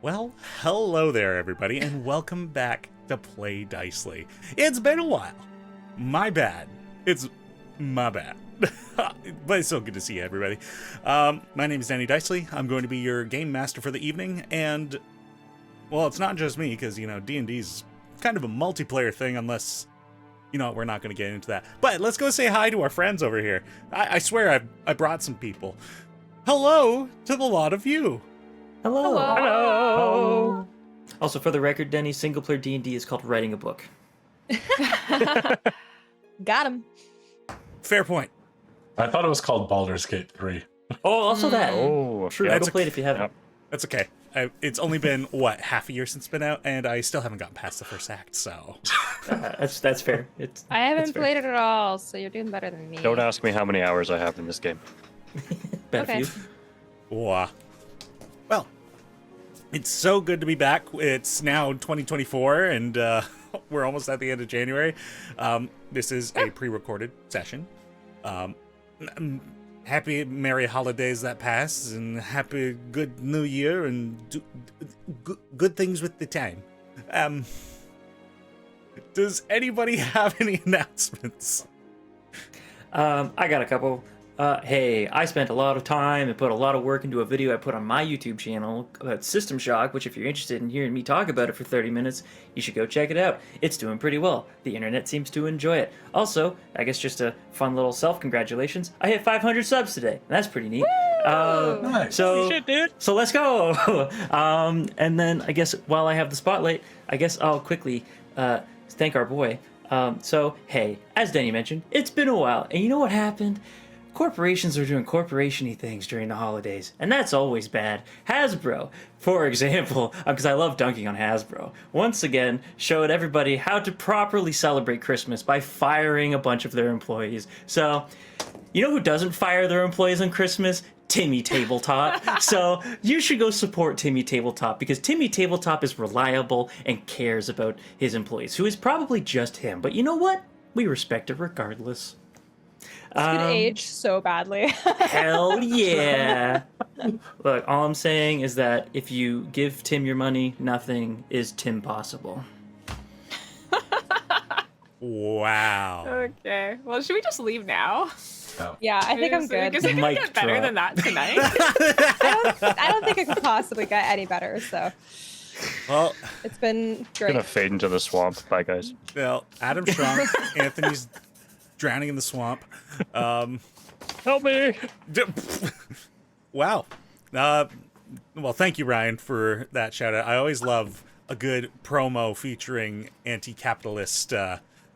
Well, hello there, everybody, and welcome back to Play Dicely. It's been a while. My bad. It's my bad. But it's so good to see you, everybody. My name is Teni Dicely. I'm going to be your game master for the evening, and, well, it's not just me, because, you know, D&D's kind of a multiplayer thing, unless, you know, we're not going to get into that. But let's go say hi to our friends over here. I swear I brought some people. Hello to the lot of you. Hello. Hello. Also, for the record, Denny, single-player D&D is called writing a book. Got him. Fair point. I thought it was called Baldur's Gate 3. Oh, also that. Oh, True. That's Go play it if you haven't. Yep. That's okay. It's only been, what, half a year since it's been out, and I still haven't gotten past the first act, so... That's fair. I haven't that's fair. played it at all, so you're doing better than me. Don't ask me how many hours I have in this game. Bad Okay. for you. Wow. Well, it's so good to be back. It's now 2024, and we're almost at the end of January. This is a pre-recorded session. Happy Merry Holidays that pass, and happy Good New Year, and good things with the time. Does anybody have any announcements? I got a couple. Hey, I spent a lot of time and put a lot of work into a video I put on my YouTube channel about System Shock, which if you're interested in hearing me talk about it for 30 minutes, you should go check it out. It's doing pretty well. The internet seems to enjoy it. Also, I guess just a fun little self-congratulations. I hit 500 subs today. That's pretty neat. Nice. So, Shit, dude. so let's go. And then I guess while I have the spotlight, I guess I'll quickly thank our boy. So, hey, as Denny mentioned, it's been a while. And you know what happened? Corporations are doing corporation-y things during the holidays, and that's always bad. Hasbro, for example, because I love dunking on Hasbro, once again showed everybody how to properly celebrate Christmas by firing a bunch of their employees. So, you know who doesn't fire their employees on Christmas? Timmy Tabletop. So you should go support Timmy Tabletop, because Timmy Tabletop is reliable and cares about his employees, who is probably just him. But you know what? We respect it regardless. This could age so badly. Hell yeah. Look, all I'm saying is that if you give Tim your money, nothing is Tim possible. Wow. Okay. Well, should we just leave now? Yeah, I think I'm good. Because it Mic could get better drop. than that tonight. I don't think it could possibly get any better, so Well, it's been Gonna great. fade into the swamp. Bye, guys. well, Adam shrunk. Anthony's drowning in the swamp. Help me. Wow. Well, thank you, Ryan, for that shout out. I always love a good promo featuring anti-capitalist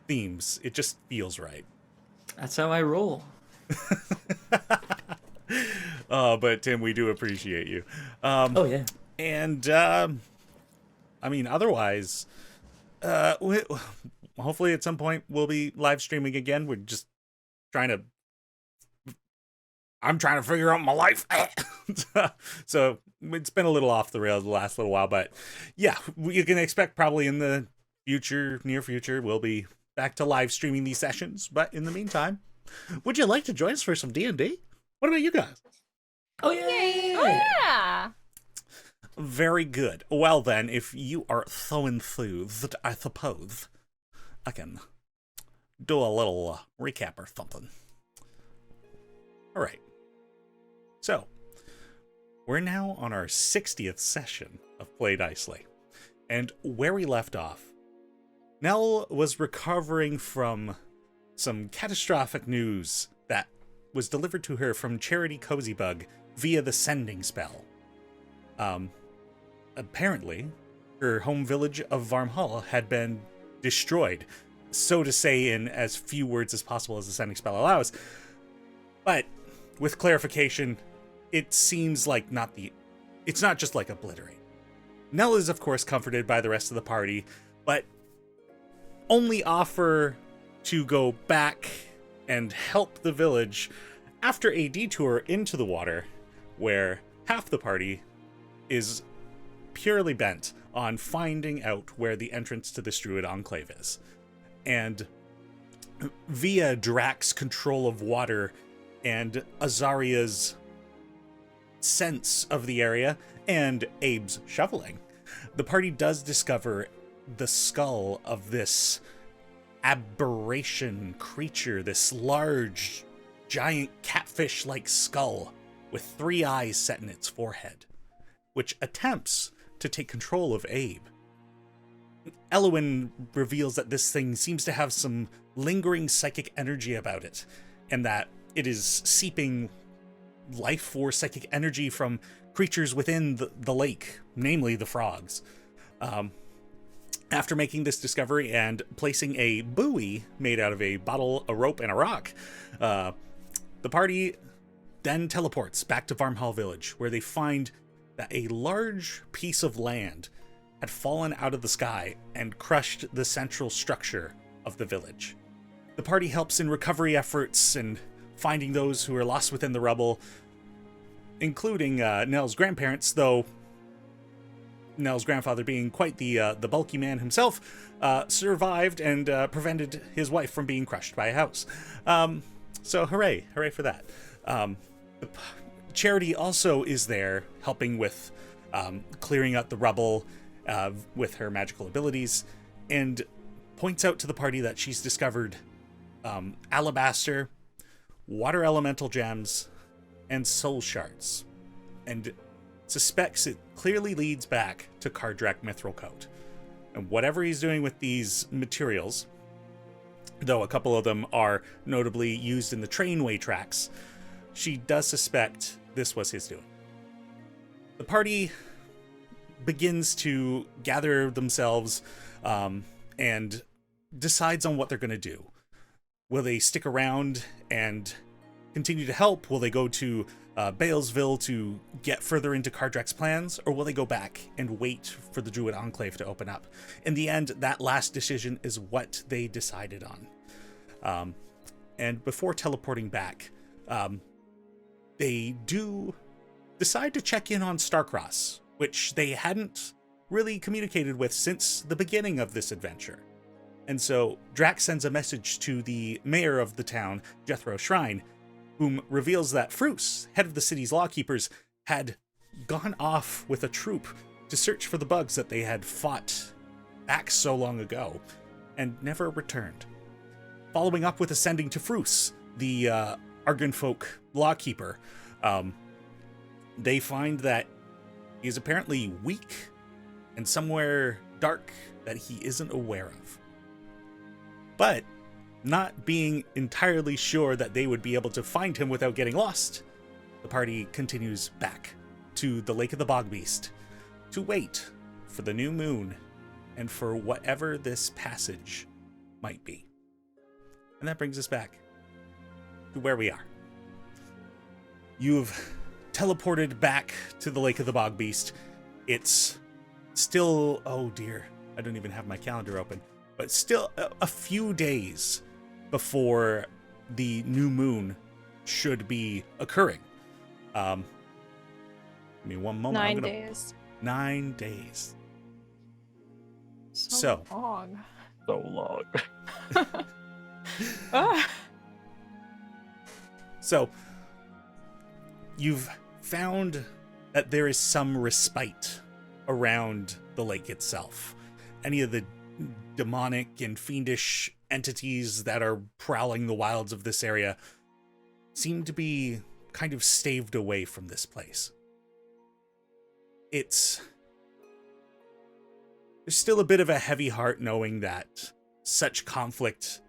themes. It just feels right. That's how I roll. But Tim, we do appreciate you. Oh, yeah. And I mean, otherwise, hopefully at some point we'll be live streaming again. We're just I'm trying to figure out my life. So it's been a little off the rails the last little while, but yeah, you can expect probably in the near future, we'll be back to live streaming these sessions. But in the meantime, would you like to join us for some D&D? What about you guys? Oh, yeah. Oh, yeah. Very good. Well then, if you are so enthused, I suppose I can do a little recap or something. All right. So, we're now on our 60th session of Play Dicely. And where we left off, Nell was recovering from some catastrophic news that was delivered to her from Charity Cozybug via the sending spell. Apparently, her home village of Varmhall had been destroyed, so to say in as few words as possible as the sending spell allows. But with clarification, it seems like it's not just like obliterate. Nell is of course comforted by the rest of the party, but only offer to go back and help the village after a detour into the water, where half the party is purely bent on finding out where the entrance to this Druid Enclave is. And via Drax's control of water and Azaria's sense of the area and Abe's shoveling, the party does discover the skull of this aberration creature, this large, giant catfish-like skull with 3 eyes set in its forehead, which attempts to take control of Abe. Elwyn reveals that this thing seems to have some lingering psychic energy about it, and that it is seeping life force, psychic energy from creatures within the lake, namely the frogs. After making this discovery and placing a buoy made out of a bottle, a rope, and a rock, the party then teleports back to Varmhall Village, where they find that a large piece of land had fallen out of the sky and crushed the central structure of the village. The party helps in recovery efforts and finding those who are lost within the rubble, including Nell's grandparents, though Nell's grandfather, being quite the bulky man himself, survived and prevented his wife from being crushed by a house. So hooray for that. Charity also is there helping with clearing out the rubble with her magical abilities, and points out to the party that she's discovered alabaster, water elemental gems, and soul shards, and suspects it clearly leads back to Kardrak Mithril-Coat. And whatever he's doing with these materials, though a couple of them are notably used in the trainway tracks, she does suspect this was his doing. The party begins to gather themselves and decides on what they're going to do. Will they stick around and continue to help? Will they go to Balesville to get further into Kardrak's plans? Or will they go back and wait for the Druid Enclave to open up? In the end, that last decision is what they decided on. And before teleporting back, they do decide to check in on Starcross, which they hadn't really communicated with since the beginning of this adventure. And so Drax sends a message to the mayor of the town, Jethro Shrine, whom reveals that Fruce, head of the city's lawkeepers, had gone off with a troop to search for the bugs that they had fought back so long ago, and never returned. Following up with a sending to Fruce, the Argonfolk lawkeeper, they find that he is apparently weak and somewhere dark that he isn't aware of. But not being entirely sure that they would be able to find him without getting lost, the party continues back to the Lake of the Bog Beast to wait for the new moon and for whatever this passage might be. And that brings us back to where we are. You've teleported back to the Lake of the Bog Beast. It's still, oh dear, I don't even have my calendar open, but still a few days before the new moon should be occurring. Give me one moment. 9 days. 9 days. So long. So long. So you've found that there is some respite around the lake itself. Any of the demonic and fiendish entities that are prowling the wilds of this area seem to be kind of staved away from this place. There's still a bit of a heavy heart knowing that such conflict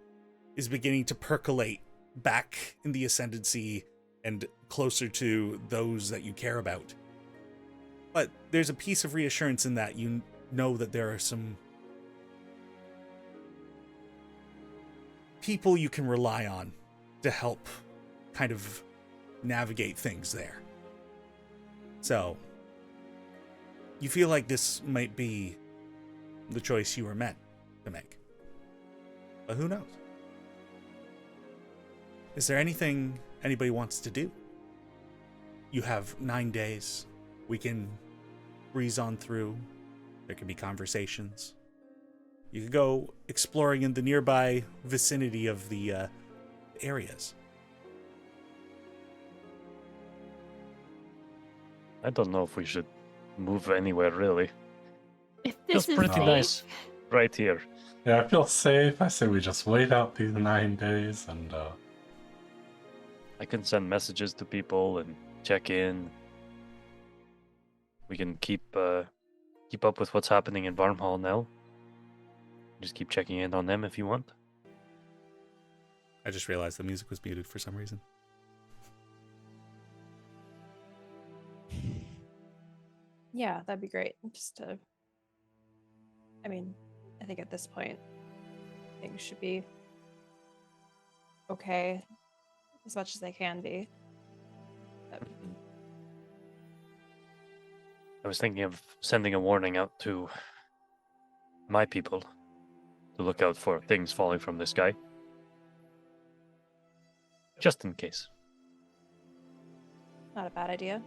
is beginning to percolate back in the Ascendancy and closer to those that you care about. But there's a piece of reassurance in that you know that there are some people you can rely on to help kind of navigate things there. So you feel like this might be the choice you were meant to make. But who knows? Is there anything anybody wants to do? You have 9 days. We can breeze on through. There can be conversations. You could go exploring in the nearby vicinity of the areas. I don't know if we should move anywhere, really. If Feels this is pretty safe, nice right here. Yeah, I feel safe. I say we just wait out these 9 days and I can send messages to people and check in. We can keep up with what's happening in Varmhall now. Just keep checking in on them if you want. I just realized the music was muted for some reason. Yeah, that'd be great. Just to, I mean, I think at this point, things should be okay as much as they can be. But I was thinking of sending a warning out to my people to look out for things falling from the sky. Just in case. not a bad idea.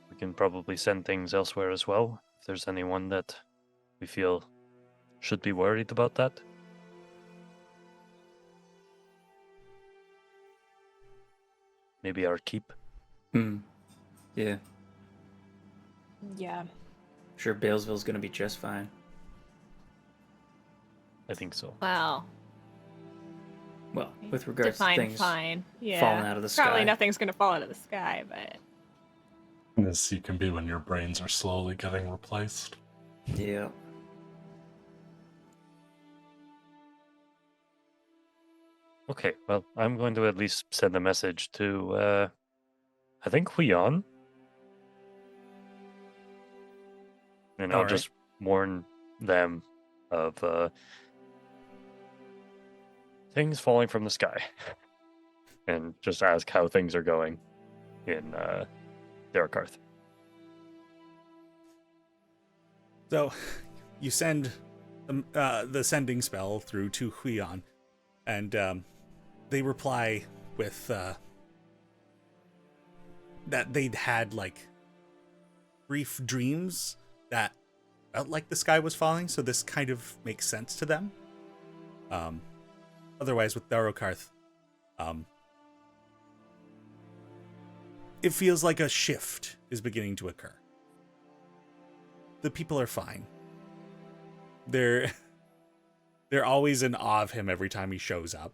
We can probably send things elsewhere as well, if there's anyone that we feel should be worried about that. Maybe our keep. Yeah. Yeah. Sure, Balesville's gonna be just fine. I think so. well, Well, with regards to define things fine. Yeah. falling out of the sky. Probably nothing's gonna fall out of the sky, but as you can be when your brains are slowly getting replaced. Yeah. Okay, well, I'm going to at least send a message to, I think Huion. And I'll Alright. just warn them of things falling from the sky. And just ask how things are going in Darakarth. So, you send the sending spell through to Huion, and they reply with that they'd had like brief dreams that felt like the sky was falling, so this kind of makes sense to them. Otherwise, with Darakarth, it feels like a shift is beginning to occur. The people are fine. They're always in awe of him every time he shows up.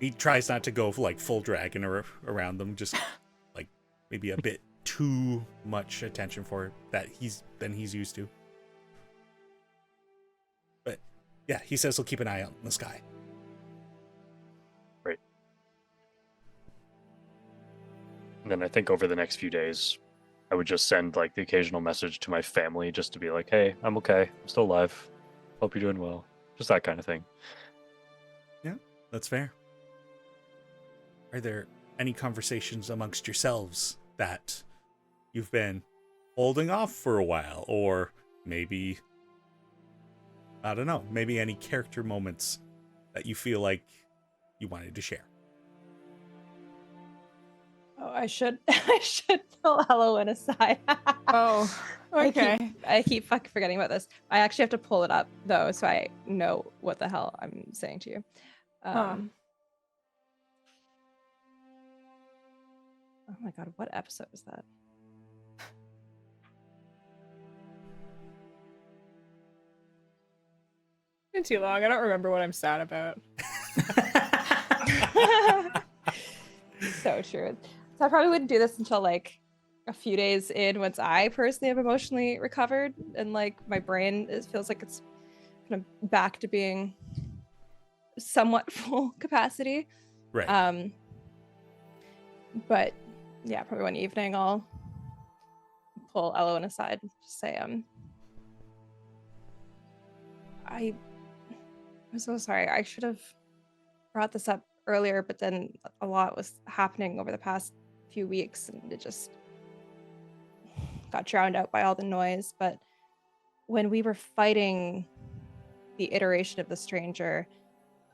He tries not to go like full dragon around them, just like maybe a bit too much attention for that he's used to. But yeah, he says he'll keep an eye out in the sky. Right. And then I think over the next few days, I would just send like the occasional message to my family just to be like, hey, I'm okay. I'm still alive. Hope you're doing well. Just that kind of thing. Yeah, that's fair. Are there any conversations amongst yourselves that you've been holding off for a while? Or maybe, I don't know, maybe any character moments that you feel like you wanted to share? Oh, I should pull Halloween aside. oh, okay. I keep fucking forgetting about this. I actually have to pull it up though, so I know what the hell I'm saying to you. Oh my god, what episode is that? Been too long. I don't remember what I'm sad about. So true. So I probably wouldn't do this until like a few days in, once I personally have emotionally recovered and like my brain feels like it's kind of back to being somewhat full capacity. Right. But yeah, probably one evening I'll pull Elowen aside and just say, I'm so sorry. I should have brought this up earlier, but then a lot was happening over the past few weeks and it just got drowned out by all the noise. But when we were fighting the iteration of the stranger,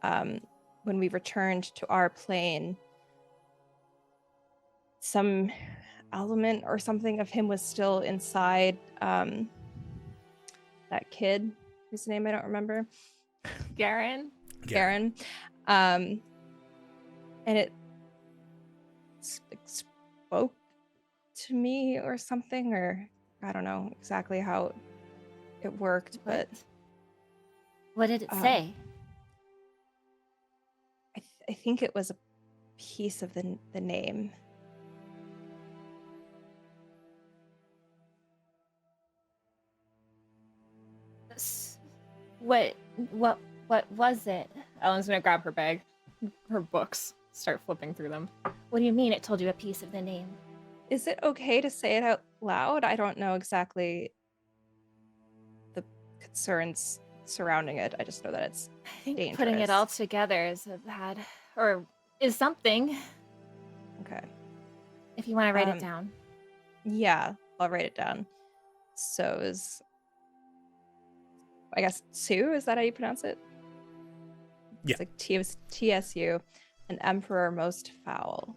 when we returned to our plane, some element or something of him was still inside that kid whose name I don't remember. Garen? Garen. And it spoke to me or something, or I don't know exactly how it worked, but What did it um, say? I think it was a piece of the name. What was it? Ellen's gonna grab her bag, her books, start flipping through them. What do you mean it told you a piece of the name? Is it okay to say it out loud? I don't know exactly the concerns surrounding it. I just know that it's I think dangerous. putting it all together is a bad, or is something. Okay. If you want to write it down. Yeah, I'll write it down. So is, I guess, Sue, is that how you pronounce it? Yeah. It's like TSU, an emperor most foul.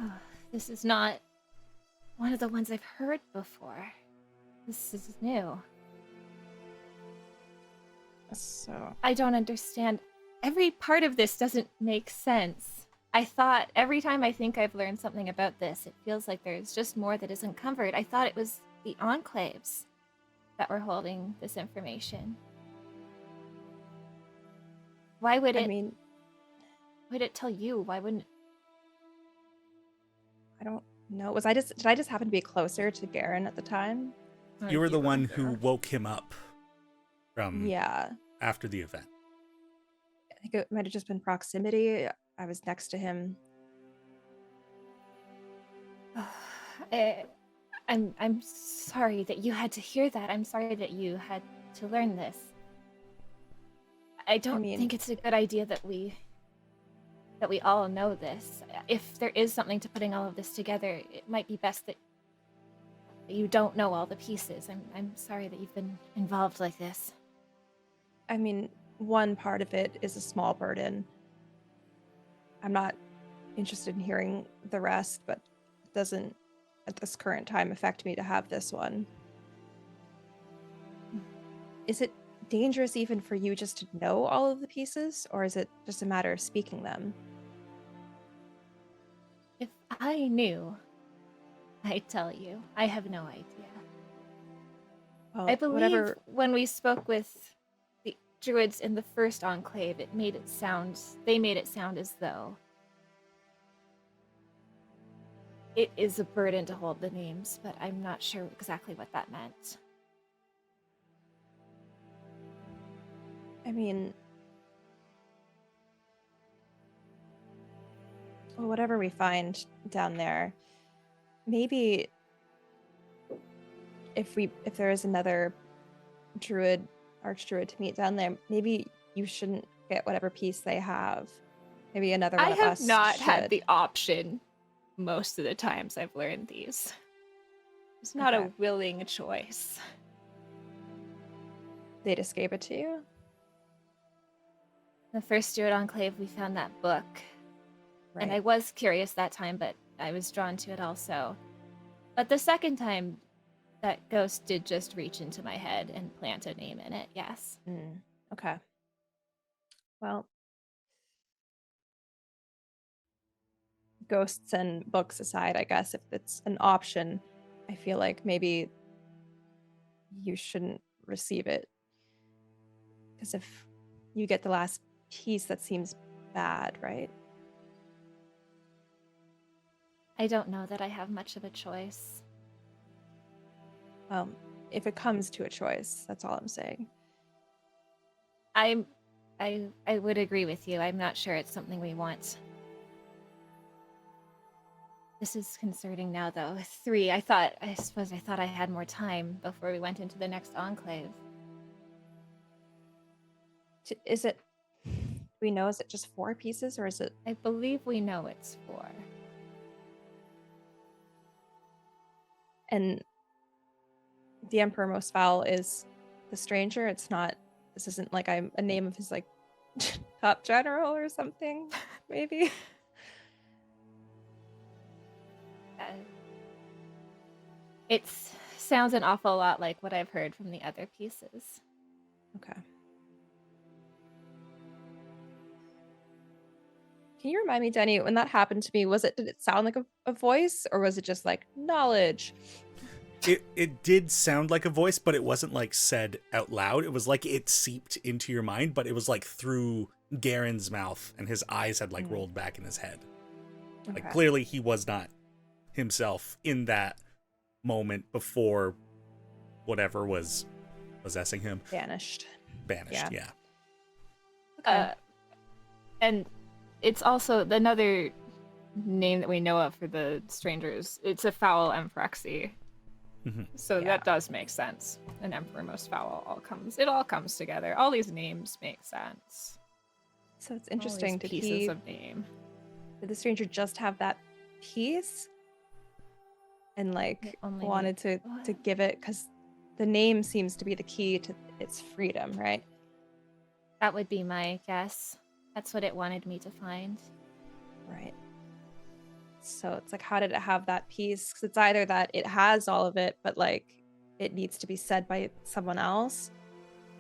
Oh, this is not one of the ones I've heard before. This is new. So I don't understand. Every part of this doesn't make sense. I thought every time I think I've learned something about this, it feels like there's just more that isn't covered. I thought it was the enclaves that were holding this information. Why would it? I mean, would it tell you? Why wouldn't? I don't know. Did I just happen to be closer to Garen at the time? You were the one who woke him up from Yeah. after the event. I think it might have just been proximity. I was next to him. I'm sorry that you had to hear that. I'm sorry that you had to learn this. I don't think it's a good idea that we all know this. If there is something to putting all of this together, it might be best that you don't know all the pieces. I'm sorry that you've been involved like this. I mean, one part of it is a small burden. I'm not interested in hearing the rest, but it doesn't, at this current time, affect me to have this one. Is it dangerous even for you just to know all of the pieces, or is it just a matter of speaking them? If I knew, I'd tell you. I have no idea. Well, I believe when we spoke with the druids in the first enclave, they made it sound as though it is a burden to hold the names, but I'm not sure exactly what that meant. I mean, well, whatever we find down there, maybe if there is another archdruid to meet down there, maybe you shouldn't get whatever piece they have. Maybe another one I of have us not should. had the option most of the times I've learned these. It's not a willing choice. They'd escape it to you? The first Druid Enclave, we found that book. Right. And I was curious that time, but I was drawn to it also. But the second time, that ghost did just reach into my head and plant a name in it, yes. Okay. Well, ghosts and books aside, I guess, if it's an option, I feel like maybe you shouldn't receive it. Because if you get the last piece, that seems bad, right? I don't know that I have much of a choice. Well, if it comes to a choice, that's all I'm saying. I would agree with you. I'm not sure it's something we want. This is concerning now, though. 3, I thought I had more time before we went into the next enclave. Is it, we know, is it just 4 pieces, or is it? I believe we know it's 4. And the Emperor Most Foul is the stranger. It's not, this isn't like a name of his like top general or something, maybe. It sounds an awful lot like what I've heard from the other pieces. Okay. Can you remind me, Denny, when that happened to me, did it sound like a voice, or was it just like knowledge? It did sound like a voice, but it wasn't like said out loud. It was like it seeped into your mind, but it was like through Garen's mouth, and his eyes had like rolled back in his head. Like clearly he was not himself in that moment before whatever was possessing him. Banished, yeah. Okay. And it's also another name that we know of for the strangers. It's a foul emphyrexy. So that does make sense. An emperor most foul it all comes together. All these names make sense. So it's interesting. Did pieces of name. Did the stranger just have that piece and like wanted to give it because the name seems to be the key to its freedom, right? That would be my guess. That's what it wanted me to find. Right. So it's like, how did it have that piece? Because it's either that it has all of it, but like it needs to be said by someone else,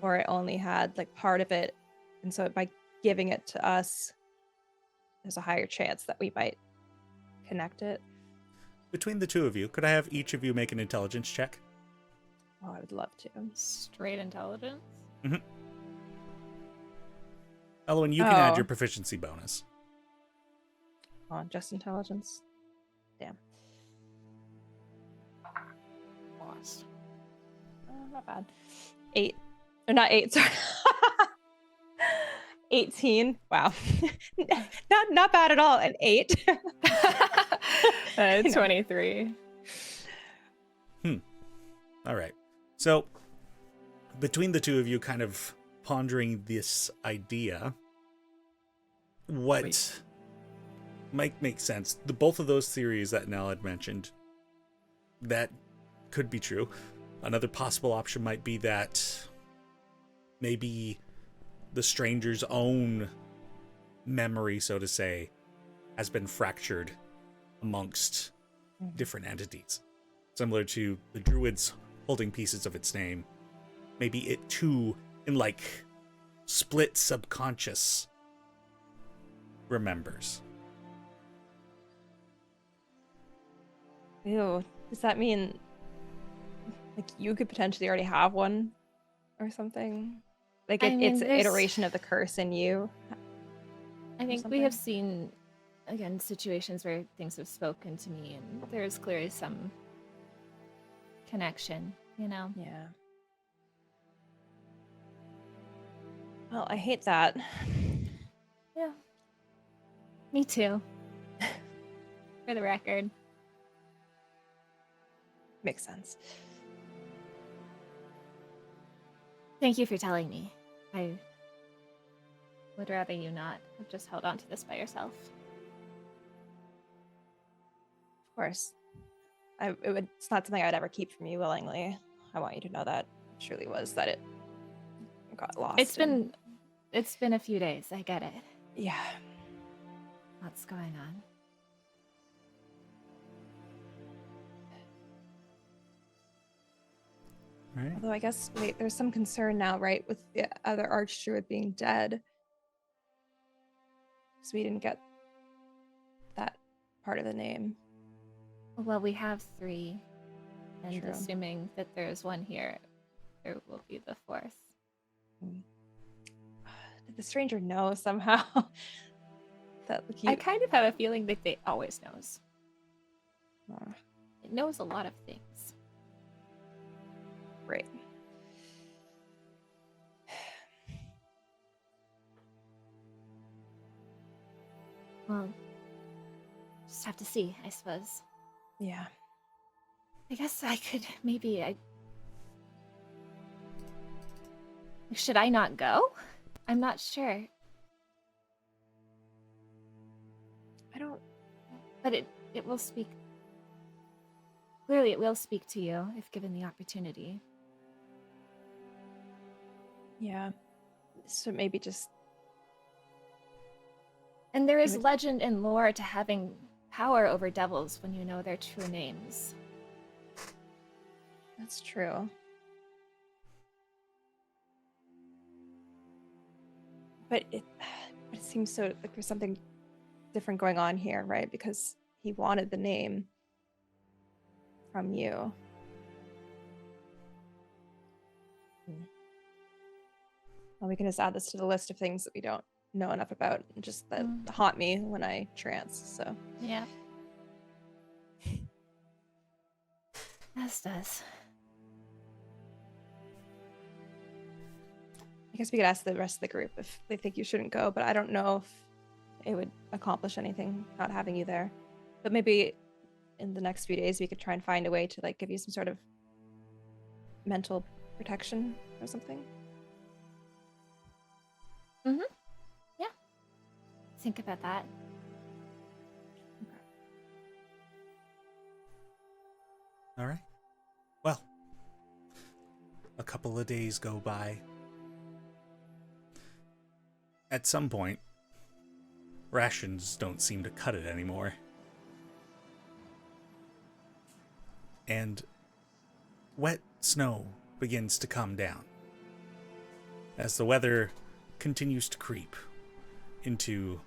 or it only had like part of it. And so by giving it to us, there's a higher chance that we might connect it. Between the two of you, could I have each of you make an intelligence check? Oh, I would love to. Straight intelligence? Elowen, you can add your proficiency bonus. Oh, just intelligence. Damn. Lost. Not bad. 8. Or not 8, sorry. 18. Wow. not bad at all. An 8. 23. All right. So, between the two of you kind of pondering this idea, what might make sense? Both of those theories that Nell had mentioned, that could be true. Another possible option might be that maybe the stranger's own memory, so to say, has been fractured amongst different entities. Similar to the druids holding pieces of its name. Maybe it too, in like split subconscious, remembers. Ew. Does that mean like you could potentially already have one or something? Like it's an iteration of the curse in you? I think we have seen, again, situations where things have spoken to me, and there's clearly some connection, you know? Yeah. Well, I hate that. Yeah. Me too. For the record. Makes sense. Thank you for telling me. I would rather you not have just held on to this by yourself. Of course. It's not something I would ever keep from you willingly. I want you to know that it truly was that it got lost. It's been a few days. I get it. Yeah. What's going on? Right. Although I guess, wait, there's some concern now, right, with the other Archdruid being dead. Because we didn't get that part of the name. Well, we have 3. And True. assuming that there's one here, there will be the 4th. Did the stranger know somehow? That I kind of have a feeling that it always knows. It knows a lot of things. Right. Well, just have to see, I suppose. Yeah. I guess I could should I not go? I'm not sure. I don't... But it will speak. Clearly, it will speak to you if given the opportunity. Yeah. So maybe just... And there is legend and lore to having power over devils when you know their true names. That's true. But it seems so like there's something different going on here, right? Because he wanted the name from you. Well, we can just add this to the list of things that we don't know enough about, just that haunt me when I trance. So Yeah. As does. I guess we could ask the rest of the group if they think you shouldn't go, but I don't know if it would accomplish anything not having you there. But maybe in the next few days we could try and find a way to like give you some sort of mental protection or something. Yeah. Think about that. All right. Well, a couple of days go by. At some point, rations don't seem to cut it anymore. And wet snow begins to come down as the weather continues to creep into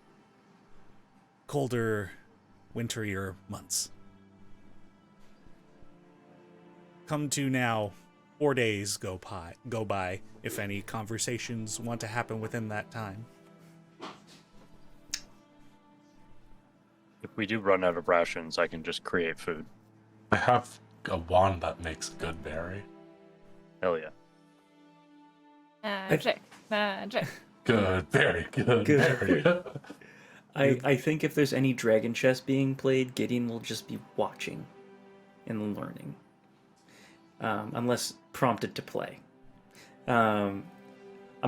colder, winterier months. Come to now, 4 days go by, if any conversations want to happen within that time. If we do run out of rations, I can just create food. I have a wand that makes good berry. Hell yeah. Magic. Good, very good berry. I think if there's any dragon chess being played, Gideon will just be watching and learning. Unless prompted to play. I'm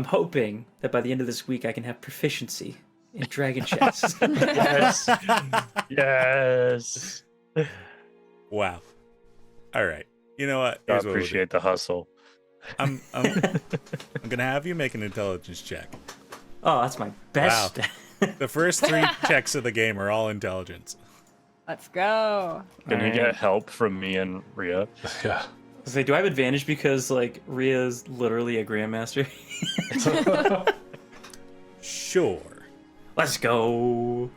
hoping that by the end of this week I can have proficiency in dragon chess. Yes. Yes. Wow. All right. You know what? I Here's what we'll do. appreciate the hustle. I'm gonna have you make an intelligence check. Oh, that's my best. Wow. The first 3 checks of the game are all intelligence. Let's go. Can you Alright. get help from me and Rhea? Yeah. So do I have advantage because like Rhea's literally a grandmaster? Sure. Let's go.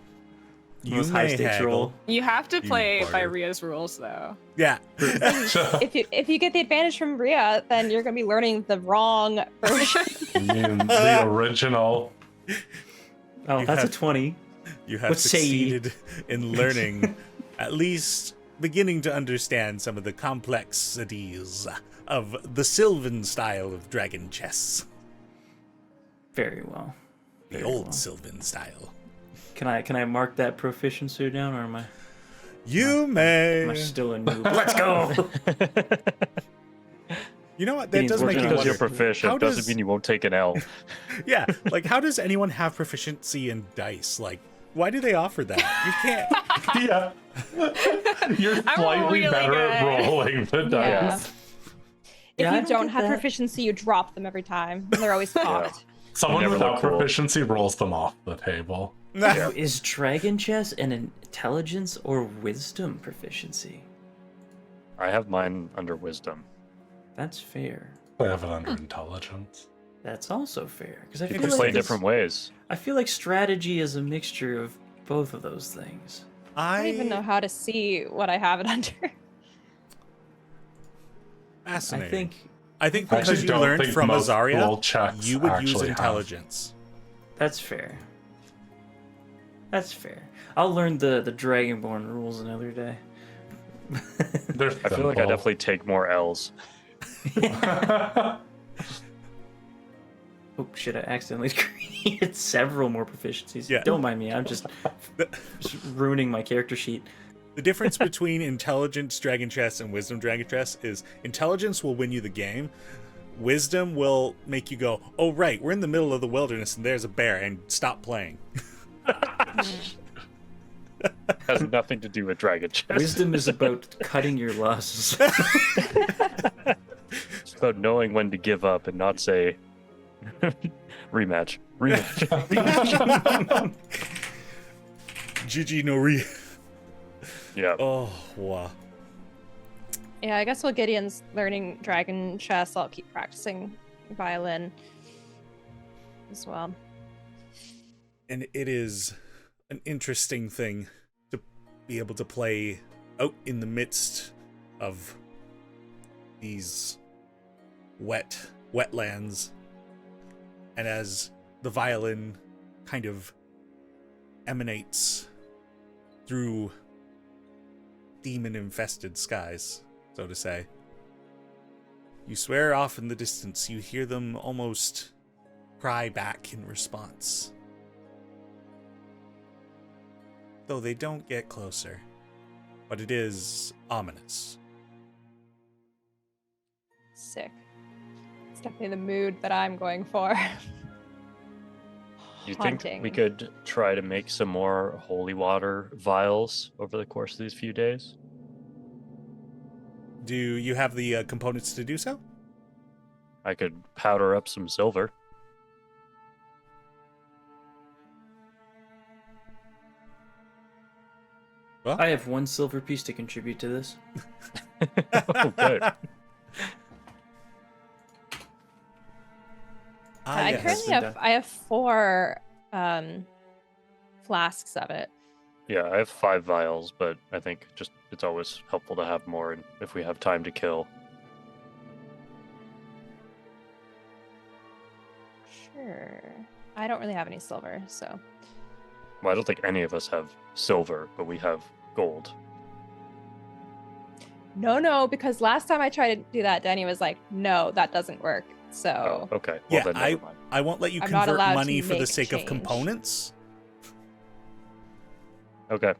You Most high may stakes haggle. roll. You have to You play by bugger. Ria's rules, though. Yeah. If you get the advantage from Rhea, then you're gonna be learning the wrong version. You mean the original. Oh, You that's have- a 20. You have What say ye? succeeded in learning, at least beginning to understand some of the complexities of the Sylvan style of dragon chess. Very well. The Very old well. Sylvan style. Can I mark that proficiency down, or am I You may. still a noob? Let's go. You know what? That Gideon's does make working me on Because you're wonder. proficient How doesn't does- mean you won't take an L. Yeah, like how does anyone have proficiency in dice? Like, why do they offer that? You can't. Yeah. You're I'm slightly really better at good. rolling the Yeah. dice. If Yeah, I you don't don't get have that. proficiency, you drop them every time. They're always cocked. Someone Never without look cool. proficiency rolls them off the table. So is dragon chess an intelligence or wisdom proficiency? I have mine under wisdom. That's fair. I have it under intelligence. That's also fair because I You feel can like play this- different ways. I feel like strategy is a mixture of both of those things. I don't even know how to see what I have it under. Fascinating. I think I think I because actually you don't learned think from most Azaria, roll checks you would use actually have- intelligence. that's fair. That's fair. I'll learn the Dragonborn rules another day. They're I feel like I definitely take more L's. Oh shit! I accidentally created several more proficiencies. Yeah. Don't mind me. I'm just ruining my character sheet. The difference between intelligence dragon chess and wisdom dragon chess is intelligence will win you the game. Wisdom will make you go, oh right, we're in the middle of the wilderness and there's a bear, and stop playing. Has nothing to do with dragon chess. Wisdom is about cutting your losses. It's about knowing when to give up and not say rematch. Rematch. GG no re. Yeah. Oh, wow. Yeah, I guess while Gideon's learning dragon chess, I'll keep practicing violin as well. And it is an interesting thing to be able to play out in the midst of these wetlands, and as the violin kind of emanates through demon-infested skies, so to say, you swear off in the distance you hear them almost cry back in response. Though they don't get closer, but it is ominous. Sick. It's definitely the mood that I'm going for. You think we could try to make some more holy water vials over the course of these few days? Do you have the components to do so? I could powder up some silver. Well, I have 1 silver piece to contribute to this. Oh, good. I yes. currently have 4 flasks of it. Yeah, I have 5 vials, but I think just it's always helpful to have more if we have time to kill. Sure. I don't really have any silver, so. Well, I don't think any of us have silver, but we have gold. No, because last time I tried to do that, Denny was like, no, that doesn't work. So. Oh, okay. Yeah, Well, then never mind. I won't let you I'm not convert allowed to money for the make sake of change. components. Okay.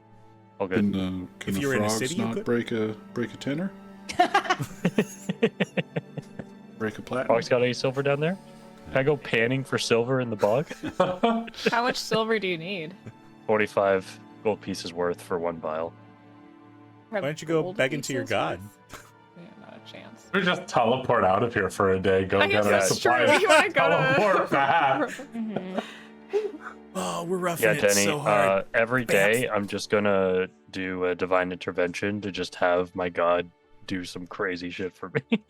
All good. Can If the you're in a frogs city, you not could. break a tenner? Break a platinum? Fox got any silver down there? Can I go panning for silver in the bog? How much silver do you need? 45 gold pieces worth for 1 vial. Why don't you go begging to your god? Yeah, not a chance. We just teleport out of here for a day, go I get guess our that's true. supplies, You wanna go to- teleport back. Mhm. Oh, we're roughing Yeah, it Denny, so hard. every day I'm just gonna do a divine intervention to just have my god do some crazy shit for me.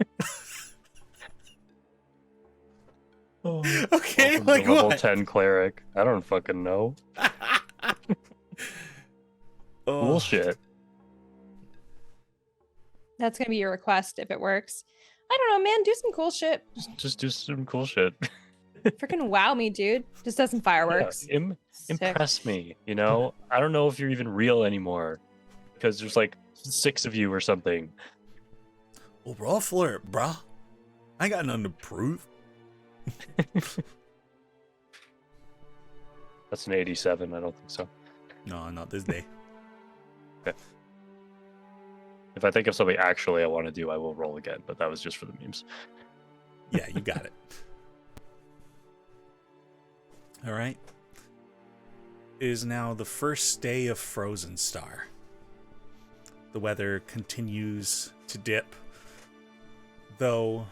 Okay, Welcome like to level what? 10 cleric. I don't fucking know. Oh, Bullshit. That's going to be your request if it works. I don't know, man. Do some cool shit. Just do some cool shit. Freaking wow me, dude. Just does some fireworks. Yeah, Sick. impress me, you know? I don't know if you're even real anymore. Because there's like 6 of you or something. Well, roll for it, bruh. I got nothing to prove. That's an 87, I don't think so. No, not this day. If I think of something actually I want to do, I will roll again, but that was just for the memes. Yeah, you got it. All right. It is now the first day of Frozen Star. The weather continues to dip, though,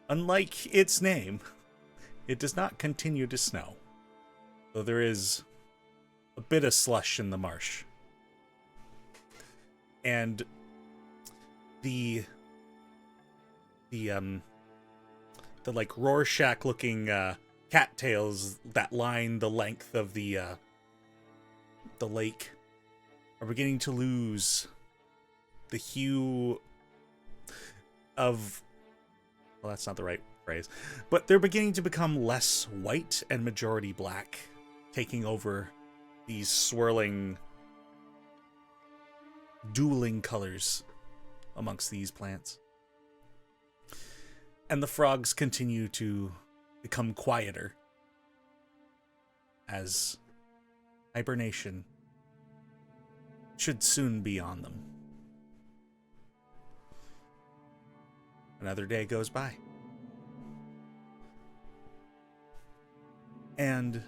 unlike its name, it does not continue to snow, though there is a bit of slush in the marsh. And the like Rorschach looking cattails that line the length of the lake are beginning to lose the hue of, well, that's not the right phrase, but they're beginning to become less white and majority black, taking over these swirling, dueling colors amongst these plants. And the frogs continue to become quieter as hibernation should soon be on them. Another day goes by. And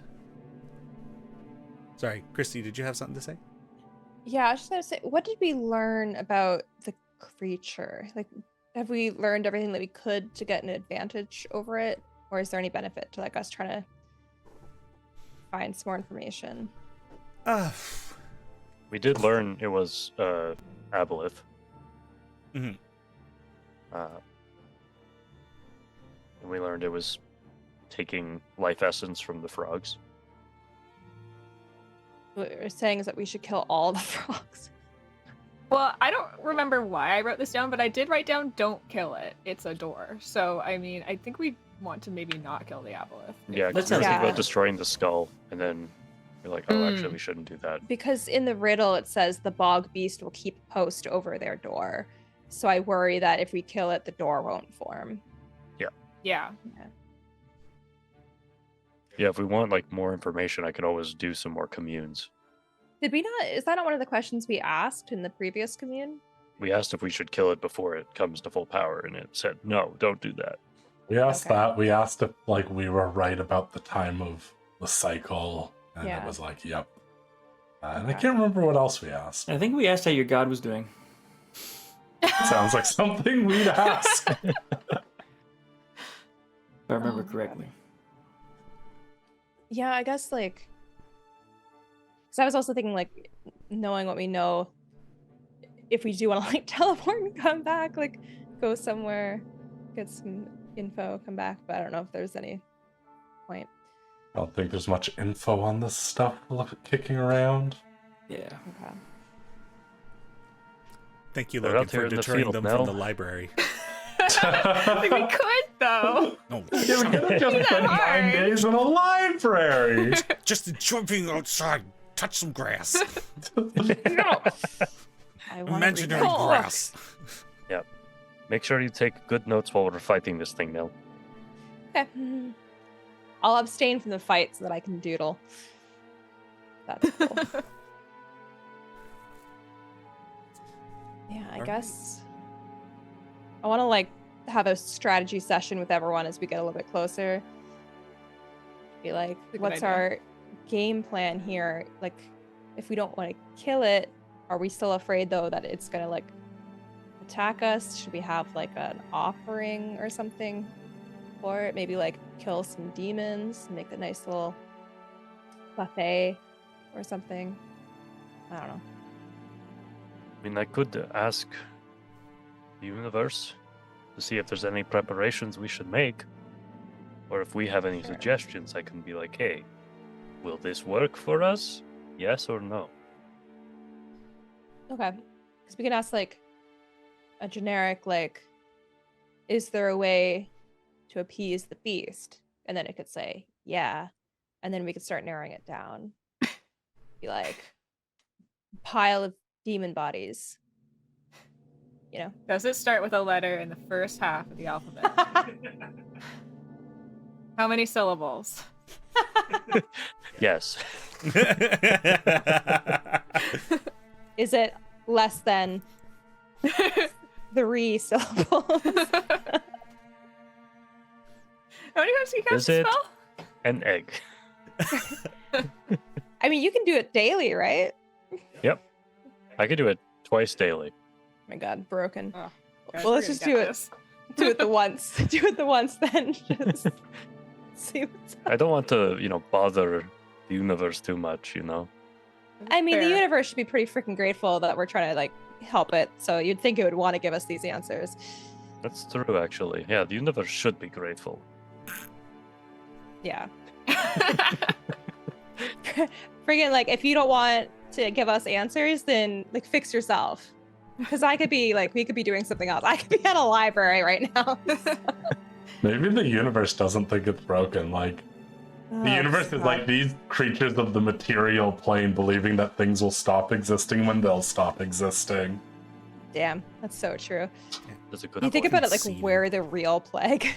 sorry, Christy, did you have something to say? Yeah, I was just going to say, what did we learn about the creature? Like, have we learned everything that we could to get an advantage over it? Or is there any benefit to like us trying to find some more information? We did learn it was Aboleth. Mhm. And we learned it was taking life essence from the frogs. what you're saying is that we should kill all the frogs. Well, I don't remember why I wrote this down, but I did write down "don't kill it. It's a door." So, I mean, I think we want to maybe not kill the Aboleth. Yeah, because That you're sounds thinking good. about destroying the skull, and then you're like, oh, actually, we shouldn't do that. Because in the riddle it says the Bog Beast will keep post over their door. So I worry that if we kill it, the door won't form. Yeah. Yeah, if we want like more information, I could always do some more communes. Did we not? Is that not one of the questions we asked in the previous commune? We asked if we should kill it before it comes to full power, and it said, no, don't do that. We asked Okay. that. We asked if like we were right about the time of the cycle, and Yeah. it was like, yep. And I Okay. can't remember what else we asked. I think we asked how your god was doing. Sounds like something we'd ask. If I remember Oh, God. correctly. Yeah, I guess like. Because I was also thinking like, knowing what we know, if we do want to like teleport and come back, like go somewhere, get some info, come back. But I don't know if there's any point. I don't think there's much info on this stuff kicking around. Yeah. Okay. Thank you, They're Logan, out there for in the deterring field them now. from the library. I think we could, though. No, Yeah, we could have just Not spent 9 hard. days in a library. just enjoying outside. Touch some grass. I wanna Imaginary read that. grass. Make sure you take good notes while we're fighting this thing, Nil. Okay. I'll abstain from the fight so that I can doodle. That's cool. Yeah, I Alright. guess I want to like have a strategy session with everyone as we get a little bit closer. Be like, That's a good what's idea. our game plan here? Like, if we don't want to kill it, are we still afraid though that it's gonna like attack us? Should we have like an offering or something for it? Maybe like kill some demons, make a nice little buffet or something. I don't know. I mean, I could ask the universe to see if there's any preparations we should make. Or if we have any Sure. suggestions, I can be like, hey, will this work for us? Yes or no? Okay. Because we can ask like a generic like, is there a way to appease the beast? And then it could say, yeah. And then we could start narrowing it down. Be like, pile of demon bodies. You know? Does it start with a letter in the first half of the alphabet? How many syllables? Yes. Is it less than 3 syllables? How many times can you cast Is a it? spell? An egg. I mean, you can do it daily, right? I could do it twice daily. Oh my god, broken. Oh, Well, we're let's gonna just get do it. this. Do it the once. Do it the once then. Just see what's up. I don't want to, bother the universe too much, I mean, the Fair. universe should be pretty freaking grateful that we're trying to like help it. So you'd think it would want to give us these answers. That's true, actually. Yeah, the universe should be grateful. Yeah. Friggin' like, if you don't want to give us answers, then like fix yourself. Because I could be like, we could be doing something else. I could be at a library right now. Maybe the universe doesn't think it's broken. Like, the universe is like these creatures of the material plane believing that things will stop existing when they'll stop existing. Damn, that's so true. That's a good You think point. about it like Conceited. we're the real plague.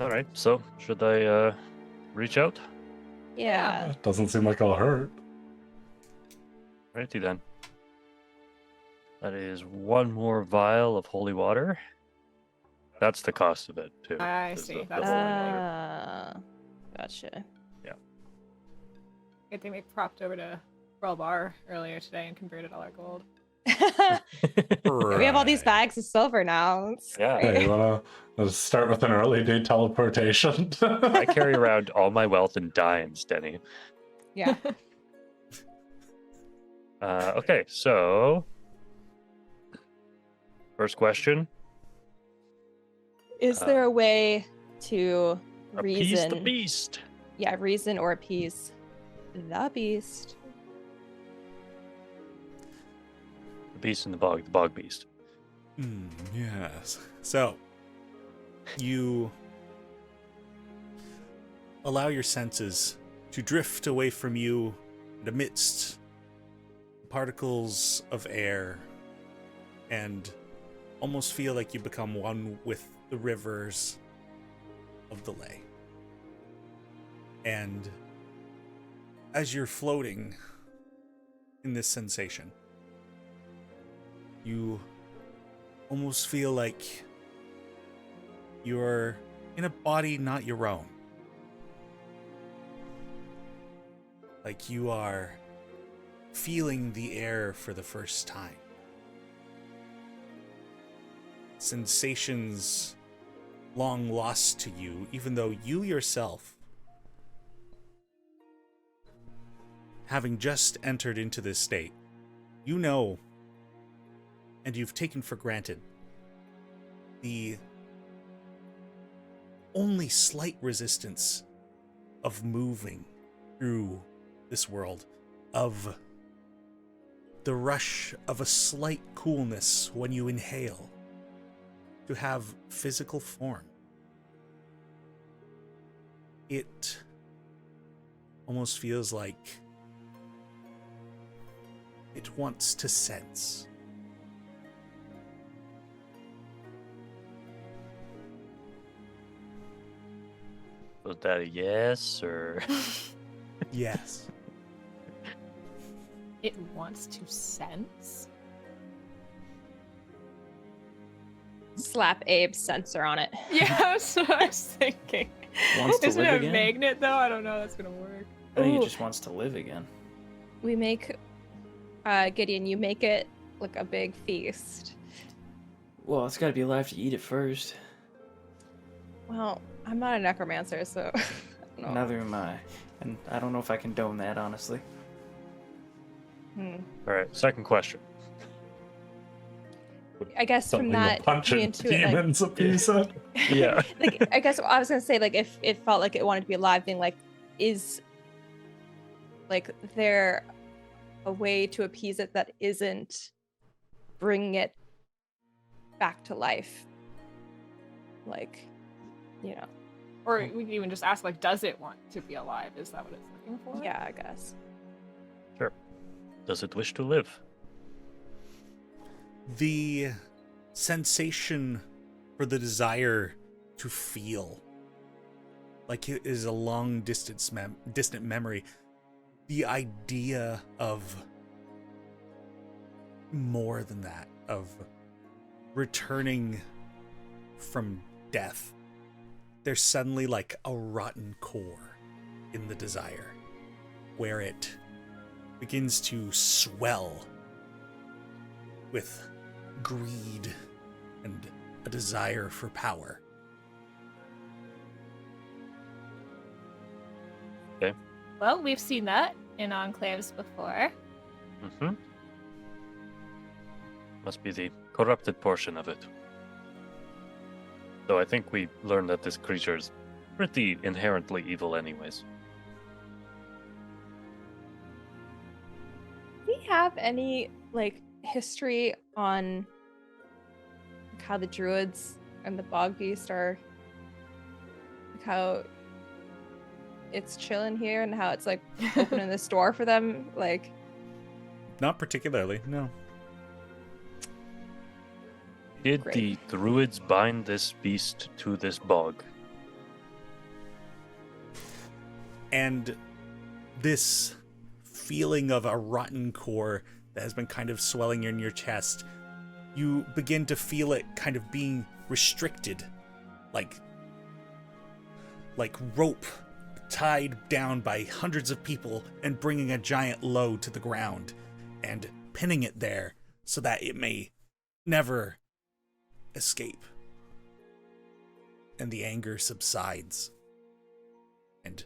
All right, so should I reach out? Yeah. Doesn't seem like it'll hurt. Righty then. That is one more vial of holy water. That's the cost of it, too. I is see, the that's holy water. Gotcha. Good thing we propped over to Roll Bar earlier today and converted all our gold. We have all these bags of silver now. It's Yeah. great. Hey, you wanna let's start with an early day teleportation? I carry around all my wealth in dimes, Denny. Yeah. Okay, so first question: Is there a way to appease the reason? beast. reason or appease the beast. The beast in the Bog Beast. Yes. So, you allow your senses to drift away from you and amidst particles of air and almost feel like you become one with the rivers of the lay. And as you're floating in this sensation, you almost feel like you're in a body not your own. Like you are feeling the air for the first time. Sensations long lost to you, even though you yourself, having just entered into this state, you know, and you've taken for granted, the only slight resistance of moving through this world, of the rush of a slight coolness when you inhale, to have physical form. It almost feels like it wants to sense. Was that a yes or? Yes. It wants to sense? Slap Abe's sensor on it. Yeah, that's what I was thinking. Wants to Isn't live it a again? magnet though? I don't know. That's gonna work. I think Ooh. it just wants to live again. We make, Gideon, you make it like a big feast. Well, it's got to be alive to eat it first. Well, I'm not a necromancer, so I don't know. Neither am I. And I don't know if I condone that, honestly. All right, second question. I guess from Something that, to punch me at into it, like, demons appease it. Yeah. like, I guess I was gonna say, like, if it felt like it wanted to be alive, being like, is like there a way to appease it that isn't bringing it back to life? Like, you know, Or we could even just ask, like, does it want to be alive? Is that what it's looking for? yeah, I guess. Sure. Does it wish to live? The sensation for the desire to feel like it is a long distant memory. The idea of more than that, of returning from death. There's suddenly like a rotten core in the desire where it begins to swell with greed and a desire for power. Well, we've seen that in enclaves before. Mm-hmm. Must be the corrupted portion of it. Though I think we learned that this creature is pretty inherently evil anyways. Do we have any like history on like, how the druids and the Bog Beast are, like, how it's chilling here and how it's like opening this door for them? Like, Not particularly, no. Did Great. the druids bind this beast to this bog? And this feeling of a rotten core that has been kind of swelling in your chest, you begin to feel it kind of being restricted, like rope tied down by hundreds of people and bringing a giant load to the ground and pinning it there so that it may never escape. And the anger subsides and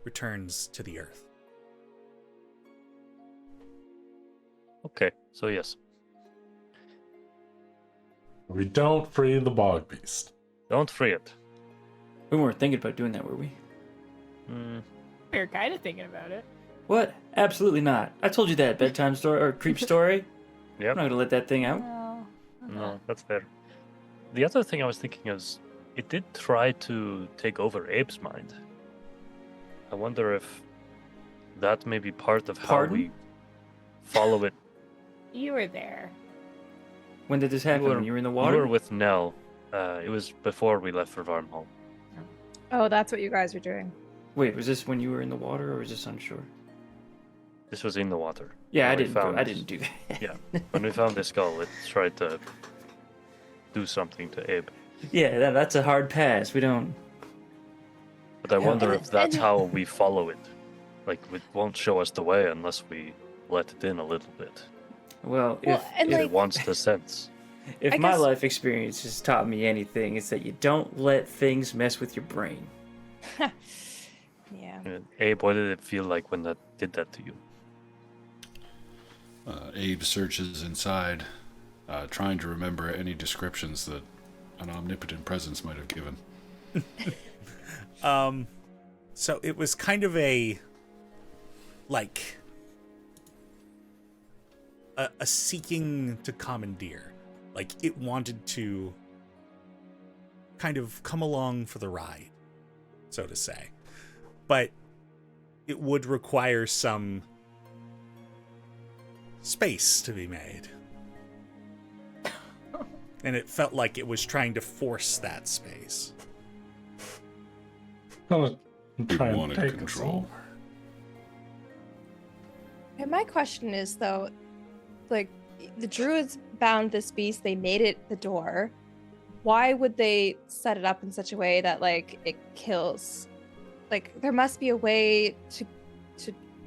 returns to the earth. Okay, so yes. We don't free the Bog Beast. Don't free it. We weren't thinking about doing that, were we? We were kind of thinking about it. What? Absolutely not. I told you that bedtime story or creep story. Yep. I'm not gonna let that thing out. No. No, that's fair. The other thing I was thinking is, it did try to take over Abe's mind. I wonder if that may be part of how Pardon? we follow it. You were there. When did this happen? When you were in the You water? were with Nell. It was before we left for Varmhall. Oh, that's what you guys were doing. Wait, was this when you were in the water, or was this on shore? This was in the water. Yeah, When we I didn't do that. Yeah, when we found the skull, it tried to do something to Abe. Yeah, that's a hard pass. We don't. But I wonder And- if that's and- how we follow it. Like, it won't show us the way unless we let it in a little bit. Well, Well, and If like, it wants to sense. if I my guess- life experience has taught me anything, it's that you don't let things mess with your brain. yeah. Abe, what did it feel like when that did that to you? Abe searches inside, trying to remember any descriptions that an omnipotent presence might have given. So it was kind of a seeking to commandeer. Like, it wanted to kind of come along for the ride, so to say. But it would require some space to be made. And it felt like it was trying to force that space. I'm try and wanted take control. control. And my question is, though, like, the druids bound this beast, they made it the door. Why would they set it up in such a way that, like, it kills? Like, there must be a way to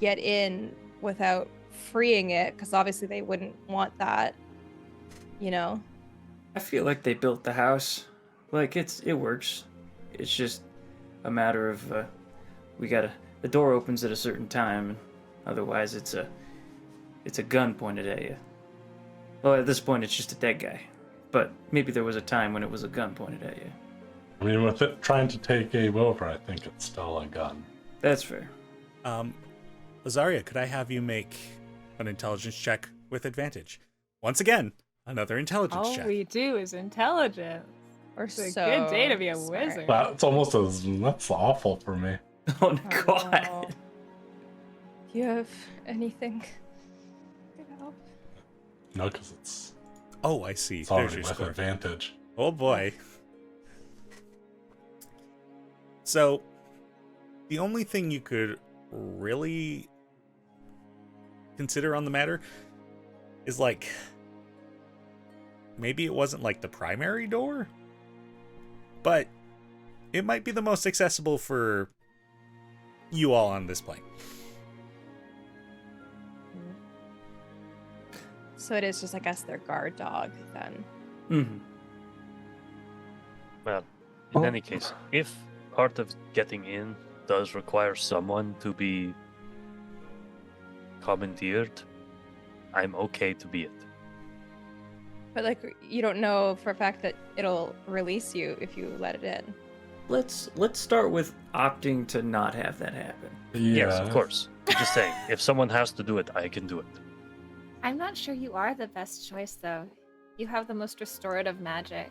get in without freeing it, because obviously they wouldn't want that, you know? I feel like they built the house. Like, it works. It's just a matter of the door opens at a certain time, and otherwise it's a gun pointed at you. Well, at this point it's just a dead guy, but maybe there was a time when it was a gun pointed at you. I mean, with it trying to take Abe over, I think it's still a gun. That's fair. Lazaria, could I have you make an intelligence check with advantage? Once again, another intelligence All check. we do is intelligence. Or It's a so good day to be a smart. wizard. That's almost that's awful for me. Oh Oh, god. no. Do you have anything to help? No, because it's Oh, I see. There's already your with score. advantage. Oh boy. So, the only thing you could really consider on the matter is, like, maybe it wasn't like the primary door, but it might be the most accessible for you all on this plane. So it is just, I guess, their guard dog then. Mm-hmm. Well, in Oh. any case, if part of getting in does require someone to be commandeered, I'm okay to be it. But, like, you don't know for a fact that it'll release you if you let it in. Let's start with opting to not have that happen. Yeah. Yes, of course. I'm just saying, if someone has to do it, I can do it. I'm not sure you are the best choice, though. You have the most restorative magic.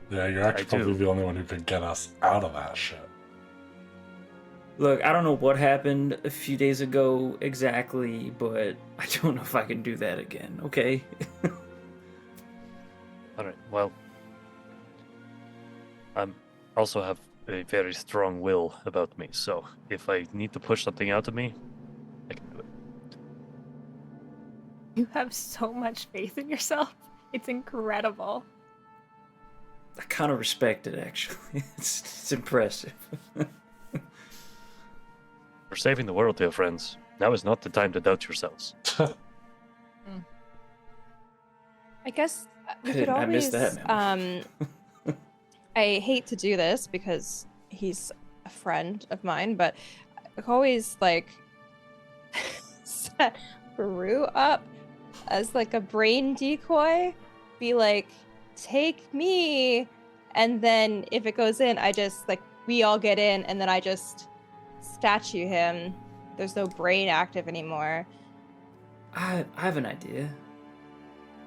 Yeah, you're actually I do. probably the only one who could get us out of that shit. Look, I don't know what happened a few days ago exactly, but I don't know if I can do that again, okay? Alright, well. I also have a very strong will about me, so if I need to push something out of me, I can do it. You have so much faith in yourself. It's incredible. I kind of respect it, actually. It's impressive. We're saving the world, dear friends. Now is not the time to doubt yourselves. I guess we I could didn't- I always. missed that I hate to do this because he's a friend of mine, but I could always, like, set Baru up as, like, a brain decoy. Be like, take me, and then if it goes in, I just, like, we all get in, and then I just statue him, there's no brain active anymore. I have an idea.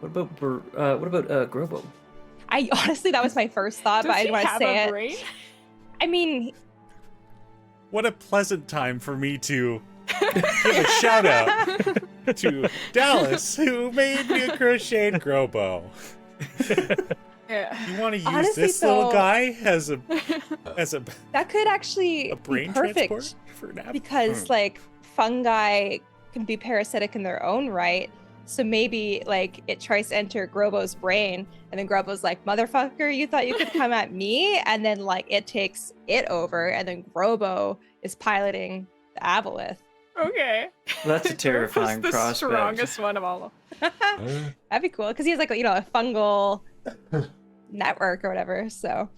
What about Grobo? I honestly, that was my first thought, but I didn't want to say it. Brain? I mean, what a pleasant time for me to give a shout out to Dallas, who made me a crocheted Grobo. Yeah. You want to use Honestly, this little though, guy as a that could actually a brain be perfect transport for an app? because like fungi can be parasitic in their own right. So maybe like it tries to enter Grobo's brain, and then Grobo's like, "Motherfucker, you thought you could come at me?" And then like it takes it over, and then Grobo is piloting the Aboleth. Okay. That's a terrifying the prospect. strongest one of all. That'd be cool because he has like a fungal network or whatever. So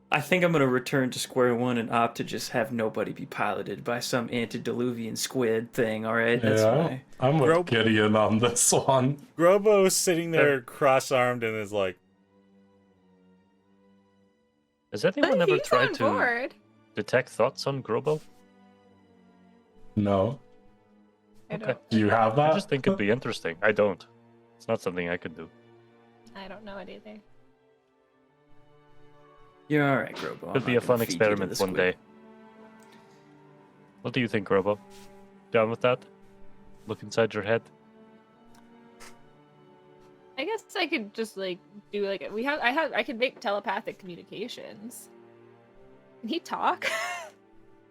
I think I'm gonna return to square one and opt to just have nobody be piloted by some antediluvian squid thing. All right, that's fine. I'm with Gideon on this one. Grobo's sitting there cross-armed and is like, Has anyone ever He's tried on to board. detect thoughts on Grobo? No. I don't, Do you have that? I just think it'd be interesting. I don't. It's not something I could do. I don't know it either. You're all right, Grobo. Could be a fun experiment one day. What do you think, Grobo? Down with that? Look inside your head. I guess I could just like do like I could make telepathic communications. Can he talk?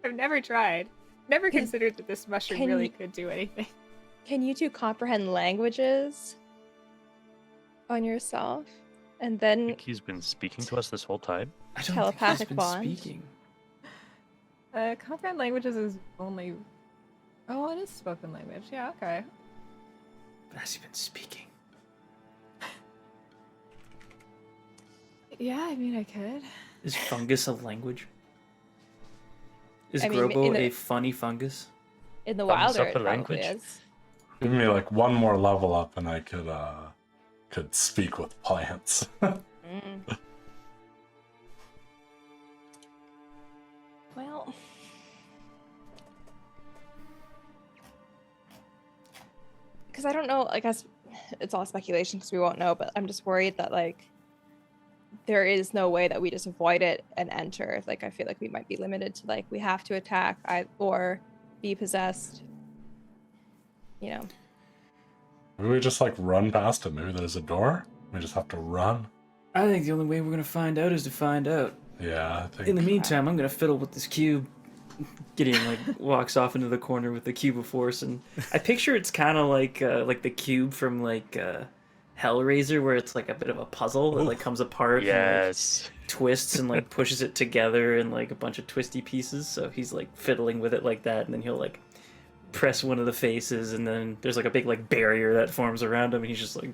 I've never tried. Never considered that this mushroom really could do anything. can you two comprehend languages on yourself, and I then think he's been speaking to us this whole time. I don't telepathic think he's been bond? speaking. Comprehend languages is only. Oh, it is spoken language. Yeah, okay. But has he been speaking? Yeah, I mean, I could. Is fungus a language? Is I mean, Grobo in the- a funny fungus? in the Thumbs wilder up it a probably language. is. Give me like one more level up and I could speak with plants. Well, because I don't know, I guess it's all speculation because we won't know, but I'm just worried that like there is no way that we just avoid it and enter. Like I feel like we might be limited to like we have to attack or be possessed. You know. Maybe we just like run past it. Maybe there's a door. We just have to run. I think the only way we're gonna find out is to find out. Yeah, I think. In the meantime, I'm gonna fiddle with this cube. Gideon like walks off into the corner with the cube of force, and I picture it's kind of like the cube from like Hellraiser, where it's like a bit of a puzzle that like comes apart, Yes. and, like, twists and like pushes it together in like a bunch of twisty pieces. So he's like fiddling with it like that, and then he'll like press one of the faces, and then there's like a big like barrier that forms around him, and he's just like,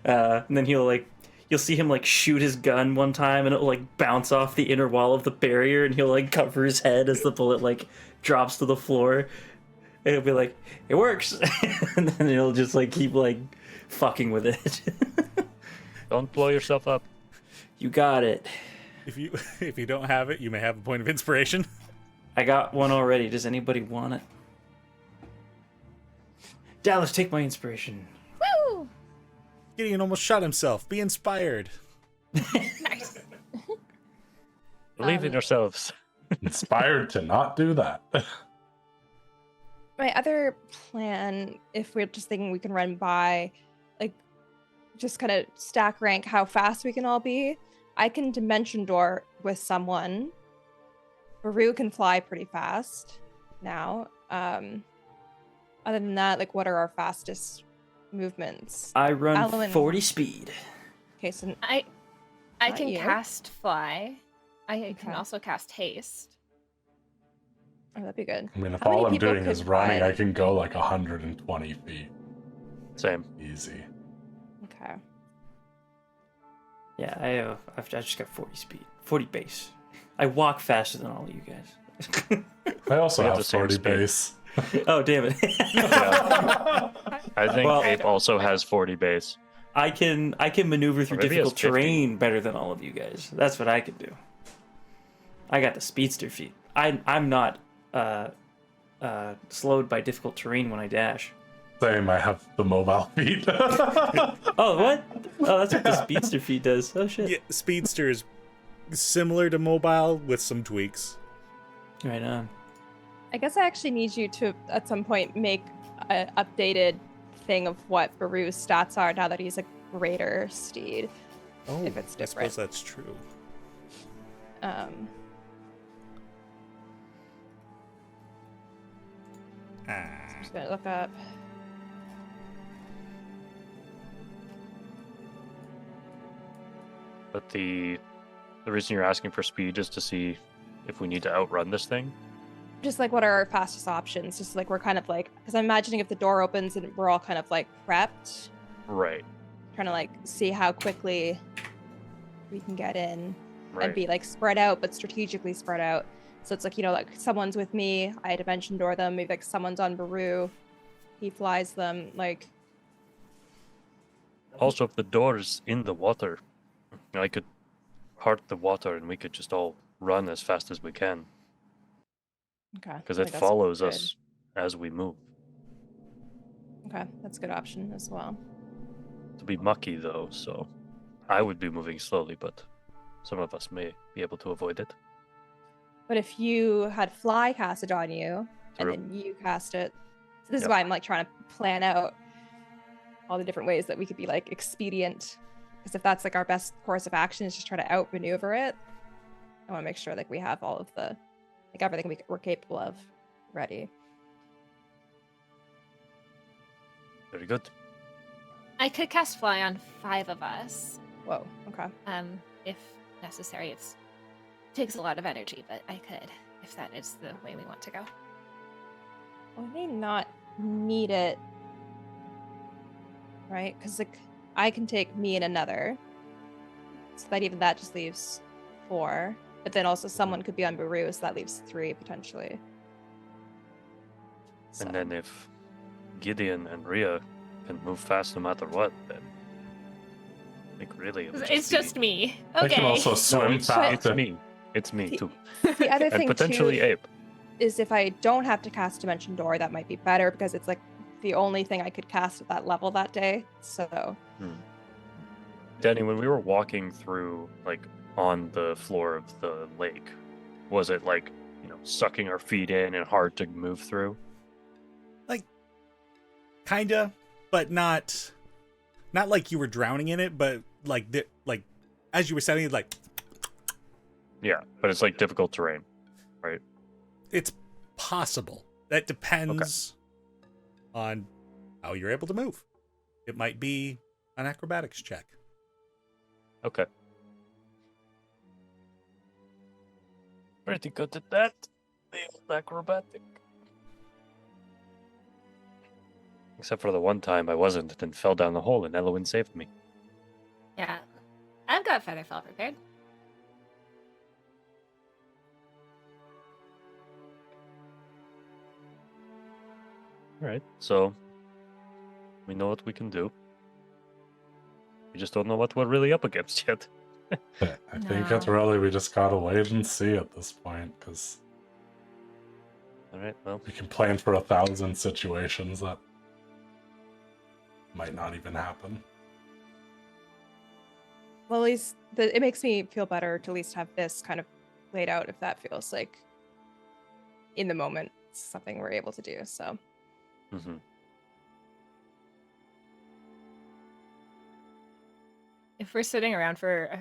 and then you'll see him like shoot his gun one time, and it'll like bounce off the inner wall of the barrier, and he'll like cover his head as the bullet like drops to the floor, and it'll be like, it works, and then it'll just like keep like fucking with it. Don't blow yourself up. You got it. if you don't have it, you may have a point of inspiration. I got one already. Does anybody want it? Dallas, take my inspiration. Woo! Gideon almost shot himself. Be inspired. Nice. Believe in yourselves. Inspired to not do that. My other plan, if we're just thinking we can run by, like, just kind of stack rank how fast we can all be, I can dimension door with someone. Baru can fly pretty fast now. Other than that, like, what are our fastest movements? I run Alwyn. 40 speed. Okay, so I Not can you. cast fly. I can Okay. also cast haste. oh, that'd be good. I mean, if How many all I'm people doing is could running, ride? I can go like 120 feet. Same. Easy. Okay. Yeah, I've just got 40 speed. 40 base. I walk faster than all of you guys. I also We have have the same 40 speed. base. Oh, damn it. Yeah. I think Well- Ape also has 40 base. I can maneuver through Or maybe he has difficult 50. terrain better than all of you guys. That's what I can do. I got the speedster feet. I'm not slowed by difficult terrain when I dash. Same, I have the mobile feat. Oh, what? Oh, that's what the speedster feat does. Oh shit. Yeah, Speedster is similar to mobile with some tweaks. Right on. I guess I actually need you to, at some point, make an updated thing of what Baru's stats are now that he's a greater steed. Oh, if it's I different. suppose that's true. I'm just gonna look up. But the reason you're asking for speed is to see if we need to outrun this thing. Just like what are our fastest options? Just like we're kind of like, because I'm imagining if the door opens and we're all kind of like prepped, Right. trying to like see how quickly we can get in Right. and be like spread out, but strategically spread out. So it's like, you know, like someone's with me, I dimension door them, maybe like someone's on Baru, he flies them, like. Also, if the door is in the water, I could part the water and we could just all run as fast as we can. Okay. Because I it think that's follows good. us as we move. Okay, that's a good option as well. To be mucky though, so I would be moving slowly, but some of us may be able to avoid it. But if you had fly casted on you, True. and then you cast it, so this is Yep. why I'm like trying to plan out all the different ways that we could be like expedient. Because if that's like our best course of action is just try to outmaneuver it, I want to make sure like we have all of the, like everything we're capable of ready. Very good. I could cast fly on 5 of us. Whoa. Okay. If necessary. It takes a lot of energy, but I could, if that is the way we want to go. Well, we may not need it, right? Because like I can take me and another, so that even that just leaves 4. But then also someone could be on Baru, so that leaves 3 potentially. So. And then if Gideon and Rhea can move fast no matter what, then I think really it would It's be... just me. I Okay. can also No, swim it's fast. me. It's me too. The other And thing potentially too Abe. is if I don't have to cast Dimension Door, that might be better because it's like the only thing I could cast at that level that day. So Danny, when we were walking through, like, on the floor of the lake, was it like, you know, sucking our feet in and hard to move through? Like, kinda, but not like you were drowning in it, but like like as you were setting it, like Yeah, but it's like difficult terrain, right? it's possible. That depends on how you're able to move. It might be an acrobatics check. Okay. Pretty good at that. The old acrobatic. Except for the one time I wasn't and fell down the hole and Elowen saved me. Yeah. I've got Featherfall prepared. Alright, so we know what we can do. We just don't know what we're really up against yet. I think No. it's really, we just gotta wait and see at this point, because Alright, well, we can plan for 1,000 situations that might not even happen. well, at least it makes me feel better to at least have this kind of laid out if that feels like in the moment something we're able to do. So mm-hmm. If we're sitting around for a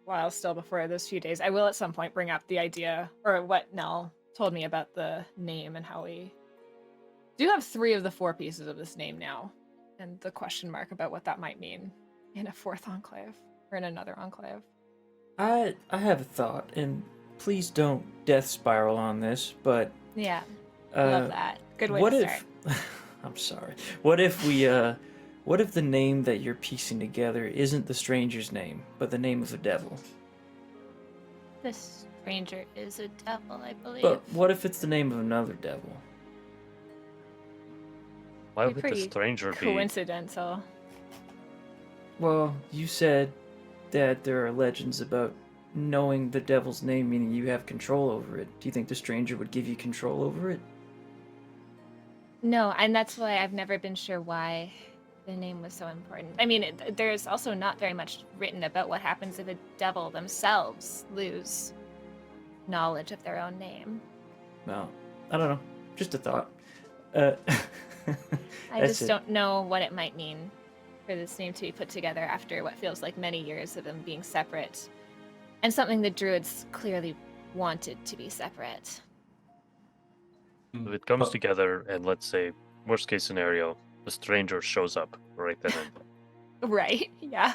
while still before those few days, I will at some point bring up the idea or what Nell told me about the name and how we do have 3 of the 4 pieces of this name now, and the question mark about what that might mean in a 4th enclave or in another enclave. I have a thought, and please don't death spiral on this, but Yeah. uh, Love that. Good way what to if start. I'm sorry. What if the name that you're piecing together isn't the stranger's name, but the name of a devil? The stranger is a devil, I believe. But what if it's the name of another devil? Why Be would the pretty stranger be? Coincidental. Well, you said that there are legends about knowing the devil's name, meaning you have control over it, do you think the stranger would give you control over it? No, and that's why I've never been sure why the name was so important. I mean, there's also not very much written about what happens if a devil themselves lose knowledge of their own name. No, I don't know. Just a thought. I just don't know what it might mean for this name to be put together after what feels like many years of them being separate, and something the druids clearly wanted to be separate. If it comes together, and let's say, worst case scenario, the stranger shows up right then and there. Right, yeah.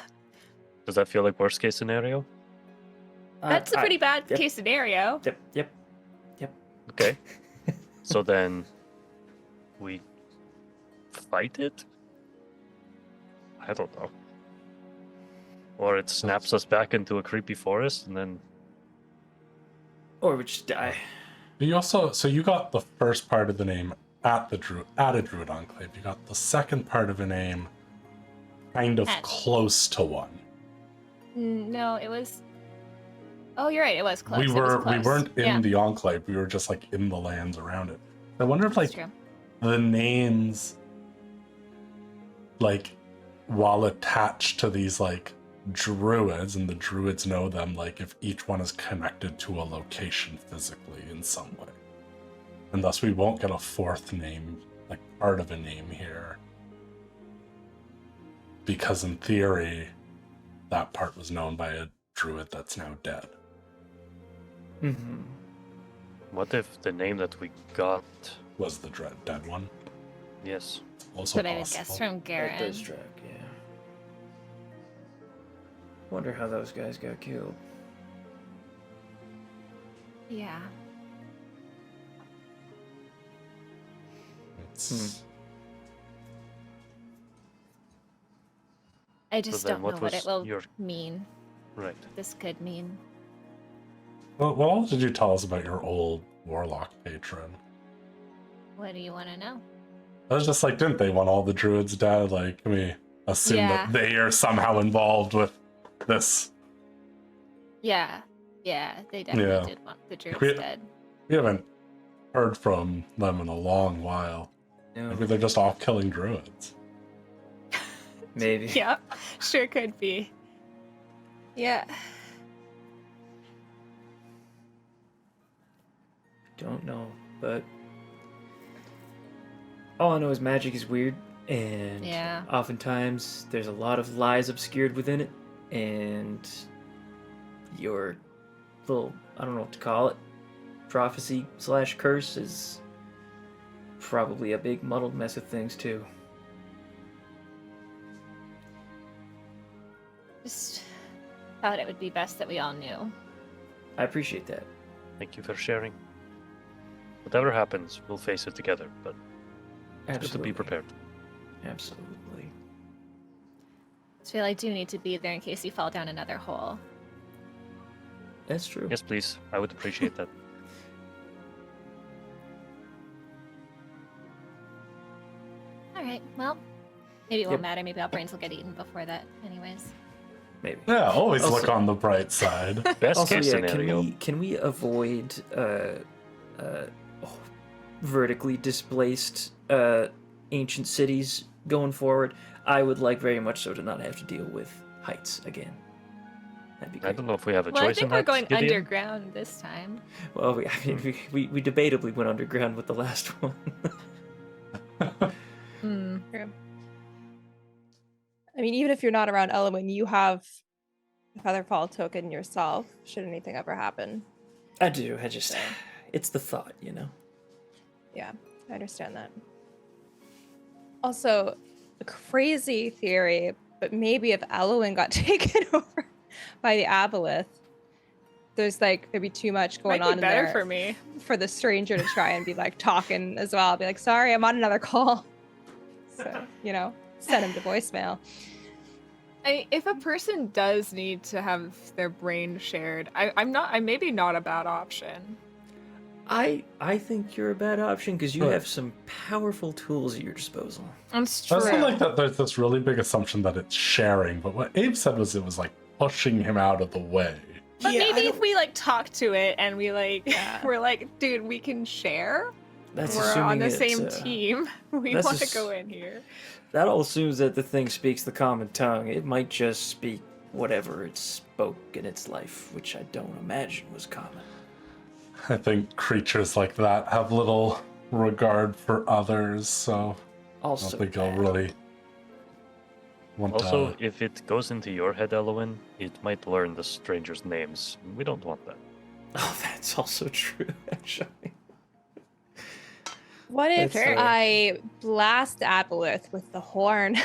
Does that feel like worst case scenario? That's a pretty bad case scenario. Yep. Okay. So then we fight it? I don't know. Or it snaps us back into a creepy forest and then... Or we just die. You also, so you got the first part of the name at a Druid Enclave. You got the second part of a name kind of close to one. No, it was... Oh, you're right, it was close. We weren't in Yeah. the Enclave, we were just like in the lands around it. I wonder if That's like true. the names, like while attached to these like druids, and the druids know them, like if each one is connected to a location physically in some way. And thus we won't get a fourth name, like part of a name here. Because in theory, that part was known by a druid that's now dead. Mm-hmm. What if the name that we got... Was the dead one? Yes. That's Also what I would possible. guess from That Garen. does track, yeah. Wonder how those guys got killed. Yeah. It's... I just then don't know what what was it will your- mean. Right. This could mean. What else did you tell us about your old warlock patron? What do you want to know? I was just like, didn't they want all the druids dead? Like, can we assume Yeah. that they are somehow involved with this? Yeah, they definitely Yeah. did want the druids We- dead. We haven't heard from them in a long while. No, Maybe they're just off killing druids. maybe. Yeah, sure could be. Yeah. Don't know, but all I know is magic is weird, and Yeah. oftentimes there's a lot of lies obscured within it, and your little, I don't know what to call it, prophecy / curse is probably a big muddled mess of things too. Just thought it would be best that we all knew. I appreciate that. Thank you for sharing. Whatever happens, we'll face it together, but it's good to be prepared. Absolutely. I feel I do need to be there in case you fall down another hole. That's true. Yes, please. I would appreciate that. Alright, well, maybe it won't Yep. matter. Maybe our brains will get eaten before that, anyways. Maybe. Yeah, always Also- look on the bright side. Best Also, case yeah, scenario. can we avoid vertically displaced ancient cities going forward? I would like very much so to not have to deal with heights again. That'd be I great. don't know if we have a Well, I choice think in we're that, going Gideon. underground this time. Well, we debatably went underground with the last one. True. I mean, even if you're not around Elwyn, you have the Featherfall token yourself, should anything ever happen. I do. I just, it's the thought, you know. Yeah, I understand that. Also, a crazy theory, but maybe if Elwyn got taken over by the Aboleth, there'd be too much going Might on be in better there for me. for the stranger to try and be like talking as well. I'll be like, sorry, I'm on another call. So, send him to voicemail. If a person does need to have their brain shared, I'm maybe not a bad option. I think you're a bad option because you Right. have some powerful tools at your disposal. That's I true. also like that there's this really big assumption that it's sharing, but what Abe said was it was like pushing him out of the way. But Yeah, maybe I if we like talk to it and we like we're like, dude, we can share. That's We're on the assuming same team. We that's want to ass- go in here. That all assumes that the thing speaks the common tongue. It might just speak whatever it spoke in its life, which I don't imagine was common. I think creatures like that have little regard for others, so I Also, don't think I'll really want Also, to... if it goes into your head, Elowen, it might learn the strangers' names. We don't want that. oh, that's also true, actually. What if That's, I blast Aboleth with the horn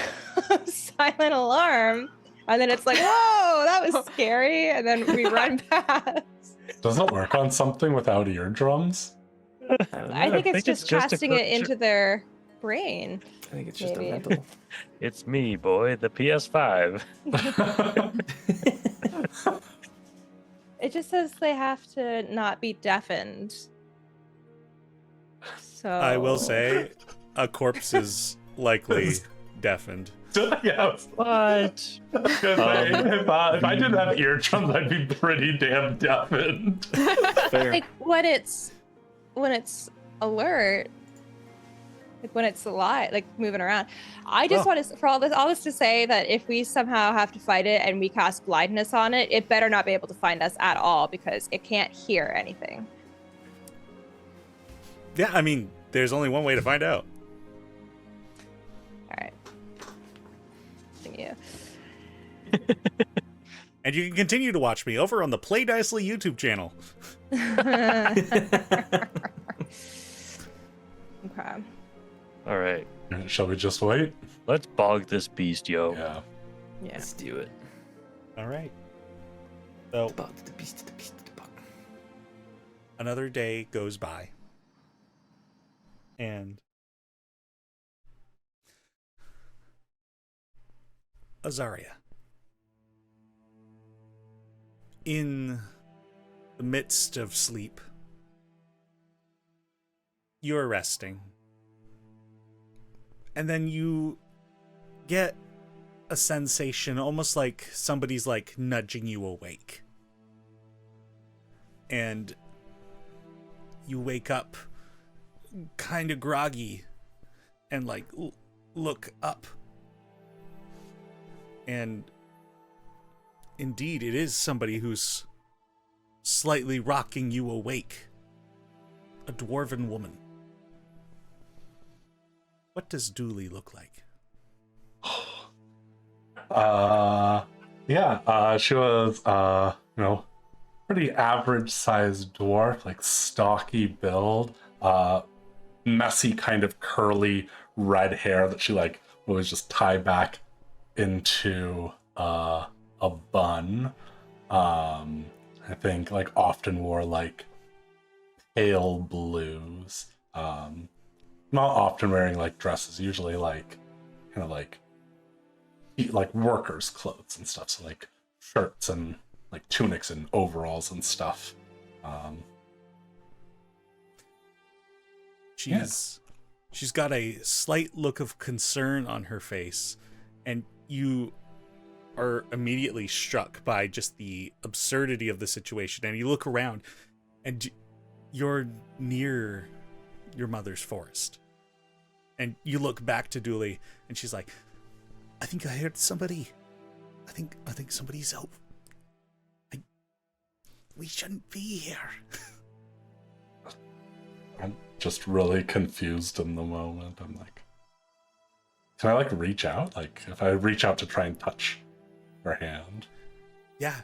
of silent alarm, and then it's like, whoa, that was scary, and then we run past? Does it work on something without eardrums? I think it's just casting it into their brain. I think it's just maybe. a mental. It's me, boy, the PS5. It just says they have to not be deafened. So I will say, a corpse is likely deafened. Yes. What? I was gonna say, if I didn't have eardrums, I'd be pretty damn deafened. Fair. like when it's alert, like when it's alive, like moving around. I just want to, for all this to say that if we somehow have to fight it and we cast blindness on it, it better not be able to find us at all because it can't hear anything. Yeah, I mean, there's only one way to find out. All right. Thank you. And you can continue to watch me over on the Play Dicely YouTube channel. Okay. All right, Shall we just wait? let's bog this beast, yo. Yeah. Yeah. Let's do it. All right. So Bug the beast, the beast, the bug. another day goes by. And Azaria, in the midst of sleep, you're resting. And then you get a sensation almost like somebody's like nudging you awake. And you wake up kind of groggy and like look up. And indeed, it is somebody who's slightly rocking you awake. A dwarven woman. What does Dooley look like? She was, pretty average sized dwarf, like stocky build, messy kind of curly red hair that she like always just tie back into a bun. I think like often wore like pale blues. Not often wearing like dresses, usually like kind of like workers' clothes and stuff. So like shirts and like tunics and overalls and stuff. She's got a slight look of concern on her face, and you are immediately struck by just the absurdity of the situation. And you look around, and you're near your mother's forest. And you look back to Dooley, and she's like, I think I heard somebody. I think somebody's out. We shouldn't be here. I'm just really confused in the moment. I'm like, can I like reach out? Like if I reach out to try and touch her hand. Yeah.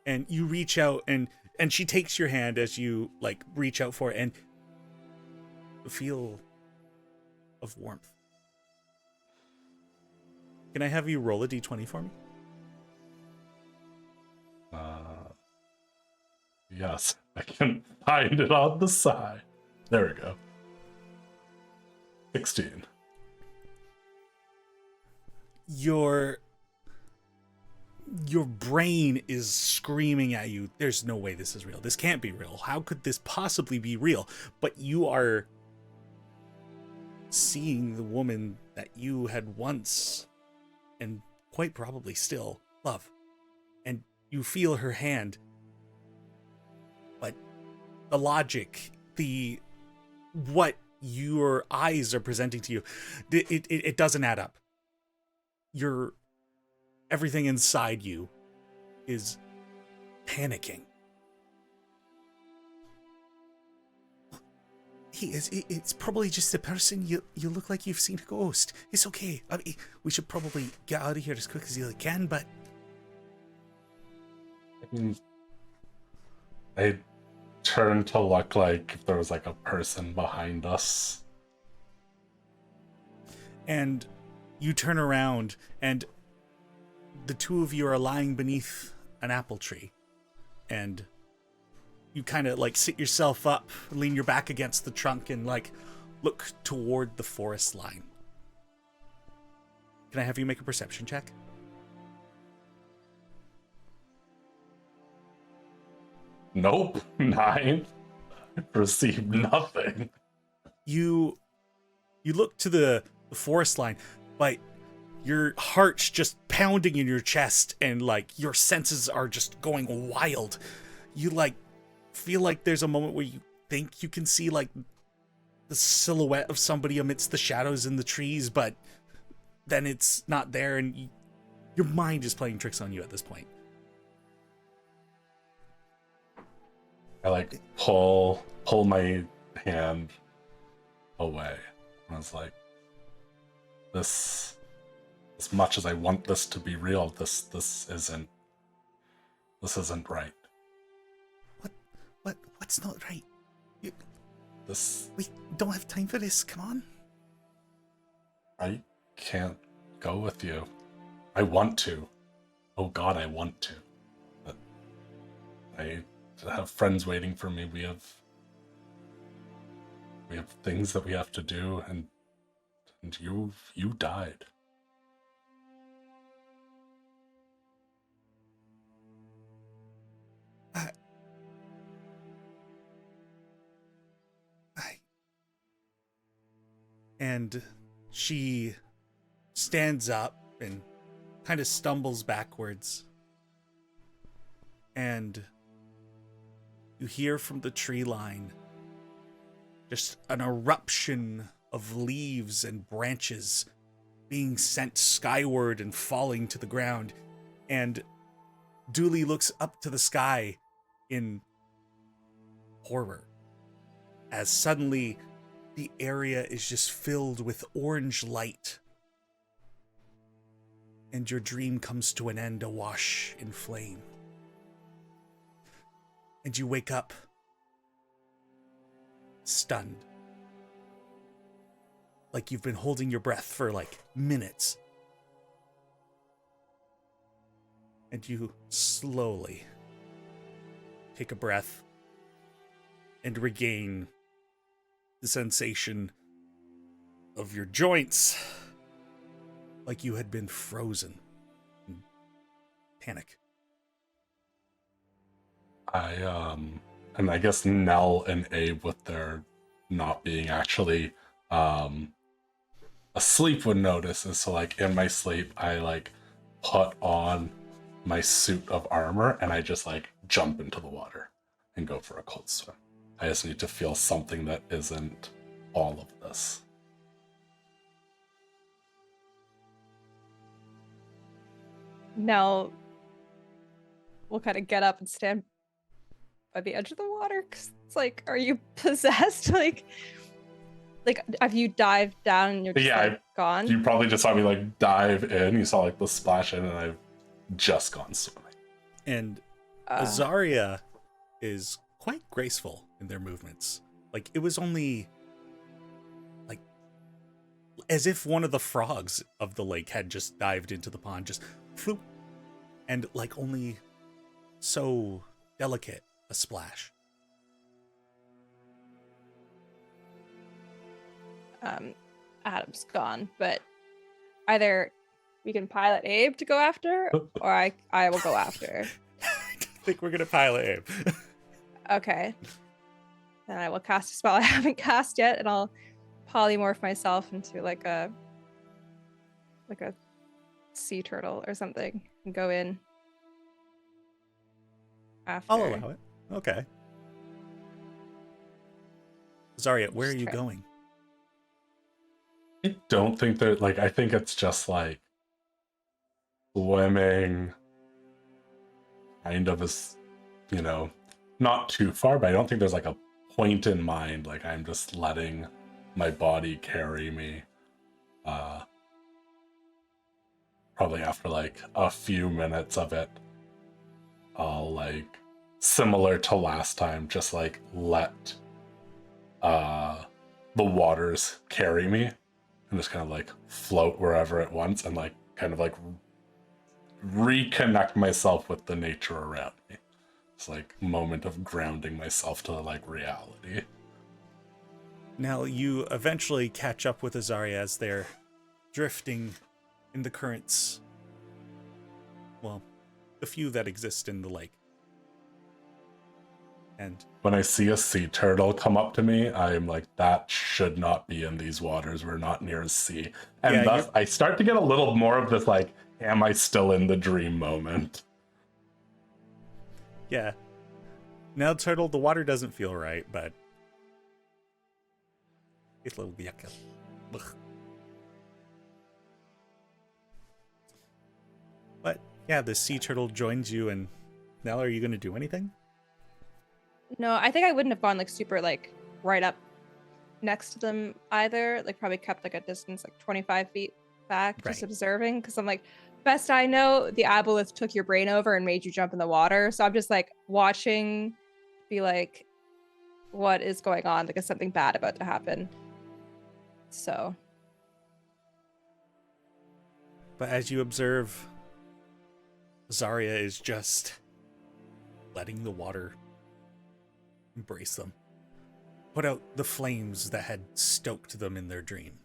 And you reach out, and she takes your hand as you like reach out for it, and feel of warmth. Can I have you roll a d20 for me? Yes, I can find it on the side. There we go. 16. Your brain is screaming at you, there's no way this is real. This can't be real. How could this possibly be real? But you are seeing the woman that you had once, and quite probably still, love. And you feel her hand, the logic, what your eyes are presenting to you, it doesn't add up. Everything inside you is panicking. It's probably just a person. You look like you've seen a ghost. It's okay. I mean, we should probably get out of here as quick as you can, but... I turn to look like if there was like a person behind us. And you turn around, and the two of you are lying beneath an apple tree. And you kind of like sit yourself up, lean your back against the trunk, and like look toward the forest line. Can I have you make a perception check? Nope. 9. Received nothing. You look to the forest line, but your heart's just pounding in your chest, and like your senses are just going wild. You like feel like there's a moment where you think you can see like the silhouette of somebody amidst the shadows in the trees, but then it's not there, and your mind is playing tricks on you at this point. I like pull my hand away. I was like, this, as much as I want this to be real, this isn't right. What's not right? We This don't have time for this. Come on. I can't go with you. I want to. Oh God, I want to. But I have friends waiting for me. We have things that we have to do, and you died. And she stands up and kind of stumbles backwards. And you hear from the tree line just an eruption of leaves and branches being sent skyward and falling to the ground. And Dooley looks up to the sky in horror as suddenly the area is just filled with orange light, and your dream comes to an end, awash in flame. And you wake up stunned, like you've been holding your breath for like minutes. And you slowly take a breath and regain the sensation of your joints, like you had been frozen in panic. And I guess Nell and Abe, with their not being actually asleep, would notice. And so like in my sleep, I like put on my suit of armor and I just like jump into the water and go for a cold swim. I just need to feel something that isn't all of this. Now we'll kind of get up and stand by the edge of the water, because it's like, are you possessed? like have you dived down and you're just like, gone? You probably just saw me like dive in. You saw like the splash in, and I've just gone swimming. And Azaria is quite graceful in their movements. Like it was only like as if one of the frogs of the lake had just dived into the pond, just floop, and like only so delicate a splash. Adam's gone, but either we can pilot Abe to go after, or I will go after. I think we're gonna pilot Abe. Okay. Then I will cast a spell I haven't cast yet, and I'll polymorph myself into like a sea turtle or something and go in after. I'll allow it. Okay. Zarya, where are Just you try- going? I don't think that, like, I think it's just like swimming kind of as, you know, not too far, but I don't think there's like a point in mind. Like, I'm just letting my body carry me. Probably after like a few minutes of it, I'll, like, similar to last time, just like let the waters carry me and just kind of like float wherever it wants and like kind of like reconnect myself with the nature around me. It's like moment of grounding myself to like reality. Now, you eventually catch up with Azaria as they're drifting in the currents. Well, the few that exist in the lake. And When I see a sea turtle come up to me, I'm like, that should not be in these waters. We're not near a sea. And Yeah, thus, I start to get a little more of this, like, am I still in the dream moment? yeah. Now, Turtle, the water doesn't feel right, but it's a little yucky. Ugh. But yeah, the sea turtle joins you, and Nell, are you going to do anything? No, I think I wouldn't have gone like super like right up next to them either. Like probably kept like a distance like 25 feet back, just Right. observing. Because I'm like, best I know, the Aboleth took your brain over and made you jump in the water. So I'm just like watching, be like, what is going on? Like, is something bad about to happen? So But as you observe, Zarya is just letting the water embrace them, put out the flames that had stoked them in their dream.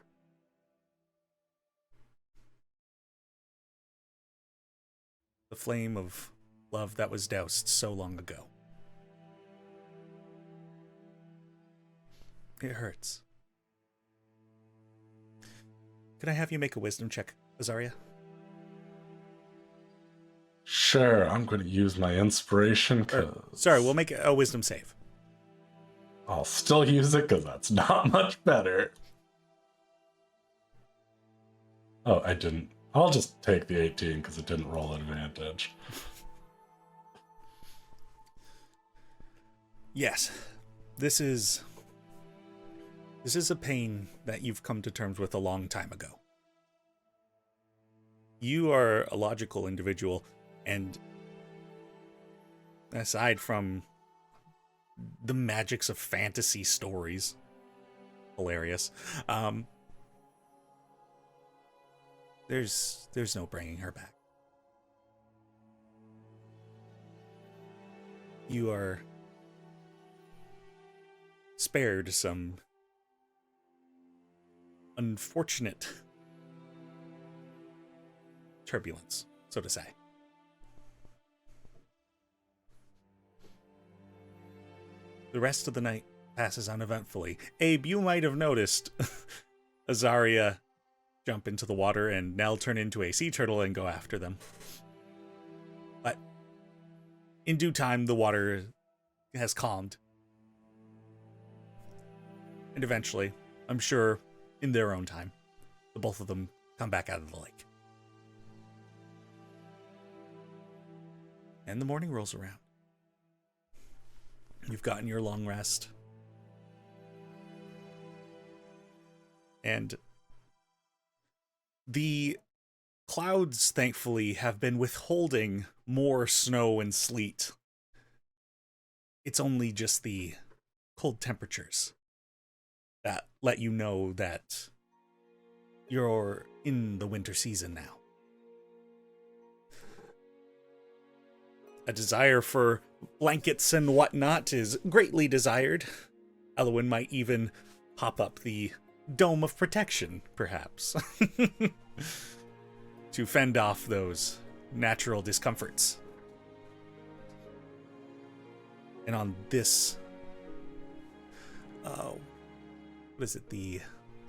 The flame of love that was doused so long ago. It hurts. Can I have you make a wisdom check, Azaria? Sure, I'm going to use my inspiration, because... Sorry, we'll make a wisdom save. I'll still use it, because that's not much better. Oh, I didn't. I'll just take the 18, because it didn't roll advantage. Yes, this is a pain that you've come to terms with a long time ago. You are a logical individual, and aside from the magics of fantasy stories, hilarious, there's no bringing her back. You are spared some unfortunate turbulence, so to say. The rest of the night passes uneventfully. Abe, you might have noticed Azaria jump into the water and Nell turn into a sea turtle and go after them. But in due time, the water has calmed. And eventually, I'm sure in their own time, the both of them come back out of the lake. And the morning rolls around. You've gotten your long rest. And the clouds, thankfully, have been withholding more snow and sleet. It's only just the cold temperatures that let you know that you're in the winter season now. A desire for blankets and whatnot is greatly desired. Elwyn might even pop up the dome of protection, perhaps, to fend off those natural discomforts. And on this, what is it, the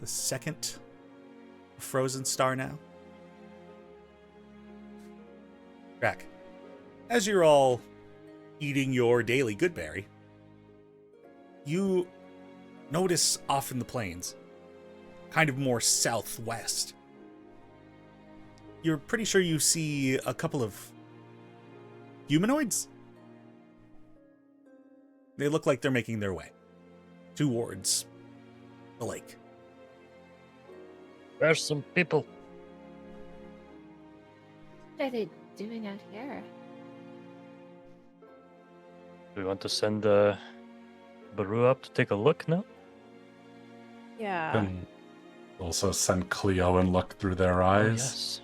second frozen star now? Back. As you're all eating your daily goodberry, you notice off in the plains, kind of more southwest, you're pretty sure you see a couple of humanoids. They look like they're making their way towards the lake. There's some people. What are they doing out here? Do we want to send Baru up to take a look now? Yeah. And also send Cleo and look through their Oh, eyes. yes.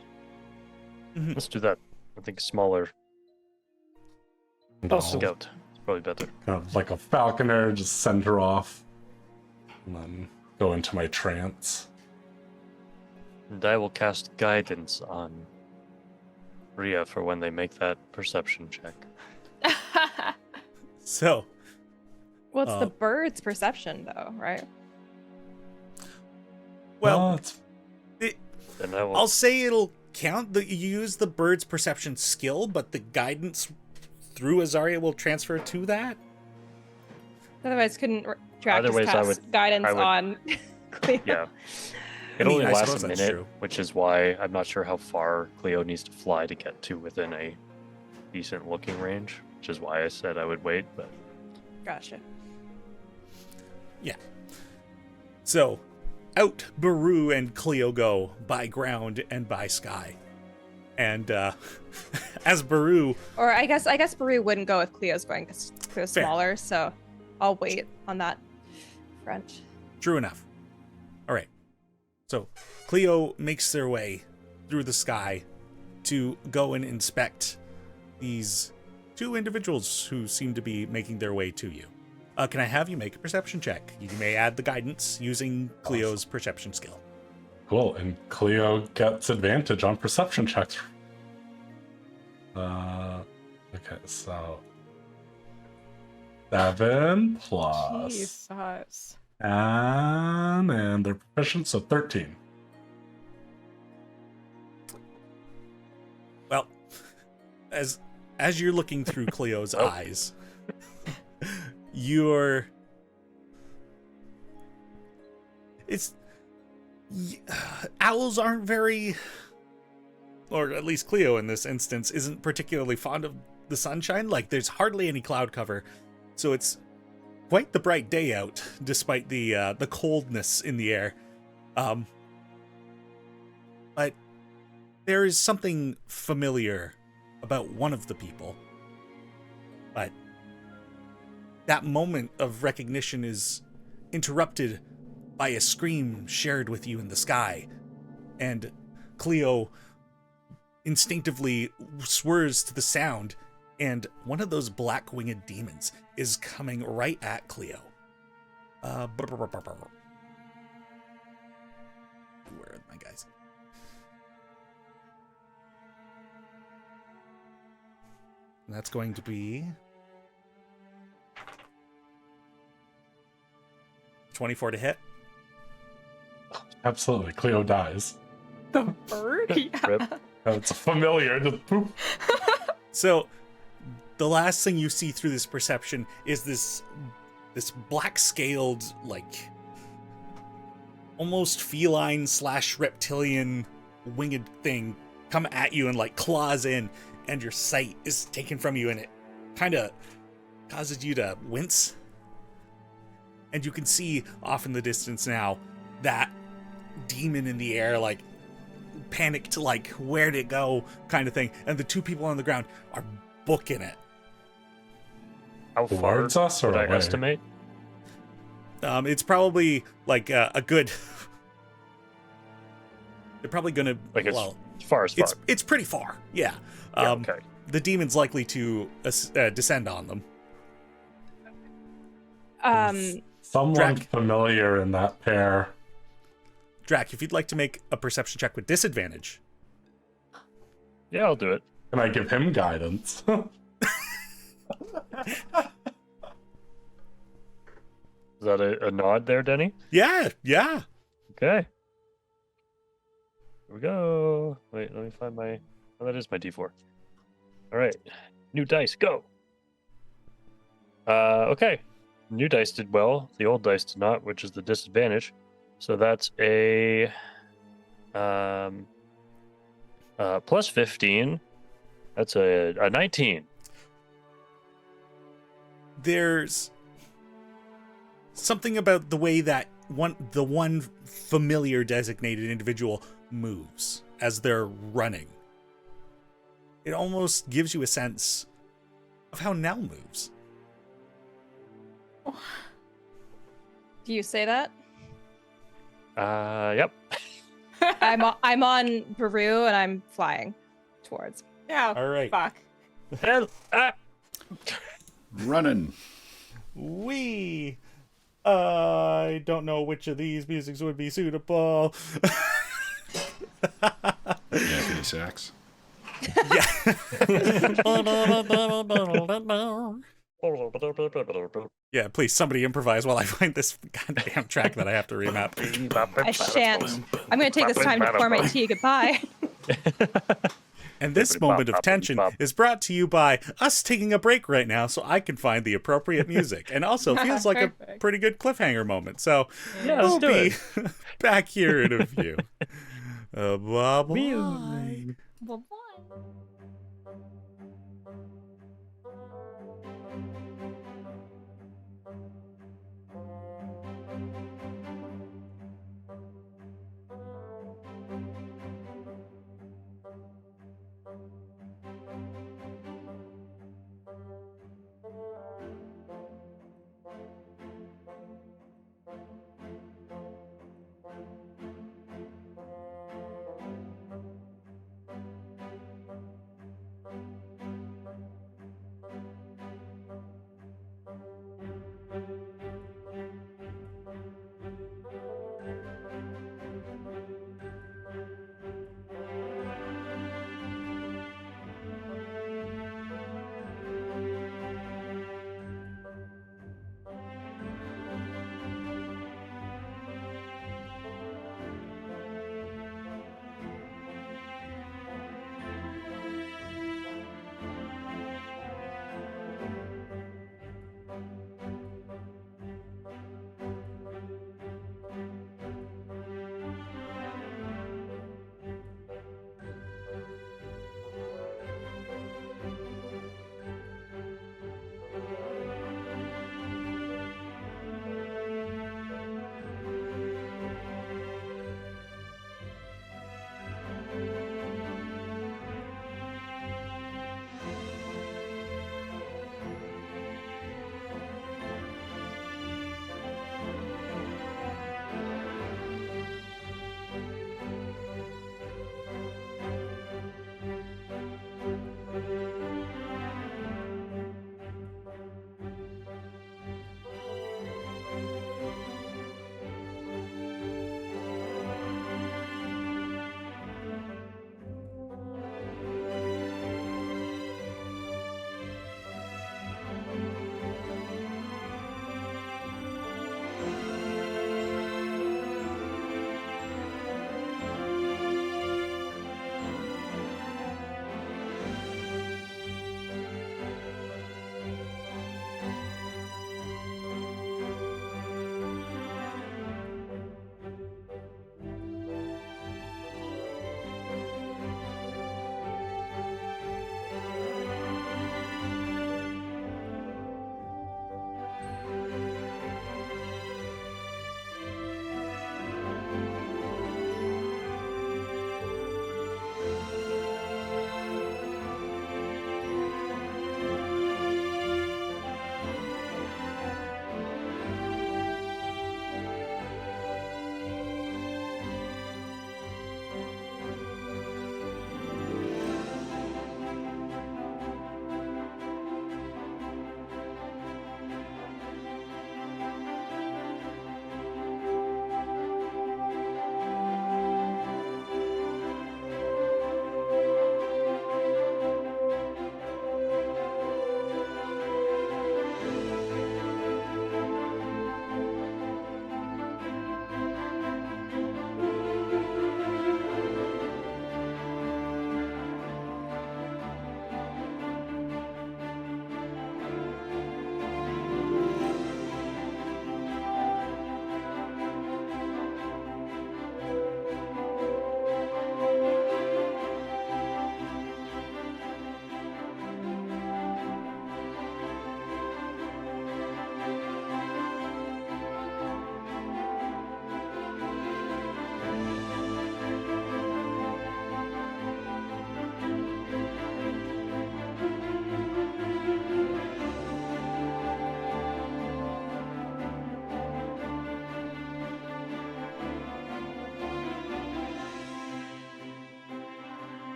Mhm. Let's do that. I think smaller And Oh, I'll scout is probably better. kind of like a falconer, just send her off. And then go into my trance. And I will cast guidance on Rhea for when they make that perception check. So, Well, it's the bird's perception, though, right? well, it's Then I will. I'll say it'll count. You use the bird's perception skill, but the guidance through Azaria will transfer to that. Otherwise, couldn't Drac Other just ways, I cast would- guidance I would- on Cleo? Yeah. I It mean, only I lasts suppose a that's minute, true. which is why I'm not sure how far Cleo needs to fly to get to within a decent looking range, which is why I said I would wait, but Gotcha. Yeah. So, out Baru and Cleo go by ground and by sky. And as Baru, Or I guess Baru wouldn't go if Cleo's going because Cleo's Fair. smaller, so I'll wait on that front. true enough. All right. So, Cleo makes their way through the sky to go and inspect these two individuals who seem to be making their way to you. Can I have you make a perception check? You may add the guidance using Cleo's perception skill. cool. And Cleo gets advantage on perception checks. Okay, so 7 plus. Jesus. And they're proficient, so 13. Well, as you're looking through Cleo's eyes, owls aren't very, or at least Cleo in this instance isn't particularly fond of the sunshine. Like, there's hardly any cloud cover, so it's quite the bright day out, despite the coldness in the air. But there is something familiar about one of the people. But that moment of recognition is interrupted by a scream shared with you in the sky, and Cleo instinctively swerves to the sound, and one of those black-winged demons is coming right at Cleo. Where are my guys? And that's going to be 24 to hit. Absolutely, Cleo dies. The bird? Rip. It's familiar. Just poof. So the last thing you see through this perception is this black scaled, like almost feline / reptilian winged thing come at you and like claws in, and your sight is taken from you, and it kind of causes you to wince. And you can see off in the distance now that demon in the air, like panicked, like where'd it go kind of thing, and the two people on the ground are booking it. How far Towards us or would I away? estimate? It's probably like a good. They're probably gonna. Like it's well, as far as far. it's pretty far. Yeah. Yeah, okay. The demon's likely to descend on them. Someone Drac. familiar in that pair. Drac, if you'd like to make a perception check with disadvantage. Yeah, I'll do it. Can I give him guidance? Is that a nod there, Denny? Yeah. Okay. Here we go. Wait, let me find my... Oh, that is my D4. All right. New dice, go. Okay. new dice did well. The old dice did not, which is the disadvantage. So that's a plus 15. That's a 19. There's something about the way that the one familiar designated individual moves as they're running. It almost gives you a sense of how Nell moves. Do you say that? Yep. I'm on Baru and I'm flying towards. Yeah. All right. Fuck. Running. I don't know which of these musics would be suitable. Deputy sax. Yeah, please, somebody improvise while I find this goddamn track that I have to remap. I shan't. I'm going to take this time to pour my tea goodbye. And this moment of tension is brought to you by us taking a break right now so I can find the appropriate music. And also feels like a pretty good cliffhanger moment. So Yeah, we'll let's do be back here in a few. Bye-bye. Well,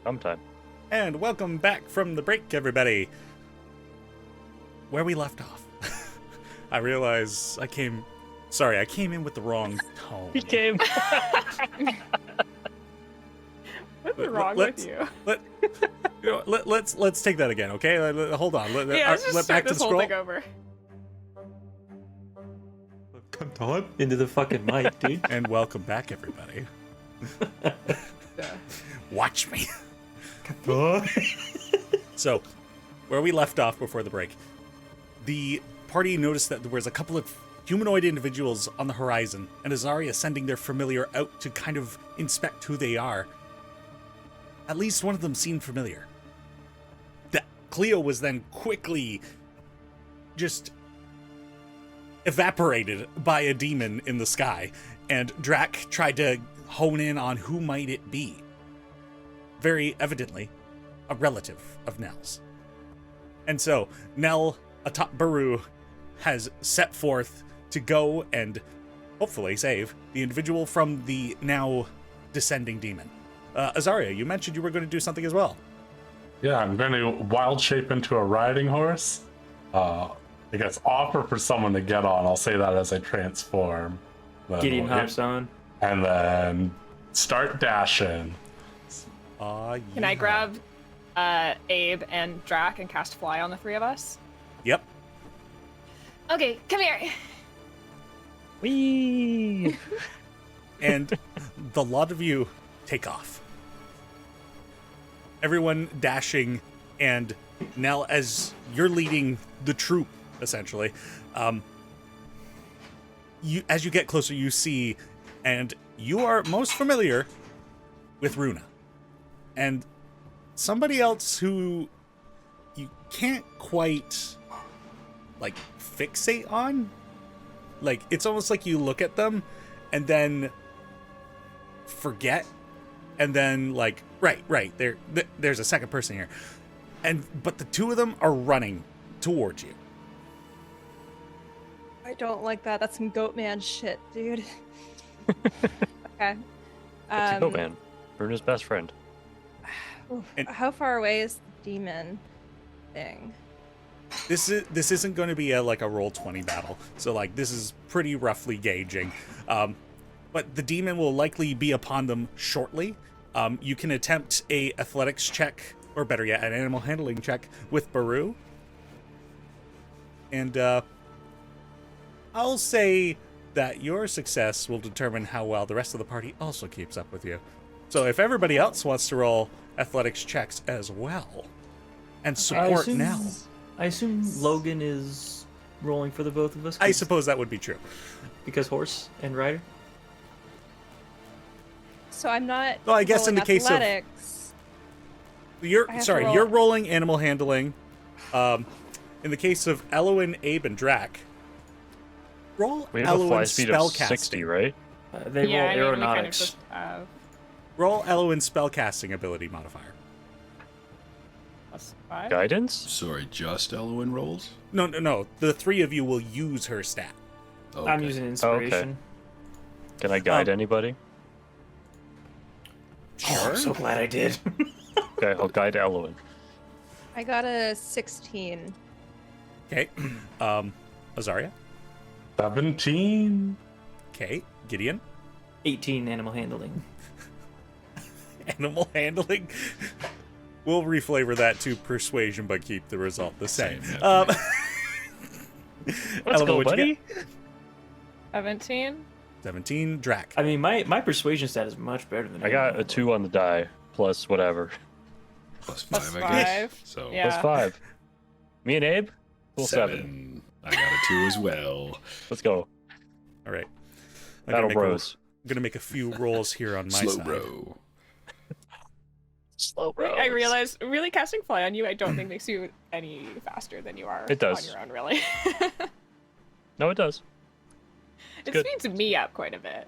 Sometime. And welcome back from the break, everybody. Where we left off. I realize I came in with the wrong tone. He came. What's wrong with you? Let's take that again, okay? Hold on. Let's just start this whole thing over. Into the fucking mic, dude. And welcome back, everybody. Watch me. So, where we left off before the break, the party noticed that there was a couple of humanoid individuals on the horizon, and Azaria sending their familiar out to kind of inspect who they are. At least one of them seemed familiar. Cleo was then quickly just evaporated by a demon in the sky, and Drac tried to hone in on who might it be. Very evidently, a relative of Nell's. And so, Nell, atop Baru, has set forth to go and hopefully save the individual from the now descending demon. Azaria, you mentioned you were going to do something as well. Yeah, I'm going to wild shape into a riding horse. I guess offer for someone to get on. I'll say that as I transform. Gideon hops on. And then start dashing. Can I grab Abe and Drac and cast Fly on the three of us? Yep. Okay, come here. Whee! And the lot of you take off. Everyone dashing, and Nell, as you're leading the troop, essentially, as you get closer, you see, and you are most familiar with Runa. And somebody else who you can't quite, fixate on. It's almost like you look at them and then forget, and then, right, there's a second person here. But the two of them are running towards you. I don't like that. That's some goat man shit, dude. Okay. It's a Goatman, Bruno's best friend. How far away is the demon thing? This isn't going to be a roll 20 battle, so this is pretty roughly gauging. But the demon will likely be upon them shortly. You can attempt a athletics check, or better yet, an animal handling check with Baru. And I'll say that your success will determine how well the rest of the party also keeps up with you. So if everybody else wants to roll athletics checks as well and support Nell. I assume Logan is rolling for the both of us? I suppose that would be true. Because horse and rider? So I'm not. Well, I guess in the case athletics. You're rolling animal handling. In the case of Eloin, Abe, and Drac, roll We have a fly Eloin's speed of spellcasting. 60, right? They roll aeronautics. Roll Eloin's spellcasting ability modifier. +5. Guidance? Sorry, just Eloin rolls? No. The three of you will use her stat. Okay. I'm using inspiration. Can I guide anybody? Oh, I'm so glad I did. Okay, I'll guide Eloin. I got a 16. Okay. Azaria. 17. Okay. Gideon. 18 animal handling. Animal handling. We'll reflavor that to persuasion, but keep the result the same. Let's Ella, go, what'd you buddy. 17. 17. Drac. I mean, my persuasion stat is much better than I got a 2 on the die, plus whatever. +5, I +5. guess. So Yeah. Plus 5. Me and Abe? Full 7. 7. I got a 2 as well. Let's go. All right. Battle Bros. I'm going to make a few rolls here on my Slow side. bro. Slow bros. I realize really casting Fly on you I don't think makes you any faster than you are It does. on your own, really. No, it does. It good. speeds me up quite a bit.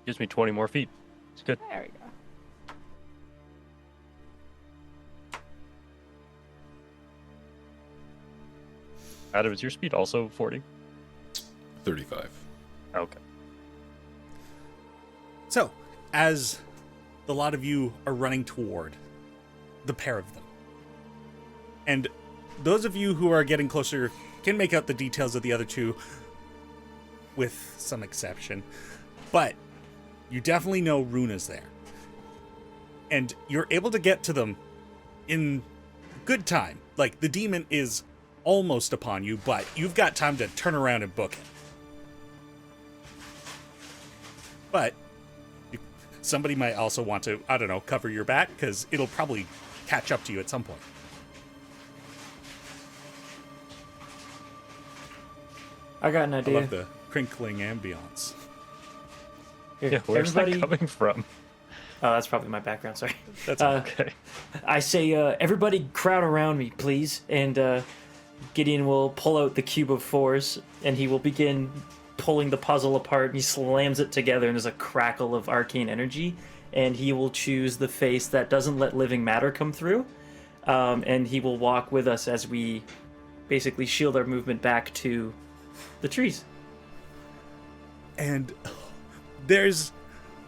Gives me 20 more feet. It's good. There we go. Adam, is your speed also 40? 35. Okay. So, as the lot of you are running toward the pair of them. And those of you who are getting closer can make out the details of the other two, with some exception. But you definitely know Runa's there. And you're able to get to them in good time. Like, the demon is almost upon you, but you've got time to turn around and book it. But somebody might also want to, I don't know, cover your back, because it'll probably catch up to you at some point. I got an idea. I love the crinkling ambiance. Here, Yeah, where's everybody... that coming from? Oh, that's probably my background, sorry. That's Okay. I say, everybody crowd around me, please. And Gideon will pull out the cube of fours, and he will begin pulling the puzzle apart, and he slams it together, and there's a crackle of arcane energy, and he will choose the face that doesn't let living matter come through, and he will walk with us as we basically shield our movement back to the trees. And there's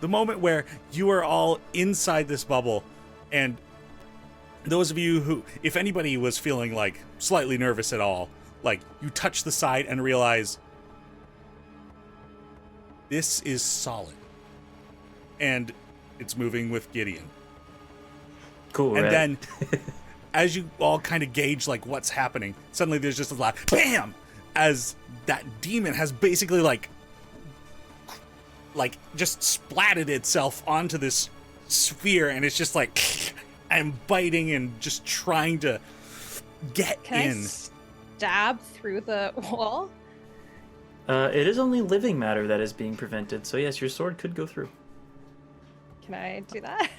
the moment where you are all inside this bubble, and those of you who, if anybody was feeling like slightly nervous at all, like, you touch the side and realize this is solid. And it's moving with Gideon. Cool, And right? then, as you all kind of gauge, like, what's happening, suddenly there's just a loud BAM! As that demon has basically, like just splatted itself onto this sphere, and it's just like, and biting and just trying to get Can in. I stab through the wall? It is only living matter that is being prevented, so yes, your sword could go through. Can I do that?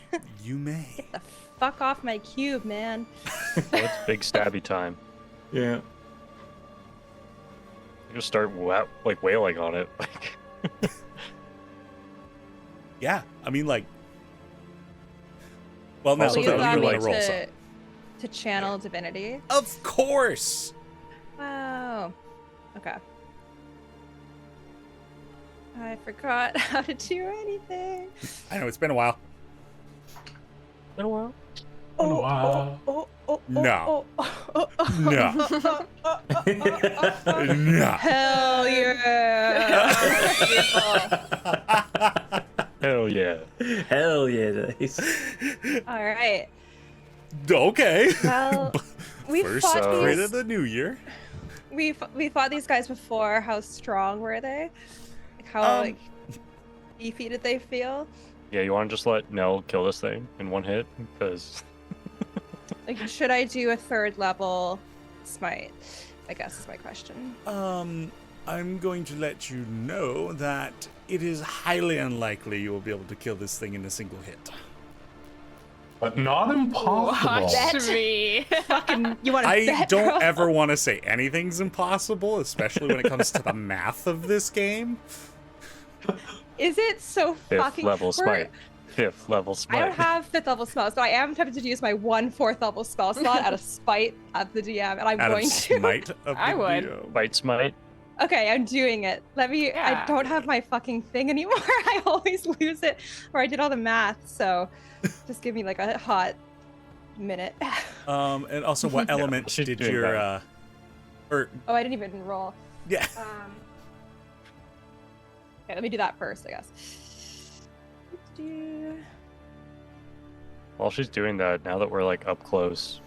You may. Get the fuck off my cube, man. Well, it's big stabby time. Yeah. You just start wailing on it. Like, Yeah, I mean, like, well, now Also, Will you that allow was me like roll some. to channel divinity? Of course. Wow. Okay. I forgot how to do anything. I know, it's been a while. been a while. Wow. No. No. No. Hell yeah. Hell yeah. Hell yeah, Dice. All right. Okay. Well, we First fought grade these. of the new year. We fought these guys before. How strong were they? Like, how like beefy did they feel? Yeah, you want to just let Nell kill this thing in one hit? Because Like, should I do a third level smite? I guess is my question. I'm going to let you know that it is highly unlikely you will be able to kill this thing in a single hit. But not impossible. Watch me. Fucking, you want to I bet, don't bro? ever want to say anything's impossible, especially when it comes to the math of this game. Is it so fifth fucking? level we're- smite. Fifth level smite. I don't have 5th level spells, but I am tempted to use my 1 4th level spell slot out of spite of the DM, and I'm Out going of to. smite of the I would. DM. Bite smite. Okay, I'm doing it. Let me. Yeah. I don't have my fucking thing anymore. I always lose it, or I did all the math. So, just give me like a hot minute. And also, what element she's did doing your that. or Oh, I didn't even roll. yeah? Okay, let me do that first, I guess. While she's doing that, now that we're like up close,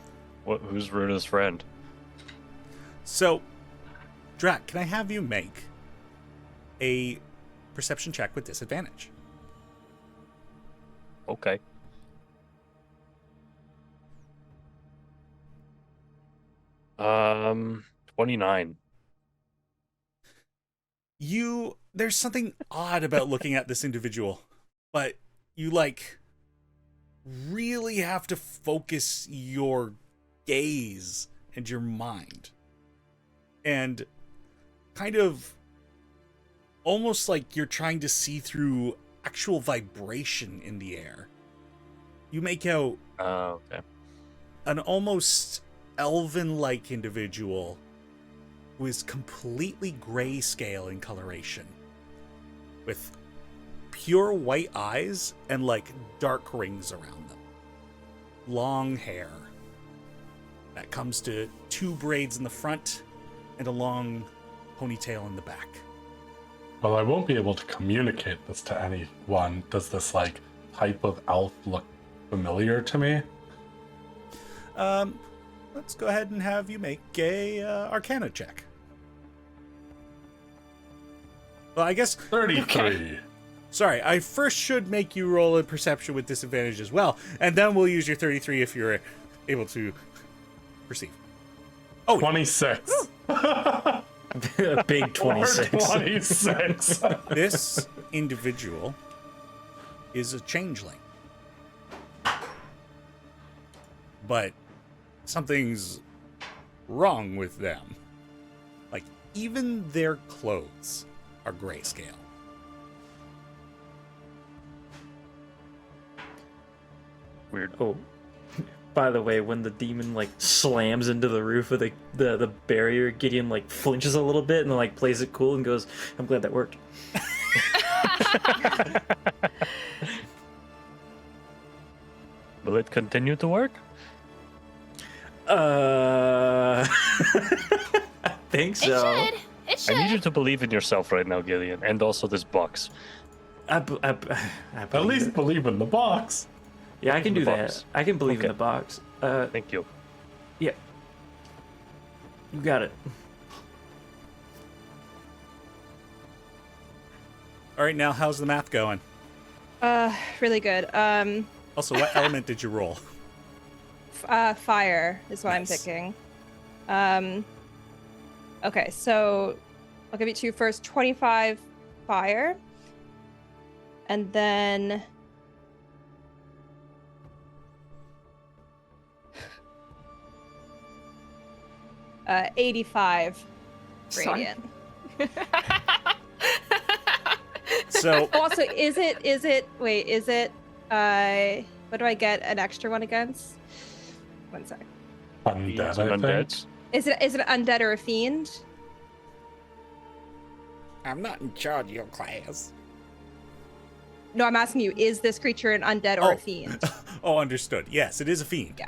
who's Runa's friend? So, Drac, can I have you make a perception check with disadvantage? Okay. Um, 29. There's something odd about looking at this individual, but you really have to focus your gaze and your mind, and kind of almost like you're trying to see through actual vibration in the air. You make out Okay. an almost elven-like individual who is completely grayscale in coloration, with pure white eyes and like dark rings around them. Long hair that comes to 2 braids in the front and a long ponytail in the back. Well, I won't be able to communicate this to anyone. Does this like type of elf look familiar to me? Let's go ahead and have you make a Arcana check. Well, I guess 33. Okay. Sorry, I first should make you roll a perception with disadvantage as well, and then we'll use your 33 if you're able to perceive. Oh, 26. A big 26. 26. This individual is a changeling. But something's wrong with them. Like, even their clothes are grayscale. Weird. Oh, by the way, when the demon like slams into the roof of the barrier, Gideon like flinches a little bit and like plays it cool and goes, "I'm glad that worked." Will it continue to work? I think so. It should. It should. I need you to believe in yourself right now, Gideon, and also this box. I At believe least it. believe in the box. Yeah, I can the do box. that. I can believe in Okay. the box. Thank you. Yeah. You got it. All right, now how's the math going? Really good. Also, what element did you roll? Fire is what Nice. I'm picking. Okay, so I'll give you 2 first. 25 fire, and then 85 Sorry. radiant. So, Also, is it? Wait, is it? What do I get an extra one against? One sec. Undead, I think. Undeads. Is it an undead or a fiend? I'm not in charge of your class. No, I'm asking you, is this creature an undead or Oh. a fiend? Oh, understood. Yes, it is a fiend. Yeah.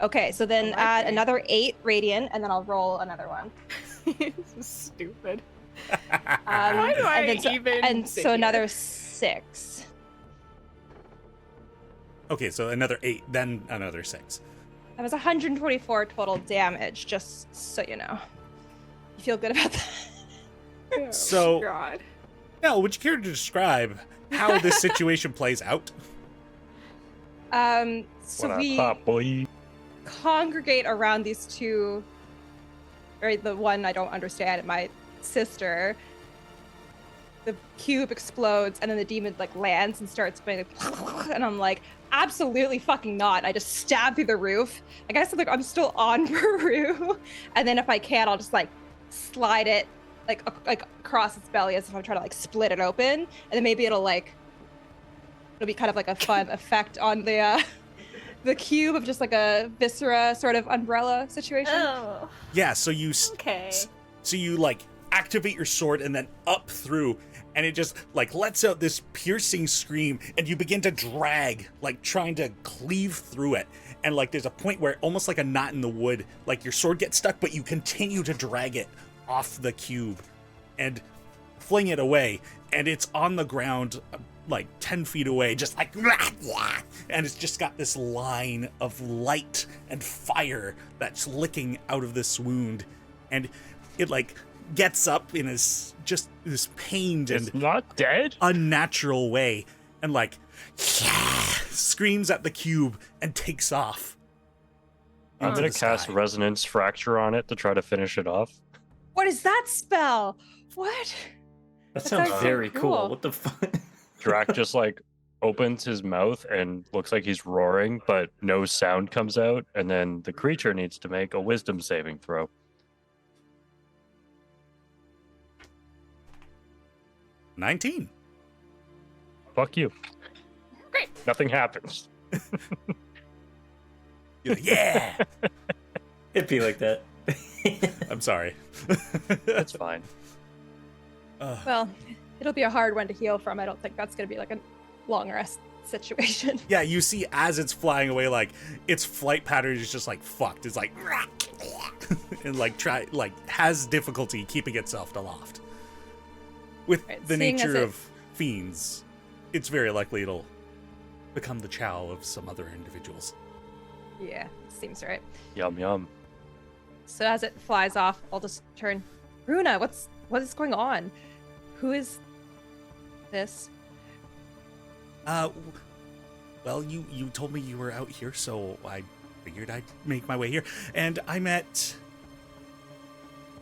Okay, so then add another 8 radiant, and then I'll roll another one. This is stupid. Um, Why do I and then so, even and sit so here? another 6. Okay, so another 8, then another 6. That was 124 total damage, just so you know. You feel good about that? Oh, So- God. Now, would you care to describe how this situation plays out? So What we a pop, boy. congregate around these two, or the one I don't understand, and my sister. The cube explodes, and then the demon like lands and starts going, and I'm like, absolutely fucking not. I just stab through the roof. I guess like I'm still on Peru, and then if I can, I'll just like slide it like across its belly as if I'm trying to like split it open, and then maybe it'll be kind of like a fun effect on the cube of just like a viscera sort of umbrella situation. Oh. Yeah, so you Okay. so you like activate your sword and then up through, and it just like lets out this piercing scream, and you begin to drag, like trying to cleave through it. And like there's a point where almost like a knot in the wood, like your sword gets stuck, but you continue to drag it off the cube and fling it away, and it's on the ground like 10 feet away, just like, and it's just got this line of light and fire that's licking out of this wound, and it like gets up in just this pained It's and not dead? unnatural way, and like screams at the cube and takes off. I'm into gonna the cast sky. Resonance Fracture on it to try to finish it off. What is that spell? What? That That sounds sounds very so cool. cool. What the fuck? Drac just like opens his mouth and looks like he's roaring, but no sound comes out, and then the creature needs to make a wisdom saving throw. "19." Fuck you. Great. Nothing happens. You're like, yeah. It'd be like that. I'm sorry. That's fine. Well, it'll be a hard one to heal from. I don't think that's going to be like a long rest situation. Yeah, you see as it's flying away, like its flight pattern is just like fucked. It's like and like has difficulty keeping itself aloft. With the nature of fiends, it's very likely it'll become the chow of some other individuals. Yeah, seems right. Yum yum. So as it flies off, I'll just turn. Runa, what is going on? Who is this? Well, you told me you were out here, so I figured I'd make my way here. And I met...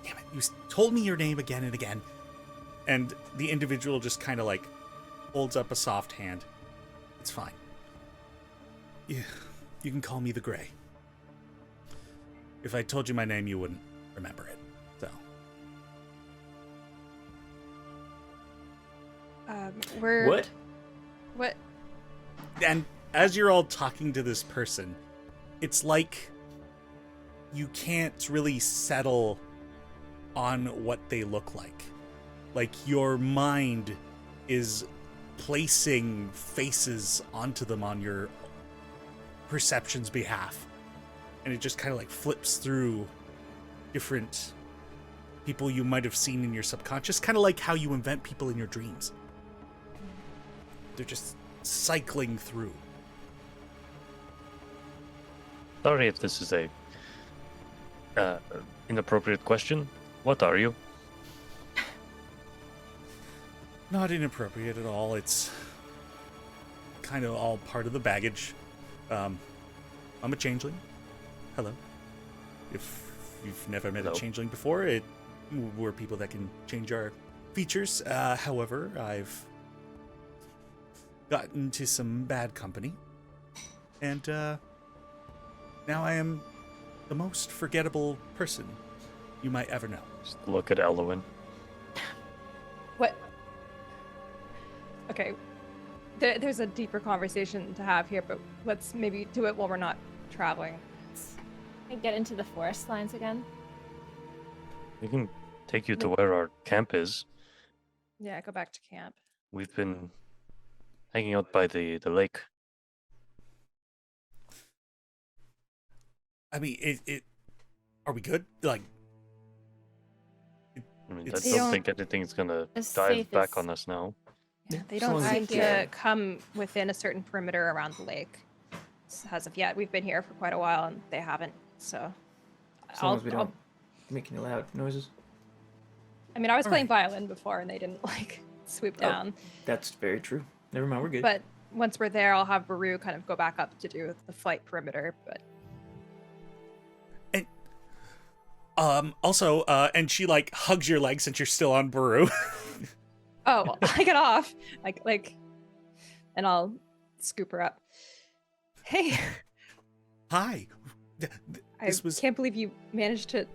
Damn it, you told me your name again and again. And the individual just kind of like holds up a soft hand. It's fine. You can call me the Gray. If I told you my name, you wouldn't remember it, so... What? What? And as you're all talking to this person, it's like you can't really settle on what they look like. Like your mind is placing faces onto them on your perception's behalf. And it just kind of like flips through different people you might have seen in your subconscious, kind of like how you invent people in your dreams. They're just cycling through. Sorry if this is a inappropriate question. What are you? Not inappropriate at all. It's kind of all part of the baggage. I'm a changeling. Hello. If you've never met Hello. a changeling before, we're people that can change our features. However, I've gotten into some bad company, and now I am the most forgettable person you might ever know. Just look at Elwyn. What? Okay. There's a deeper conversation to have here, but let's maybe do it while we're not traveling. Can I get into the forest lines again? We can take you to where our camp is. Yeah, go back to camp. We've been hanging out by the lake. I mean, it are we good? Like, I mean, I It's- don't think anything's gonna As dive safe back as- on us now. Yeah, they as don't long as seem it's- to Yeah. come within a certain perimeter around the lake. As of yet, we've been here for quite a while, and they haven't. So, As long as we don't make any loud noises. I mean, I was All playing right. violin before, and they didn't like swoop Oh. down. That's very true. Never mind, we're good. But once we're there, I'll have Baru kind of go back up to do the flight perimeter. But also, and she like hugs your leg since you're still on Baru. oh, well, I get off, like, and I'll scoop her up. Hey, Hi. I This was, can't believe you managed to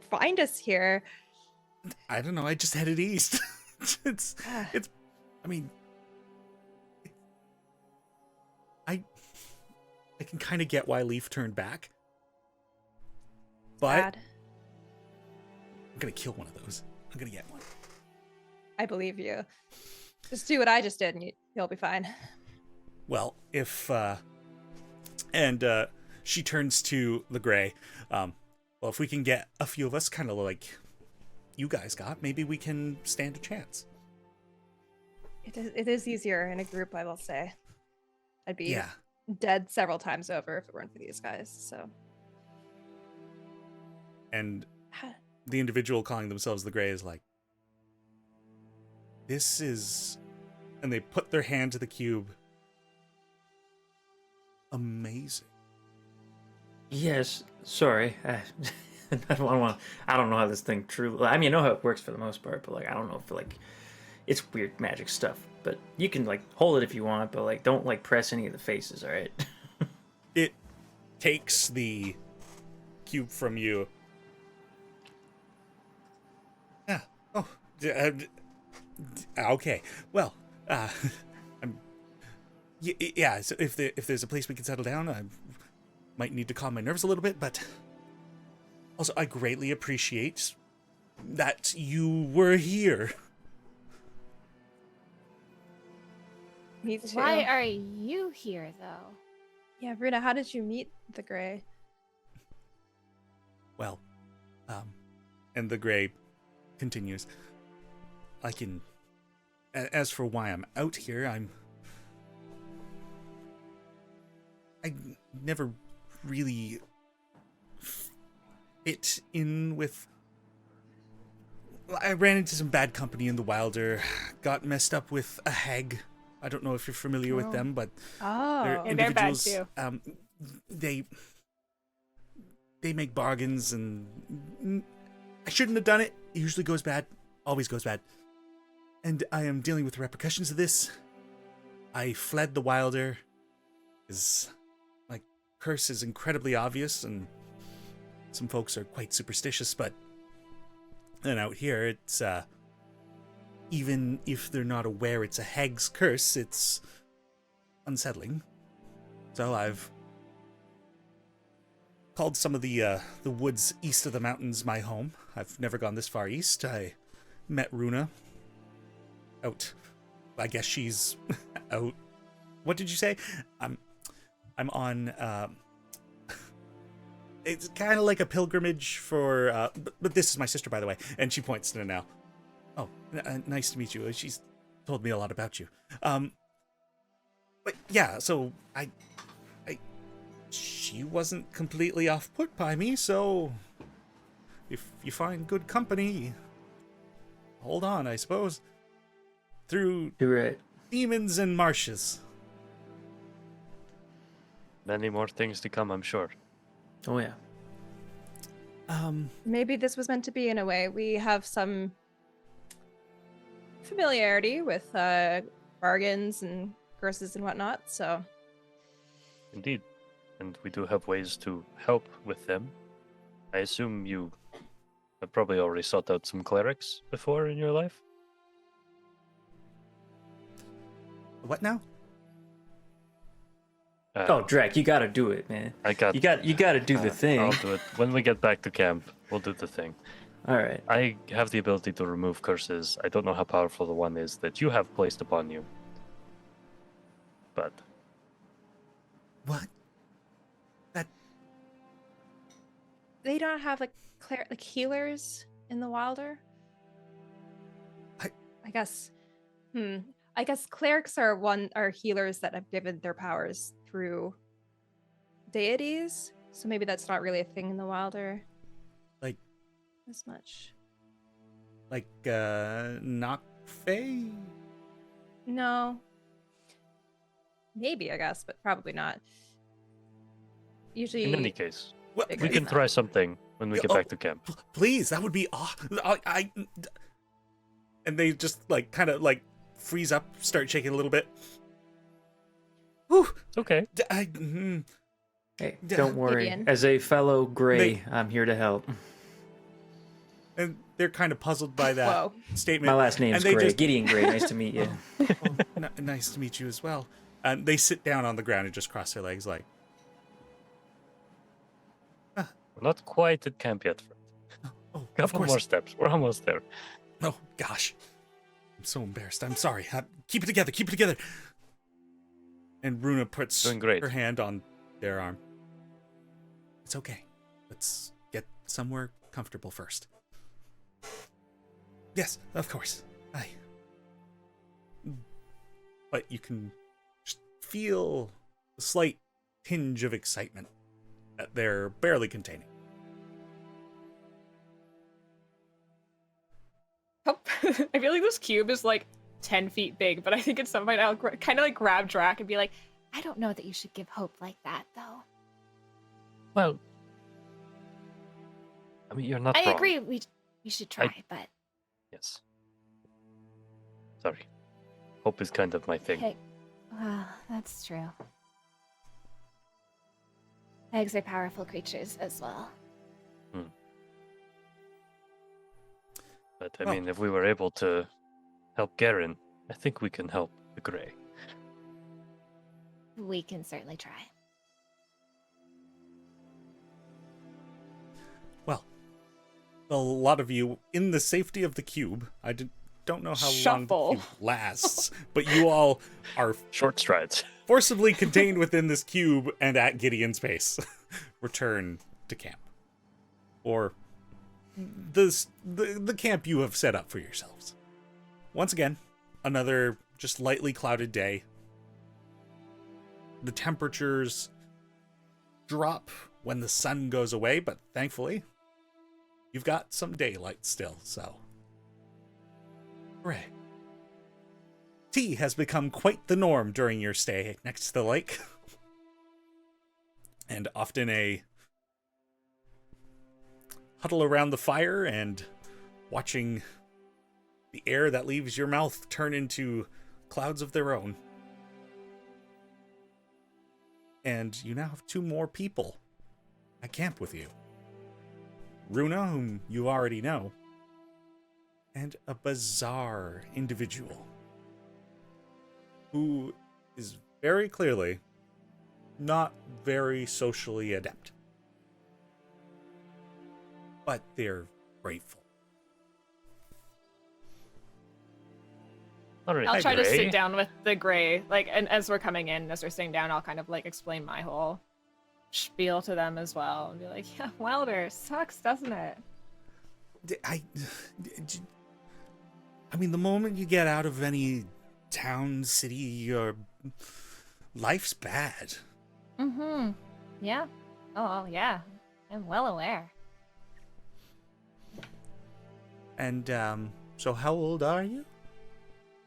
find us here. I don't know, I just headed east. it's, I mean, I can kind of get why Leaf turned back. But Bad. I'm gonna kill one of those. I'm gonna get one. I believe you. Just do what I just did, and you'll be fine. Well, if and she turns to the Gray. Well, if we can get a few of us, kind of like you guys got, maybe we can stand a chance. It is easier in a group, I will say. I'd be Yeah. dead several times over if it weren't for these guys. So And the individual calling themselves the Gray is like, this is, and they put their hand to the cube. Amazing. Yes, sorry. I don't know how this thing truly. I mean, I know how it works for the most part, but like, I don't know if like, it's weird magic stuff. But you can like hold it if you want, but like, don't like press any of the faces. All right. It takes the cube from you. Yeah. Oh. Okay. Well. Yeah. So if there's a place we can settle down, I might need to calm my nerves a little bit, but also I greatly appreciate that you were here. Me too. Why are you here, though? Yeah, Runa, how did you meet the Grey? Well, and the Grey continues. As for why I'm out here, I never really fit in with... I ran into some bad company in the Wilder, got messed up with a hag. I don't know if you're familiar with them, but they're individuals. They're bad too. They make bargains, and I shouldn't have done it. It usually goes bad, always goes bad. And I am dealing with the repercussions of this. I fled the Wilder, because my curse is incredibly obvious, and some folks are quite superstitious, but then out here, it's, even if they're not aware it's a hag's curse, it's unsettling. So I've called some of the woods east of the mountains my home. I've never gone this far east. I met Runa out. I guess she's out. What did you say? I'm on, it's kind of like a pilgrimage for, but this is my sister, by the way. And she points to Nanelle. Oh, nice to meet you. She's told me a lot about you. But yeah, so she wasn't completely off-put by me, so if you find good company, hold on, I suppose. Through demons and marshes. Many more things to come, I'm sure. Oh yeah. Maybe this was meant to be in a way. We have some familiarity with bargains and curses and whatnot, so... Indeed. And we do have ways to help with them. I assume you have probably already sought out some clerics before in your life? What now? Oh, Drek, you gotta do it, man. You gotta do the thing. I'll do it. When we get back to camp, we'll do the thing. All right. I have the ability to remove curses. I don't know how powerful the one is that you have placed upon you. But... What? That... They don't have, like healers in the Wilder? I guess... I guess clerics are healers that have given their powers through deities, so maybe that's not really a thing in the Wilder. Like as much. Like Nokfey? No. Maybe, I guess, but probably not. Usually in any case, bigger we can than try that. something when we get back to camp. Please, that would be awesome. And they just like kind of like freeze up, start shaking a little bit. Whew. It's okay. Hey, don't worry. Gideon. As a fellow Grey, I'm here to help. And they're kind of puzzled by that Whoa. statement. My last name's And they Grey. just- Gideon Grey. Nice to meet you. Nice to meet you as well. And they sit down on the ground and just cross their legs like... We're not quite at camp yet, friend. Oh, of Couple course. more steps. We're almost there. Oh, gosh. I'm so embarrassed. I'm sorry. Keep it together. Keep it together. And Runa puts Doing great. her hand on their arm. It's okay. Let's get somewhere comfortable first. Yes, of course. But you can just feel a slight tinge of excitement that they're barely containing. I feel like this cube is like 10 feet big, but I think at some point I'll kind of like grab Drac and be like, I don't know that you should give hope like that, though. Well, I mean, you're not I wrong. agree. We should try, but Yes. Sorry. Hope is kind of my thing. hey, well, that's true. Eggs are powerful creatures as well. But, I mean, if we were able to help Garen, I think we can help the Grey. We can certainly try. Well, a lot of you in the safety of the cube. I don't know how long Shuffle. the cube lasts, but you all are Short strides. forcibly contained within this cube and at Gideon's pace. Return to camp. Or the camp you have set up for yourselves. Once again, another just lightly clouded day. The temperatures drop when the sun goes away, but thankfully, you've got some daylight still, so. Hooray. Tea has become quite the norm during your stay next to the lake. And often a huddle around the fire and watching the air that leaves your mouth turn into clouds of their own. And you now have 2 more people at camp with you. Runa, whom you already know, and a bizarre individual who is very clearly not very socially adept. But they're grateful. All right, I'll try to Gray. sit down with the gray, like, and as we're coming in, as we're sitting down, I'll kind of like explain my whole spiel to them as well, and be like, "Yeah, Wilder sucks, doesn't it?" I mean, the moment you get out of any town, city, your life's bad. Mm-hmm. Yeah. Oh, yeah. I'm well aware. And, so how old are you?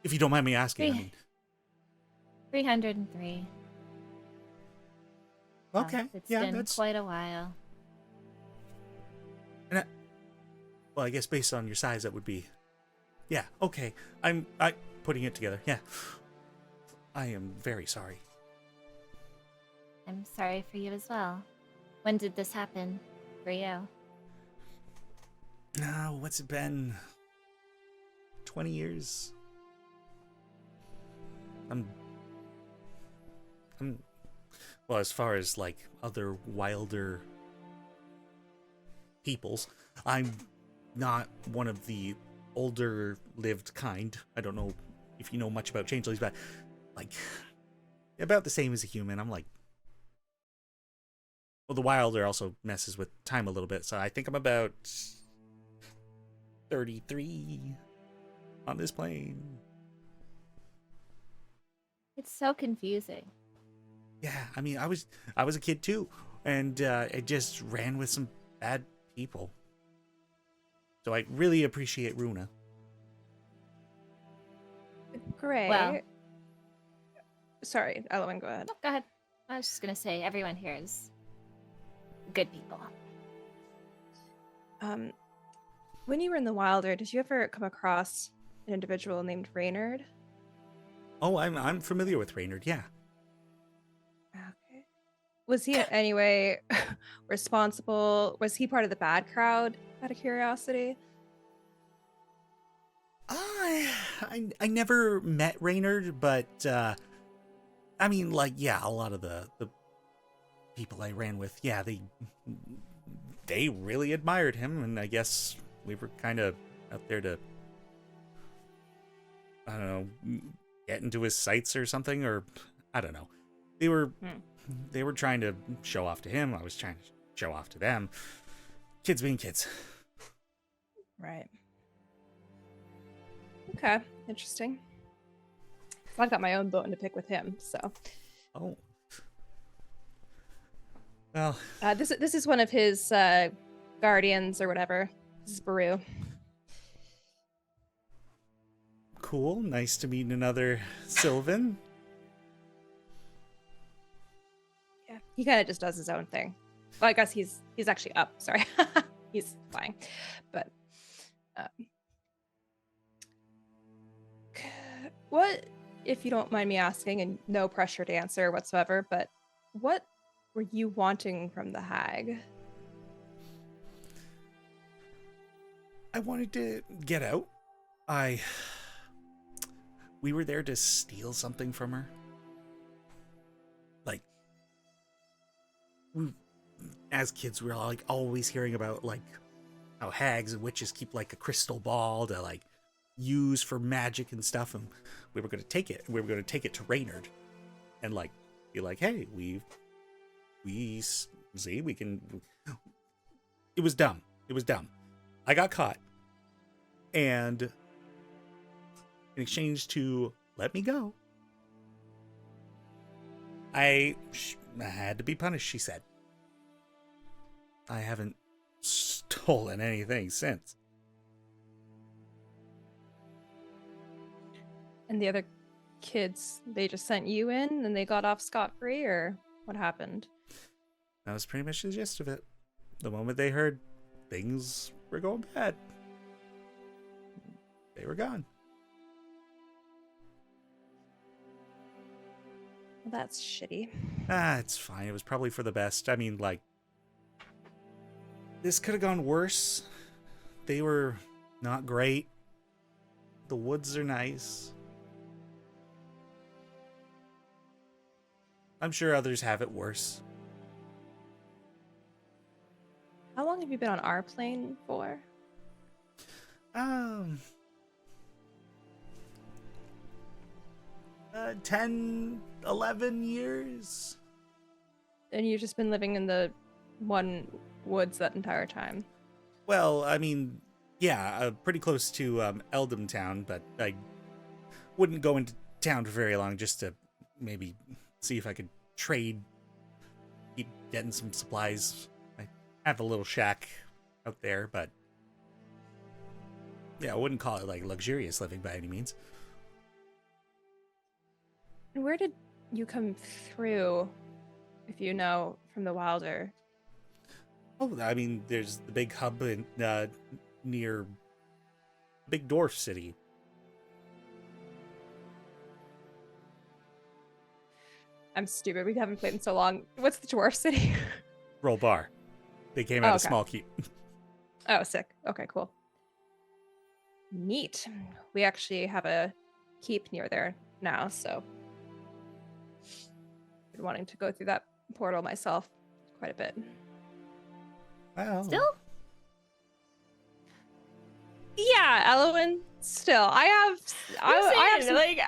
If you don't mind me asking, I mean. 303. Okay, It's yeah, been that's... quite a while. And well, I guess based on your size, that would be... Yeah, okay. I'm putting it together, yeah. I am very sorry. I'm sorry for you as well. When did this happen for you? Now, what's it been? 20 years? I'm well, as far as like other wilder peoples, I'm not one of the older lived kind. I don't know if you know much about changelings, but like about the same as a human. I'm like, well, the wilder also messes with time a little bit, so I think I'm about 33 on this plane. It's so confusing. Yeah, I mean, I was a kid too, and I just ran with some bad people. So I really appreciate Runa. Great. Well- Sorry, Elowen, go ahead. Oh, go ahead. I was just gonna say, everyone here is good people. When you were in the Wilder, did you ever come across an individual named Reynard? Oh, I'm familiar with Reynard, yeah. Okay. Was he in any way responsible? Was he part of the bad crowd, out of curiosity? I never met Reynard, but I mean, like, yeah, a lot of the people I ran with, yeah, they really admired him, and I guess we were kind of out there to, I don't know, get into his sights or something, or I don't know. They were trying to show off to him. I was trying to show off to them. Kids being kids. Right. Okay, interesting. So I've got my own bone to pick with him, so. Oh. Well. This is one of his guardians or whatever. This is Baru. Cool. Nice to meet another Sylvan. Yeah, he kind of just does his own thing. Well, I guess he's actually up. Sorry, he's flying, but what, if you don't mind me asking, and no pressure to answer whatsoever, but what were you wanting from the hag? I wanted to get out. We were there to steal something from her. Like, as kids, we were like always hearing about like how hags and witches keep like a crystal ball to like use for magic and stuff, and we were going to take it. We were going to take it to Reynard and like be like, hey, we see we can. It was dumb. I got caught, and in exchange to let me go, I had to be punished, she said. I haven't stolen anything since. And the other kids, they just sent you in and they got off scot-free, or what happened? That was pretty much the gist of it. The moment they heard things were going bad, they were gone. Well, that's shitty. It's fine. It was probably for the best. I mean, like, this could have gone worse. They were not great. The woods are nice. I'm sure others have it worse. How long have you been on our plane for? 10, 11 years. And you've just been living in the one woods that entire time? Well, I mean, yeah, pretty close to Eldham Town, but I wouldn't go into town for very long just to maybe see if I could trade, keep getting some supplies. I have a little shack out there, but yeah, I wouldn't call it like luxurious living by any means. And where did you come through, if you know, from the Wilder? Oh, I mean, there's the big hub in, near Big Dwarf City. I'm stupid. We haven't played in so long. What's the dwarf city? Roll bar. They came out of okay. small keep. Oh, sick. Okay, cool. Neat. We actually have a keep near there now, so been wanting to go through that portal myself quite a bit. Well, Still? Yeah, Elowen. Still, I have some... like,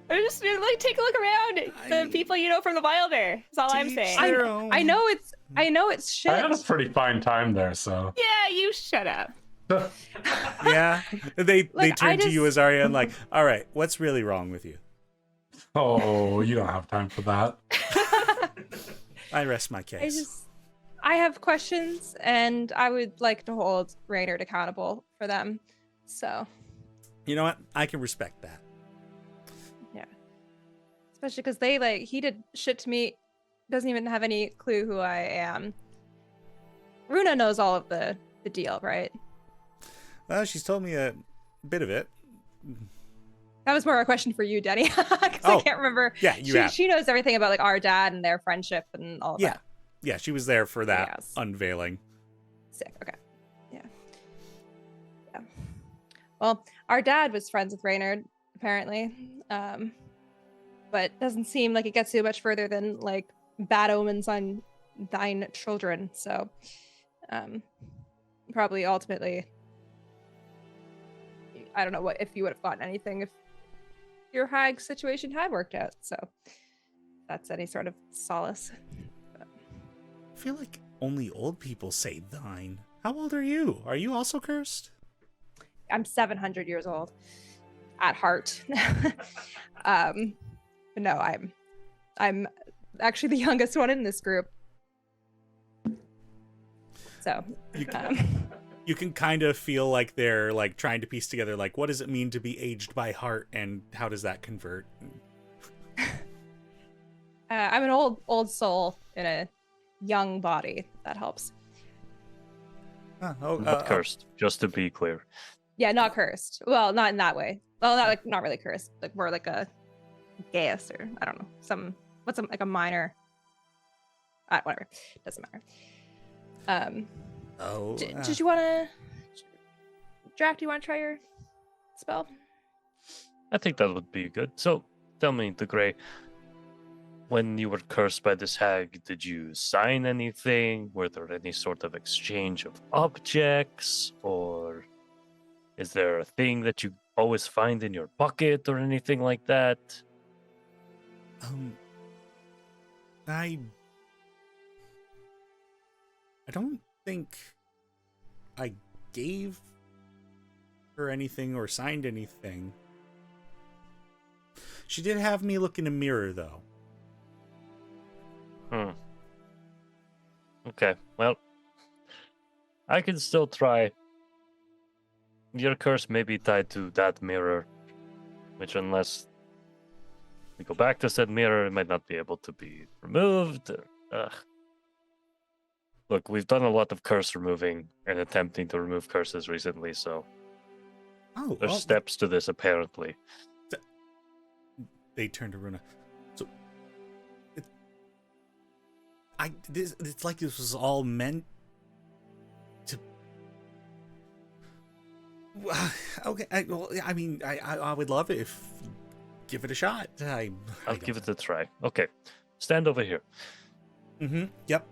I'm just like, take a look around. The people you know from the Wilder. That's all I'm saying. I know it's shit. I had a pretty fine time there, so. Yeah, you shut up. yeah, they Like, turn to you, Azaria, and like, all right, what's really wrong with you? Oh, you don't have time for that. I rest my case. I have questions, and I would like to hold Reynard accountable for them. So, You know what? I can respect that. yeah. Especially because he did shit to me. Doesn't even have any clue who I am. Runa knows all of the deal, right? Well, she's told me a bit of it. That was more a question for you, Denny, because Oh, I can't remember. Yeah, She knows everything about like our dad and their friendship and all of that. Yeah, she was there for that Yes. unveiling. Sick. Okay. Yeah. Well, our dad was friends with Reynard, apparently. But doesn't seem like it gets you much further than like bad omens on thine children. So probably ultimately, I don't know what if you would have gotten anything if your hag situation had worked out. So that's any sort of solace. I feel like only old people say thine. How old are you? Are you also cursed? I'm 700 years old at heart. But no, I'm actually the youngest one in this group. So You can kind of feel like they're like trying to piece together like what does it mean to be aged by heart and how does that convert? I'm an old soul in a young body. That helps. Not cursed, just to be clear. Yeah, not cursed. Well, not in that way. Well, not really cursed. Like more like a Gaius or I don't know, like a minor. Whatever, doesn't matter. Did you want to, Jack? Do you want to try your spell? I think that would be good. So, tell me, the Grey, when you were cursed by this hag, did you sign anything? Were there any sort of exchange of objects? Or is there a thing that you always find in your pocket or anything like that? I don't think I gave her anything or signed anything. She did have me look in a mirror, though. Okay, well, I can still try. Your curse may be tied to that mirror, which unless we go back to said mirror, it might not be able to be removed. Look, we've done a lot of curse removing and attempting to remove curses recently, so there's steps to this apparently. They turn to Runa. So it's like this was all meant to. Okay, I would love it if you give it a shot. I'll give it a try. Okay, stand over here. Yep.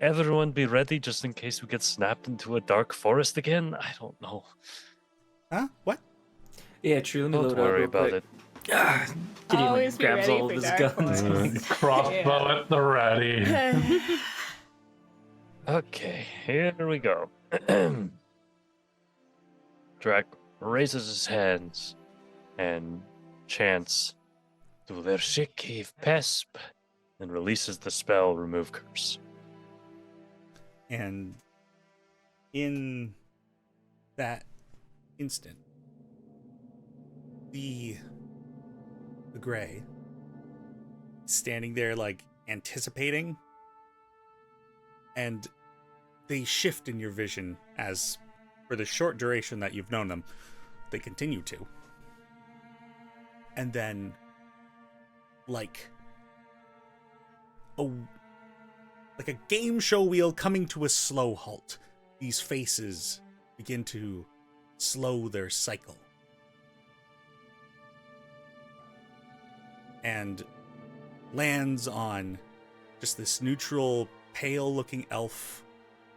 Everyone be ready just in case we get snapped into a dark forest again? I don't know. Huh? What? Yeah, true. Let me Don't load worry up about it. Gideon Always be grabs ready all for of his dark guns. forest. Crossbow at the ready. Okay, here we go. Drac raises his hands and chants to Vershik Pesp and releases the spell Remove Curse. And in that instant, the Gray standing there like anticipating, and they shift in your vision as for the short duration that you've known them, they continue to. And then like a game show wheel coming to a slow halt, these faces begin to slow their cycle. And lands on just this neutral, pale-looking elf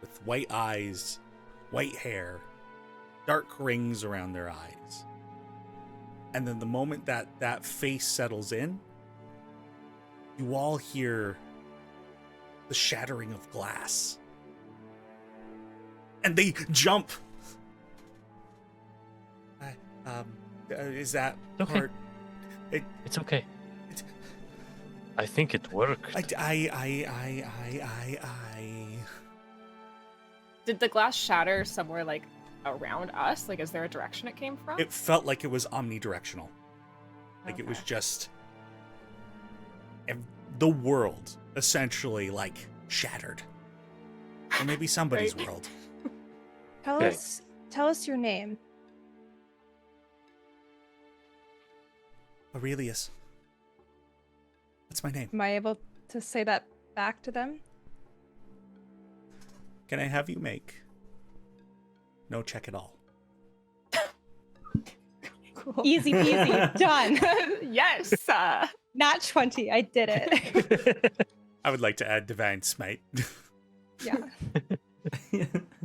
with white eyes, white hair, dark rings around their eyes. And then the moment that face settles in, you all hear the shattering of glass. And they jump. Is that okay? part? It's okay. I think it worked. Did the glass shatter somewhere like around us? Like, is there a direction it came from? It felt like it was omnidirectional. Like it was Okay. just the world essentially like shattered, or maybe somebody's Right. world. Tell us your name. Aurelius. That's my name. Am I able to say that back to them? Can I have you make no check at all? Cool. Easy peasy. Done. Yes. Nat 20. I did it. I would like to add Divine Smite. Yeah.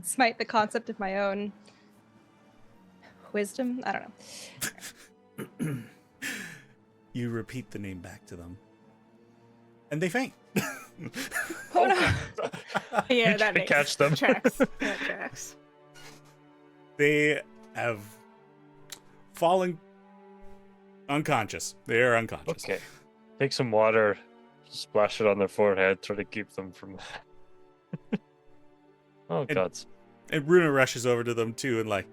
Smite the concept of my own wisdom. I don't know. You repeat the name back to them, and they faint. Oh no. Yeah, that makes catch them. tracks. That tracks. They have fallen unconscious. They are unconscious. Okay. Take some water, splash it on their forehead, try to keep them from. Oh, God. And Runa rushes over to them too, and like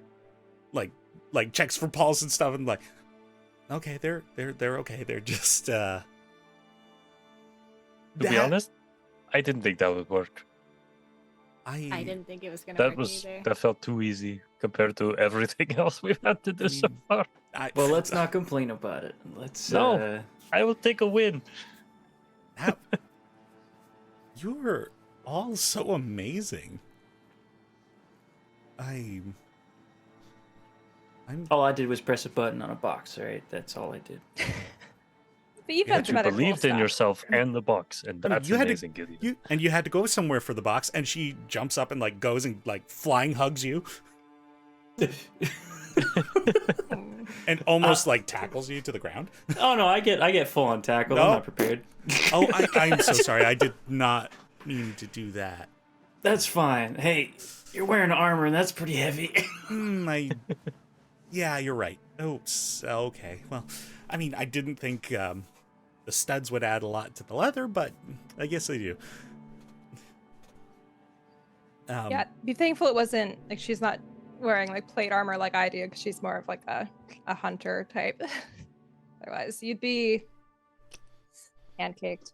checks for pulse and stuff, and like, okay, they're okay. They're just. To be honest, I didn't think that would work. I didn't think it was gonna That work either. that felt too easy compared to everything else we've had to do so far. Well, let's not complain about it. Let's. No. I will take a win. You're all so amazing. I'm. All I did was press a button on a box. All right, that's all I did. But you've Yeah, had some You other cool believed in stuff. yourself and the box, and I mean, that's you had to- amazing, Gideon. You had to go somewhere for the box, and she jumps up and like goes and like flying hugs you. And almost like tackles you to the ground. Oh no, I get full on tackle. I'm No. not prepared. Oh, I'm so sorry. I did not mean to do that. That's fine. Hey, you're wearing armor, and that's pretty heavy. Yeah, you're right. Oops. Okay. Well, I mean, I didn't think the studs would add a lot to the leather, but I guess they do. Yeah, be thankful it wasn't like she's not wearing like plate armor like I do, because she's more of like a hunter type. Otherwise, you'd be pancaked.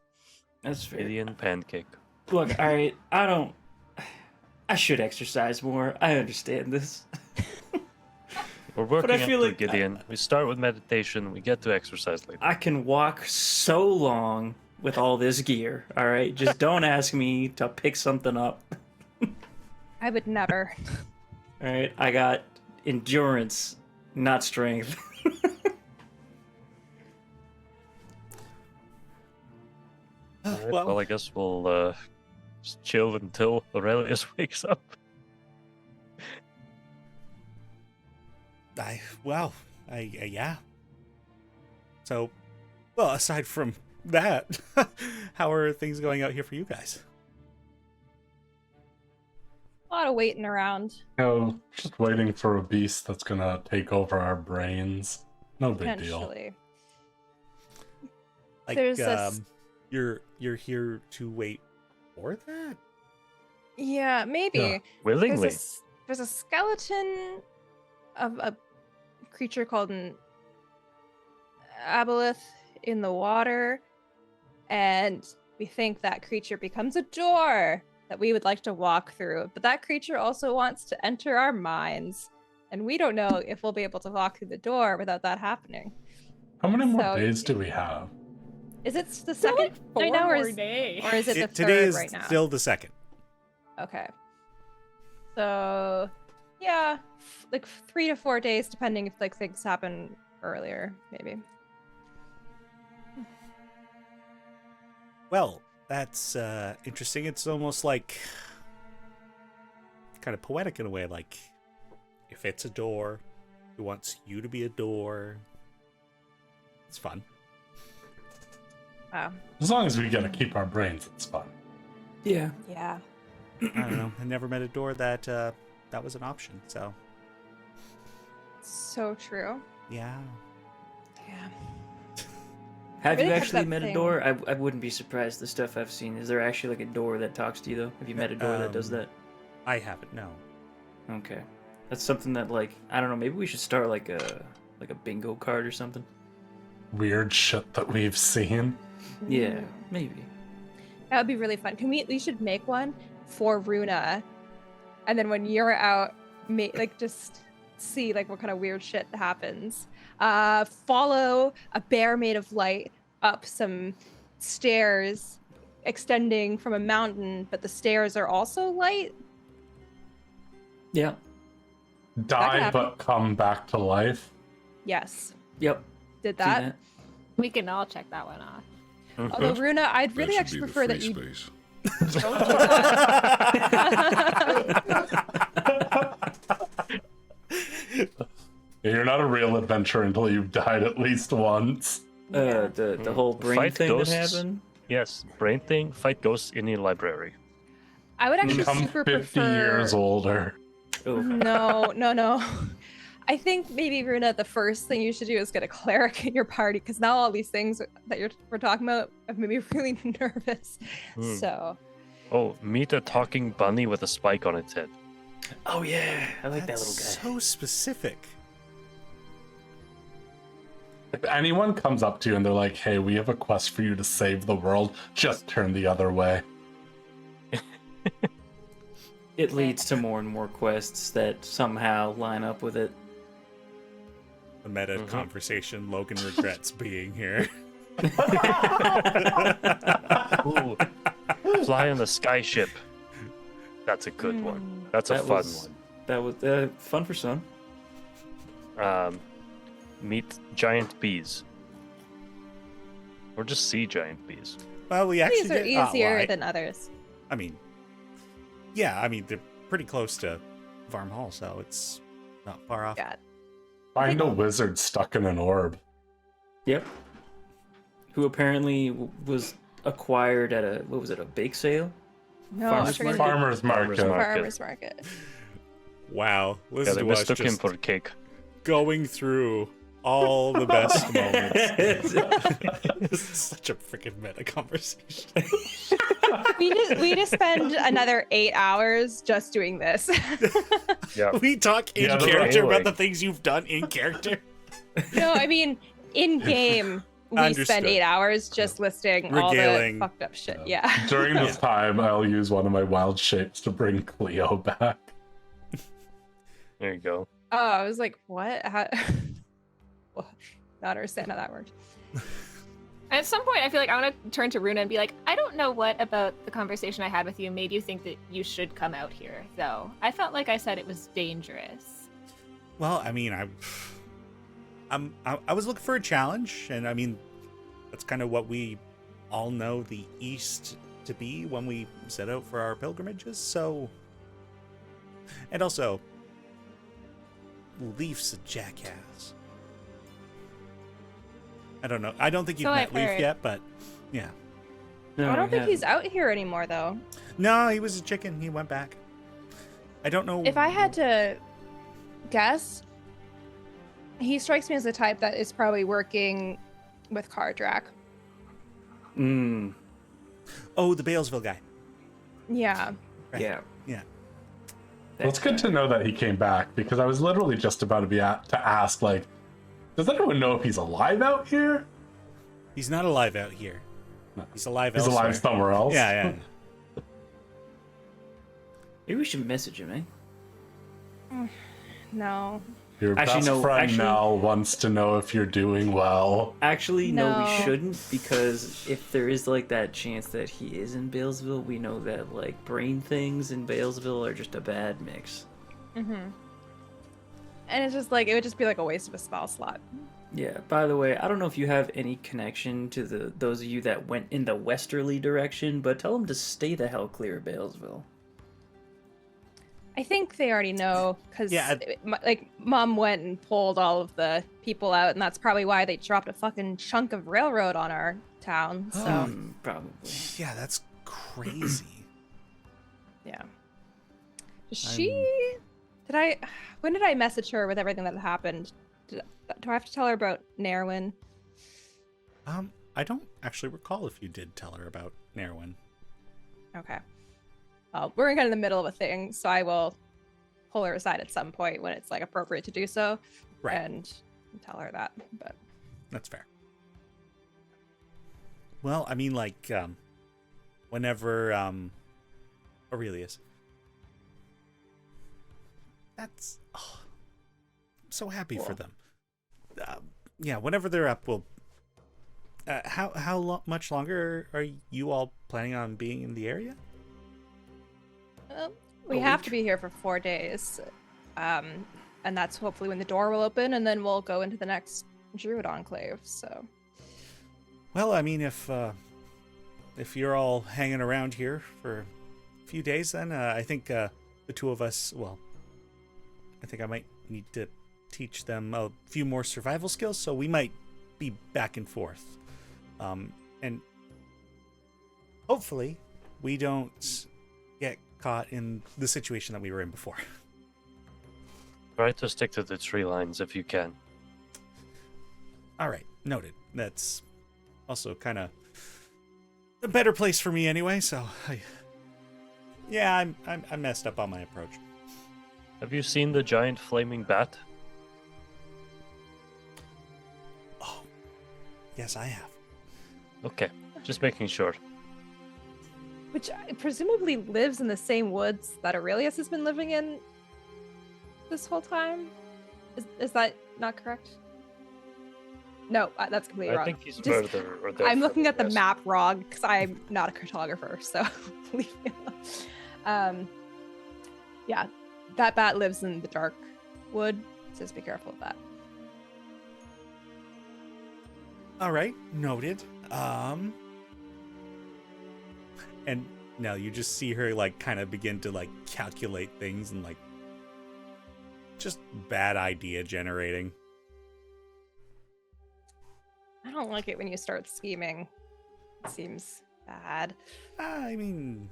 That's fair. Alien pancake. Look, all right, I should exercise more. I understand this. We're working I feel up to like Gideon. We start with meditation. We get to exercise later. I can walk so long with all this gear. All right, just don't ask me to pick something up. I would never. All right, I got endurance, not strength. Alright, well, I guess we'll just chill until Aurelius wakes up. Yeah. So, well, aside from that, how are things going out here for you guys? A lot of waiting around. Just waiting for a beast that's gonna take over our brains. No big deal. Potentially. Like, There's this- you're here to wait for that? Yeah, maybe. Yeah. Willingly. There's a skeleton of a creature called an Aboleth in the water, and we think that creature becomes a door that we would like to walk through. But that creature also wants to enter our minds, and we don't know if we'll be able to walk through the door without that happening. How many more So- days do we have? Is it the So, second like, four right now, or more is days. it the Today third is right now? still the second. Okay. So, yeah, like 3 to 4 days, depending if like things happen earlier, maybe. Well, that's interesting. It's almost like kind of poetic in a way. Like, if it's a door, it wants you to be a door. It's fun. Wow. As long as we get to keep our brains, it's fun. Yeah. Yeah. I don't know. I never met a door that that was an option. So So true. yeah. Yeah. Have Really you have actually that met a thing. door? I wouldn't be surprised. The stuff I've seen. Is there actually like a door that talks to you though? Have you met a door that does that? I haven't. No. Okay, that's something that like I don't know. Maybe we should start like a bingo card or something. Weird shit that we've seen. Yeah, maybe. That would be really fun. We should make one for Runa, and then when you're out, just see like what kind of weird shit happens. Follow a bear made of light up some stairs extending from a mountain, but the stairs are also light. Yeah. Die happen. but come back to life. Yes, Yep. did See that. We can all check that one off. Although Runa, I'd That really should actually be the prefer free that you space. don't do that. You're not a real adventurer until you've died at least once. The whole brain Fight thing ghosts. that happened. Yes, brain thing, fight ghosts in the library. I would actually Become super 50 prefer. years older. Oh, No. I think maybe Runa, the first thing you should do is get a cleric in your party, because now all these things that we're talking about have made me really nervous. So Oh, meet a talking bunny with a spike on its head. oh yeah, I like that That's little guy. so specific. If anyone comes up to you and they're like, hey, we have a quest for you to save the world, just turn the other way. It leads to more and more quests that somehow line up with it. The meta conversation. Logan regrets being here. Ooh, fly on the skyship. That's a good one. That's a That fun was- That was fun for some. one. Meet giant bees. Or just see giant bees. Well, we actually these are did- easier well, than others. I mean, yeah. I mean, they're pretty close to Varm Hall, so it's not far off. Yeah. Find a wizard stuck in an orb. Yep. Who apparently was acquired at a, what was it, a bake sale? No, Farmer's market? Farmer's market. Farmer's market. Wow, Yeah, listen they to us mistook him just for cake. going through all the best moments. This is such a freaking meta conversation. We just spend another 8 hours just doing this. Yeah. We talk in Yeah, character anyway. about the things you've done in character. No, I mean in game we Understood. spend 8 hours just listing all the Regaling. fucked up shit. Yeah. During this time, I'll use one of my wild shapes to bring Cleo back. There you go. Oh, I was like, what? How... Well, not understand how that worked. At some point, I feel like I want to turn to Runa and be like, I don't know what about the conversation I had with you made you think that you should come out here, though. I felt like I said it was dangerous. Well, I mean, I was looking for a challenge, and I mean, that's kind of what we all know the East to be when we set out for our pilgrimages. So, and also, Leaf's a jackass. I don't know. I don't think you've So met I've Leaf heard. yet, but yeah. No, I don't we think haven't. he's out here anymore, though. No, he was a chicken. He went back. I don't know. If I had to guess, he strikes me as the type that is probably working with Cardrak. Mm, Oh, the Balesville guy. Yeah. Right. yeah. Yeah. Well, it's good to know that he came back, because I was literally just about to to ask, like, does anyone know if he's alive out here? He's not alive out here. No. He's alive He's elsewhere. alive somewhere else. Yeah, yeah. Maybe we should message him, eh? No. Your Actually, best no, friend actually- Nell wants to know if you're doing well. Actually, no, we No. shouldn't, because if there is like that chance that he is in Balesville, we know that like brain things in Balesville are just a bad mix. Mm-hmm. And it's just like, it would just be like a waste of a spell slot. Yeah, by the way, I don't know if you have any connection to those of you that went in the westerly direction, but tell them to stay the hell clear of Balesville. I think they already know, because Yeah, like Mom went and pulled all of the people out, and that's probably why they dropped a fucking chunk of railroad on our town. So Probably. Yeah, that's crazy. yeah. Does she? Did I? When did I message her with everything that had happened? Do I have to tell her about Nerwin? I don't actually recall if you did tell her about Nerwin. Okay. Well, we're kind of in the middle of a thing, so I will pull her aside at some point when it's like appropriate to do so, Right. and tell her that. But That's fair. Well, I mean, like, whenever, Aurelius. That's, oh, I'm so happy for them. Yeah, whenever they're up, we'll, much longer are you all planning on being in the area? we A have week? to be here for 4 days, and that's hopefully when the door will open, and then we'll go into the next Druid Enclave. So Well, I mean, if you're all hanging around here for a few days, then I think the two of us, well, I think I might need to teach them a few more survival skills, so we might be back and forth. And hopefully we don't get caught in the situation that we were in before. Try to stick to the tree lines if you can. All right, noted. That's also kind of a better place for me anyway, so I messed up on my approach. Have you seen the giant flaming bat? Oh, yes, I have. Okay, just making sure. which presumably lives in the same woods that Aurelius has been living in this whole time. Is that not correct? No, that's completely I wrong. think he's Just- further or there. I'm looking at the yes. map wrong because I'm not a cartographer, so leave me alone. Yeah, that bat lives in the dark wood, so just be careful of that. All right, noted. And now you just see her like kind of begin to like calculate things and like just bad idea generating. I don't like it when you start scheming. It seems bad. I mean,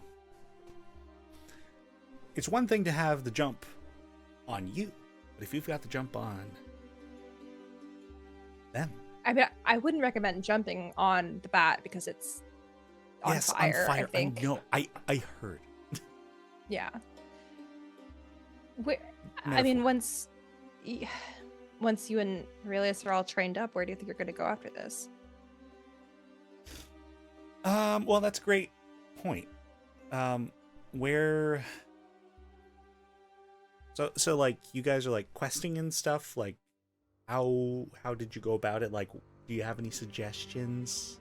it's one thing to have the jump on you, but if you've got the jump on them. I mean, I wouldn't recommend jumping on the bat because it's on fire. I think. No, I heard. Yeah. I mean, once you and Aurelius are all trained up, where do you think you're going to go after this? Well, that's a great point. Where? So like, you guys are like questing and stuff. Like, how did you go about it? Like, do you have any suggestions?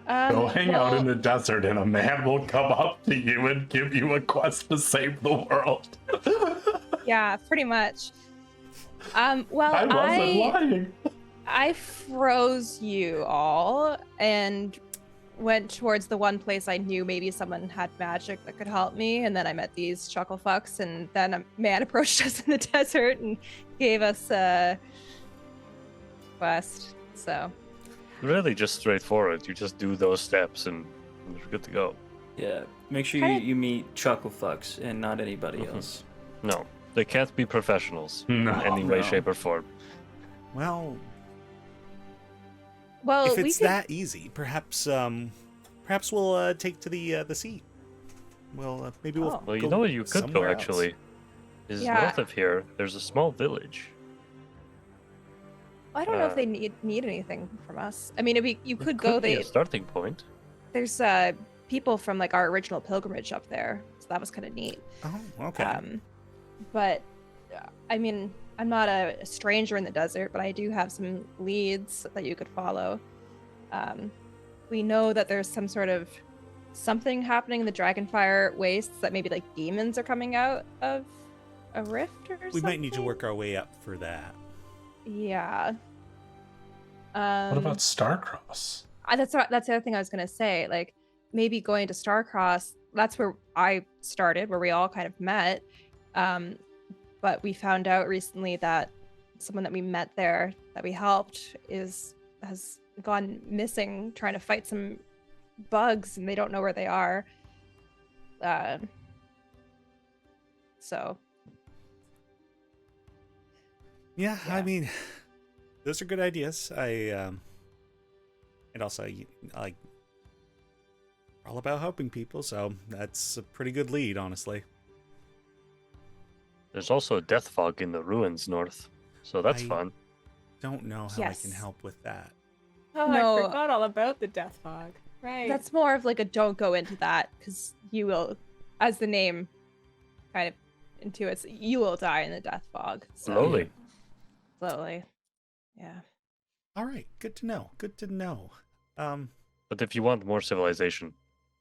Go hang out in the desert, and a man will come up to you and give you a quest to save the world. Yeah, pretty much. Well, I wasn't lying. I froze you all and went towards the one place I knew maybe someone had magic that could help me, and then I met these chuckle fucks, and then a man approached us in the desert and gave us a quest. So Really just straightforward. You just do those steps and you're good to go. Yeah, make sure you meet Chuckle Fucks and not anybody else. No, they can't be professionals in any way, shape, or form. Well, if it's that easy, perhaps we'll take to the sea. Well, maybe we'll. Well, you know where you could go actually. Is north of here. There's a small village. I don't know if they need anything from us. I mean, you could go. Be a starting point. There's people from like our original pilgrimage up there, so that was kind of neat. Oh, okay. But I mean, I'm not a stranger in the desert, but I do have some leads that you could follow. We know that there's some sort of something happening in the Dragonfire wastes, that maybe like demons are coming out of a rift or something. We might need to work our way up for that. Yeah. What about Starcross? That's the other thing I was gonna say. Like, maybe going to Starcross. That's where I started, where we all kind of met. But we found out recently that someone that we met there, that we helped, has gone missing, trying to fight some bugs, and they don't know where they are. So. Yeah, I mean, those are good ideas. And also, like, we're all about helping people, so that's a pretty good lead, honestly. There's also a death fog in the ruins north, so that's fun. Don't know how I can help with that. Oh, No. I forgot all about the death fog. Right. That's more of like a don't go into that, because you will, as the name kind of intuits, you will die in the death fog. So. Slowly. Yeah. All right. Good to know. Good to know. But if you want more civilization,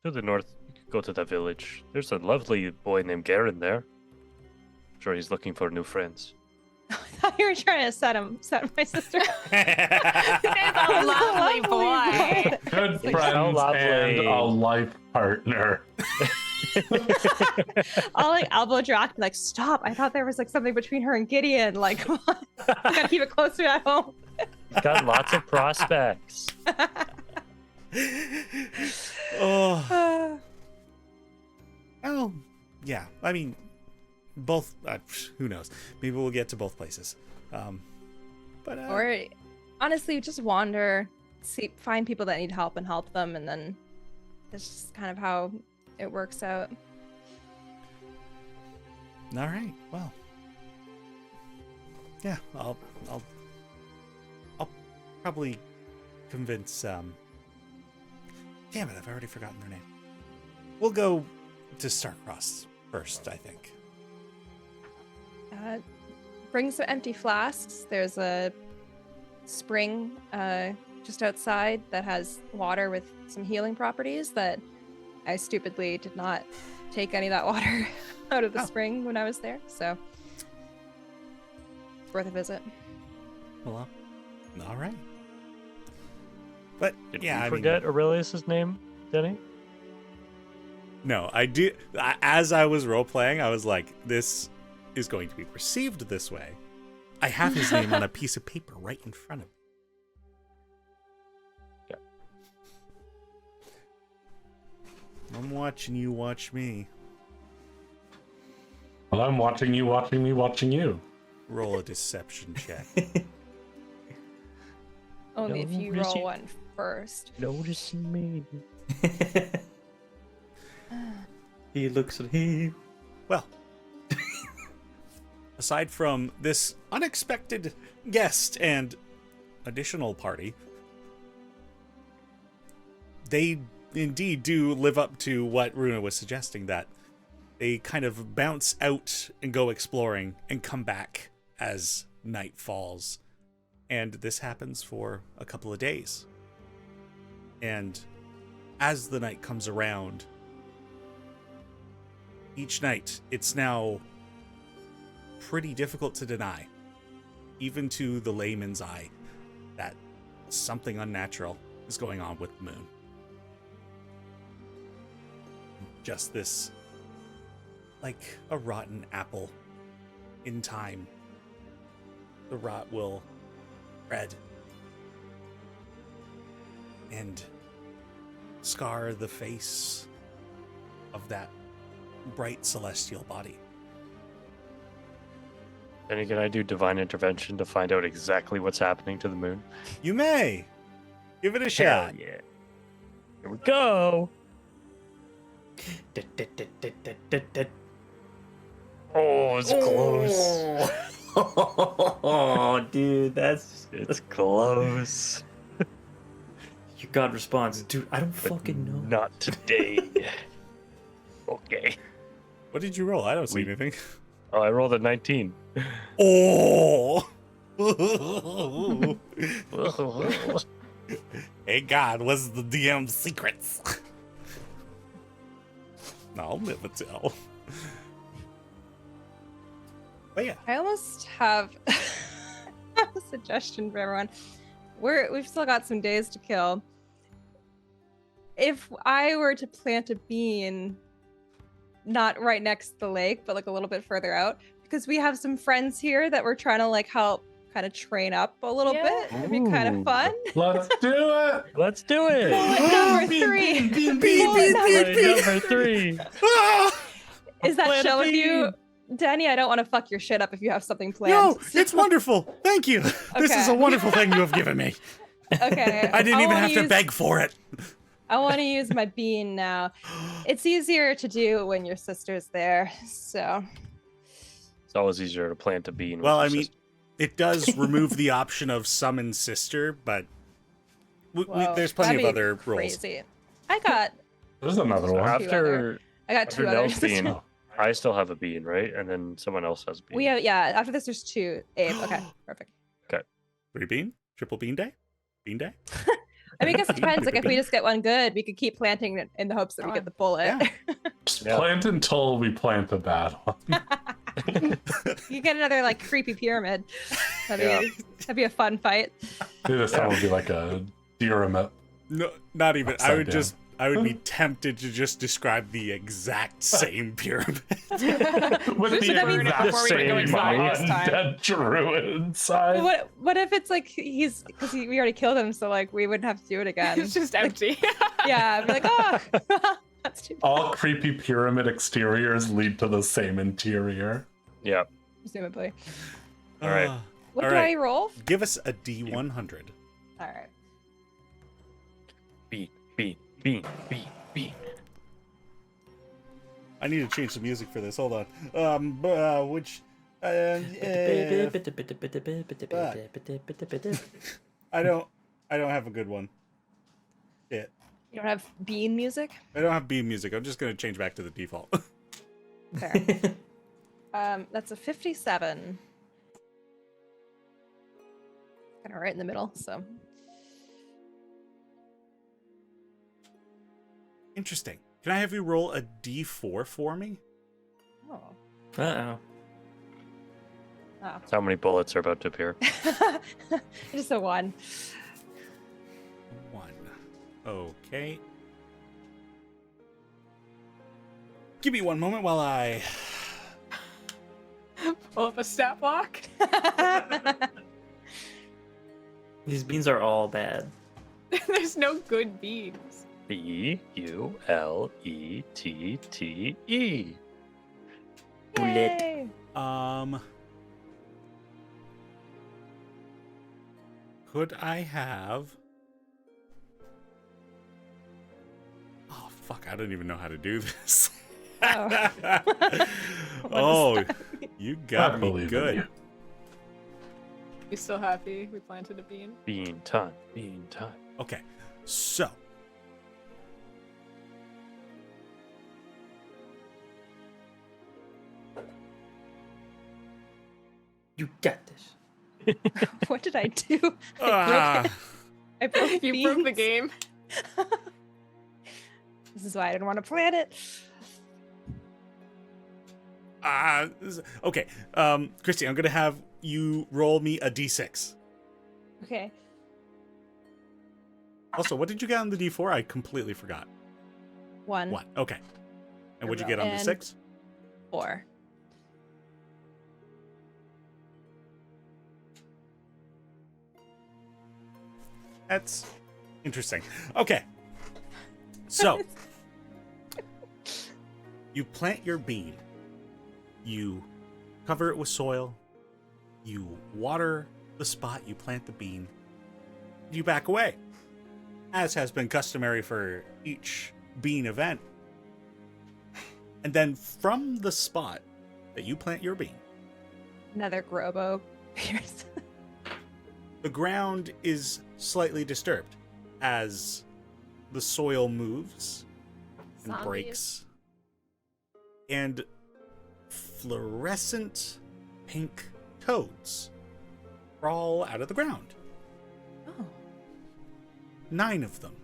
to the north, you could go to that village. There's a lovely boy named Garen there. I'm sure he's looking for new friends. I thought you were trying to set my sister up. There's a lovely boy. Good friends and a life partner. I'll like elbow Drac, like, stop. I thought there was like something between her and Gideon. Like, come on. I gotta keep it closer at home. Got lots of prospects. Oh. Oh, yeah. I mean, both. Who knows? Maybe we'll get to both places. Or honestly, just wander, find people that need help and help them, and then it's just kind of how it works out. All right. Well. Yeah. I'll probably convince. Damn it! I've already forgotten their name. We'll go to Starcross first, I think. Bring some empty flasks. There's a spring just outside that has water with some healing properties that I stupidly did not take any of that water out of the spring when I was there. So it's worth a visit. Well, all right. But Did yeah, you I forget Aurelius's name, Teni? No, I do. As I was role playing, I was like, "This is going to be perceived this way." I have his name on a piece of paper right in front of me. I'm watching you watch me. Well, I'm watching you, watching me, watching you. Roll a deception check. Only if you roll one first. Noticing me. He looks at him. Well, aside from this unexpected guest and additional party, they indeed do live up to what Runa was suggesting, that they kind of bounce out and go exploring and come back as night falls. And this happens for a couple of days. And as the night comes around, each night, it's now pretty difficult to deny, even to the layman's eye, that something unnatural is going on with the moon. Just this, like a rotten apple. In time, the rot will spread and scar the face of that bright celestial body. Then can I do divine intervention to find out exactly what's happening to the moon? You may. Give it a Hell shot. yeah. Here we go. Oh, it's close. Oh, dude, It's close. your God responds, dude. I don't But fucking know. Not today. Okay. What did you roll? I don't see anything. Oh, I rolled a 19. Oh! Hey God, what's the DM's secrets? No, I'll never tell. But yeah. I almost have a suggestion for everyone. We've still got some days to kill. If I were to plant a bean, not right next to the lake, but like a little bit further out, because we have some friends here that we're trying to like help kind of train up a little bit. It'd be kind of Ooh. fun. Let's do it! Let's do it. Number three. Number 3. Is that Plant a chill with you? bean. Danny, I don't want to fuck your shit up if you have something planned. No, it's wonderful. Thank you. This is a Okay. wonderful thing you have given me. Okay. I didn't even wanna have to beg for it. I want to use my bean now. It's easier to do when your sister's there, so. It's always easier to plant a bean. Well, I with your mean, it does remove the option of summon sister, but Whoa, there's plenty of that'd be other roles. crazy. I got There's another sister. one. After I got two after others. Nell's bean, I still have a bean, right? And then someone else has a bean. We have after this there's two. Abe. Okay, perfect. 3 bean? Triple bean day? Bean day? I mean, I guess it depends. Like if we just get one good, we could keep planting it in the hopes that we get the bullet. Yeah. Just Yeah. plant until we plant a bad one. You get another like creepy pyramid. That'd be a fun fight. Maybe this time will be like a pyramid. No, not even. I Upside would down. just. I would be tempted to just describe the exact same pyramid. With We should have eaten it before we went to inside next time. undead druid inside. What if it's like we already killed him, so like we wouldn't have to do it again. It's just empty. Yeah, I'd be like, oh, that's too bad. All creepy pyramid exteriors lead to the same interior. Yeah. Presumably. All right. What All do right. I roll? Give us a D100. All right. Bean. I need to change the music for this. Hold on. Which? I don't have a good one. Shit. You don't have bean music? I don't have beam music. I'm just gonna change back to the default. Fair. That's a 57. Kind of right in the middle, so. Interesting. Can I have you roll a D4 for me? Oh. Uh-oh. How many bullets are about to appear? Just a 1. 1. Okay. Give me one moment while I... Pull up a stat block. These beans are all bad. There's no good beans. Buletete. Bullet. Could I have? Oh fuck! I don't even know how to do this. Oh, you got me believe in good. you. You still happy? We planted a bean. Bean time. Okay, so You got this. What did I do? ah, I broke You broke the beans. game. This is why I didn't want to plan it. okay. Christy, I'm gonna have you roll me a d6. Okay. Also, what did you get on the d4? I completely forgot. 1, What? Okay. And what'd you get on the And- 6? 4. That's interesting. Okay. So, you plant your bean. You cover it with soil. You water the spot you plant the bean. You back away, as has been customary for each bean event. And then from the spot that you plant your bean, Another Grobo appears. the ground is slightly disturbed as the soil moves and Zombies. breaks. And fluorescent pink toads crawl out of the ground. Oh. 9 of them.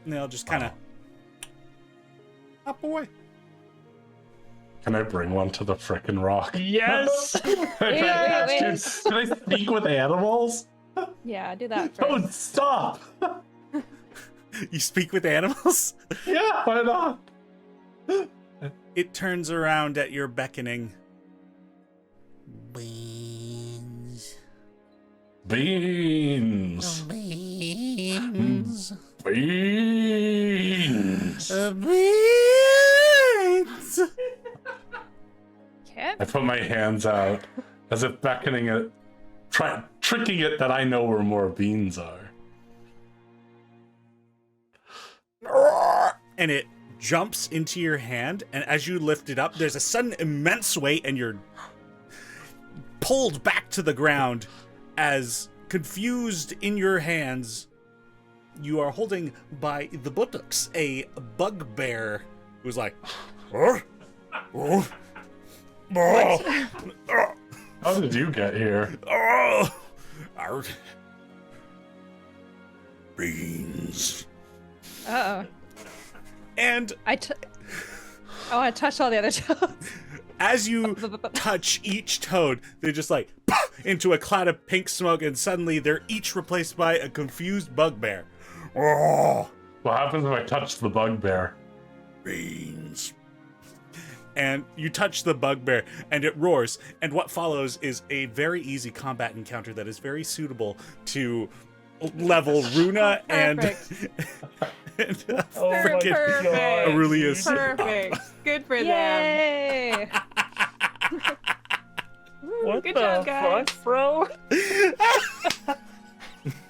And they'll just kind of hop away. Can I bring one to the frickin' rock? Yes! Can I speak with animals? Yeah, do that Don't first. stop! You speak with animals? Yeah, why not? It turns around at your beckoning. Beans. Beans. Beans. Beans. Beans. Okay. I put my hands out as if beckoning it, tricking it that I know where more beans are. And it jumps into your hand, and as you lift it up, there's a sudden immense weight, and you're pulled back to the ground as, confused in your hands, you are holding by the buttocks a bugbear who's like, "Arr, arr, arr, arr, How did you get here? arr, arr." Beans. Uh-oh. And I want to touch all the other toads. as you touch each toad, they're just like into a cloud of pink smoke, and suddenly they're each replaced by a confused bugbear. Oh, What happens if I touch the bugbear? beans. And you touch the bugbear, and it roars. And what follows is a very easy combat encounter that is very suitable to level Runa and Oh my frickin' God. Aurelius. Perfect. Good for them. Yay! What Good the job, guys. fuck, bro?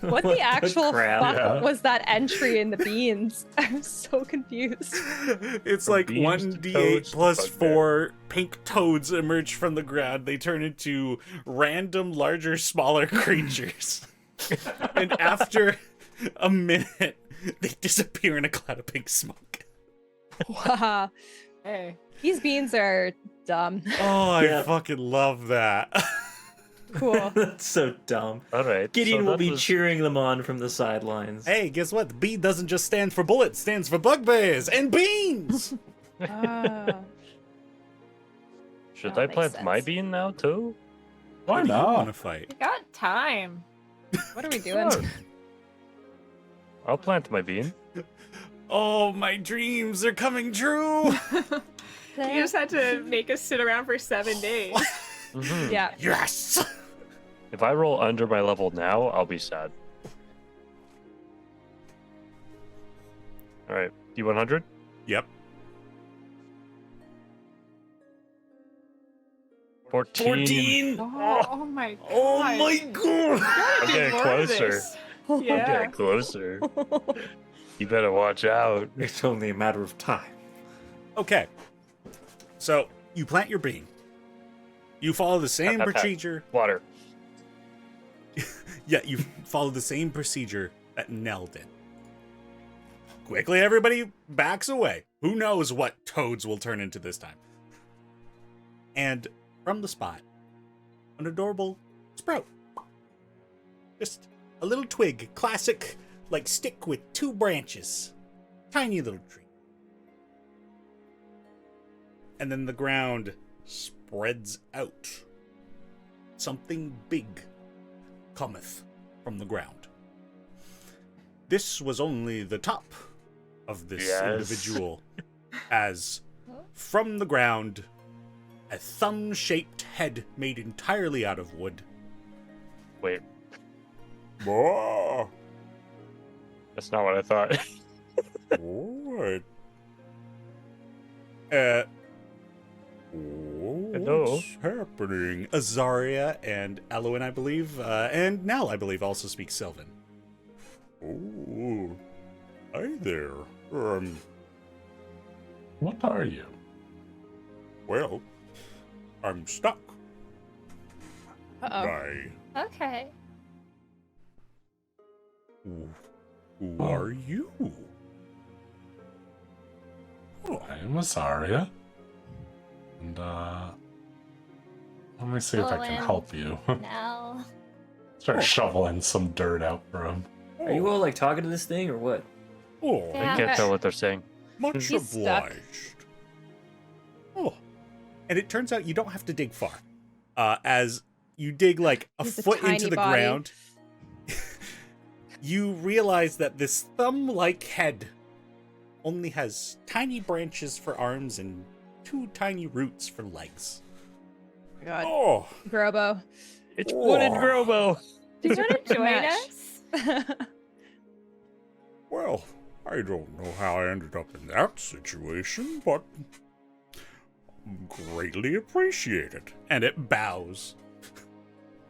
What the actual crap? fuck Yeah. was that entry in the beans? I'm so confused. It's From like beans to 1d8 toads to plus bugbear. 4 pink toads emerge from the ground. They turn into random larger, smaller creatures. And after a minute, they disappear in a cloud of pink smoke. Wow. Hey. These beans are dumb. Oh, I Yeah. fucking love that. Cool. That's so dumb. All right. Gideon so will that be was- cheering them on from the sidelines. Hey, guess what? The B doesn't just stand for bullets, it stands for bugbears and beans. Ah. Should That I makes plant my sense. bean now too? Why What do you want to not? fight? You got time. What are we doing? Sure. I'll plant my bean. Oh, my dreams are coming true. You just had to make us sit around for 7 days. Mhm. Yeah. Yes! If I roll under my level now, I'll be sad. All right, D100. Yep. 14. Oh my god. Oh my god! I'm getting closer. I'm Yeah. getting closer. You better watch out. It's only a matter of time. Okay. So, you plant your bean. You follow the same Pat, pat, pat. procedure. Water. Yeah, you follow the same procedure that Nell did. Quickly, everybody backs away. Who knows what toads will turn into this time? And from the spot, an adorable sprout. Just a little twig, classic, like stick with 2 branches. Tiny little tree. And then the ground spreads out. Something big cometh from the ground. This was only the top of this individual, as from the ground, a thumb-shaped head made entirely out of wood. Wait, Oh, that's not what I thought. what? Hello? What's happening? Azaria and Elowen, I believe, and Nell, I believe, also speak Sylvan. Oh, hi there. What are you? Well, I'm stuck. Uh-oh. By Okay. who are you? Oh, I'm Azaria. And, let me see if I can Owen. help you. Now. Start shoveling some dirt out for him. Are you all like talking to this thing or what? oh, Yeah. I can't tell what they're saying. much He's stuck. obliged. Oh, and it turns out you don't have to dig far. As you dig like a He's a foot into tiny the body. ground, you realize that this thumb-like head only has tiny branches for arms and 2 tiny roots for legs. Oh my God. Oh, Grobo. It's Oh. Wooded Grobo. Do you want to join Match. us? well, I don't know how I ended up in that situation, but greatly appreciated. And it bows.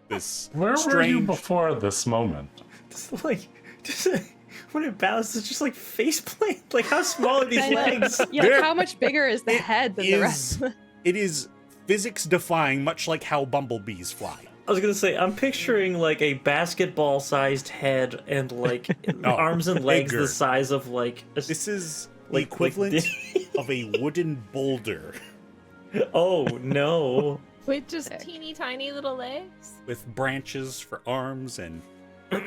This Where were you strange... before this moment? Just like, when it bows, it's just like face plant. Like, how small are these I know. legs? Yeah, like, There- how much bigger is the it head than the rest? It is physics-defying, much like how bumblebees fly. I was gonna say, I'm picturing like a basketball-sized head and like arms and legs bigger. the size of like a, This is the like equivalent of a wooden boulder Oh no! With just Sick. teeny tiny little legs? with branches for arms and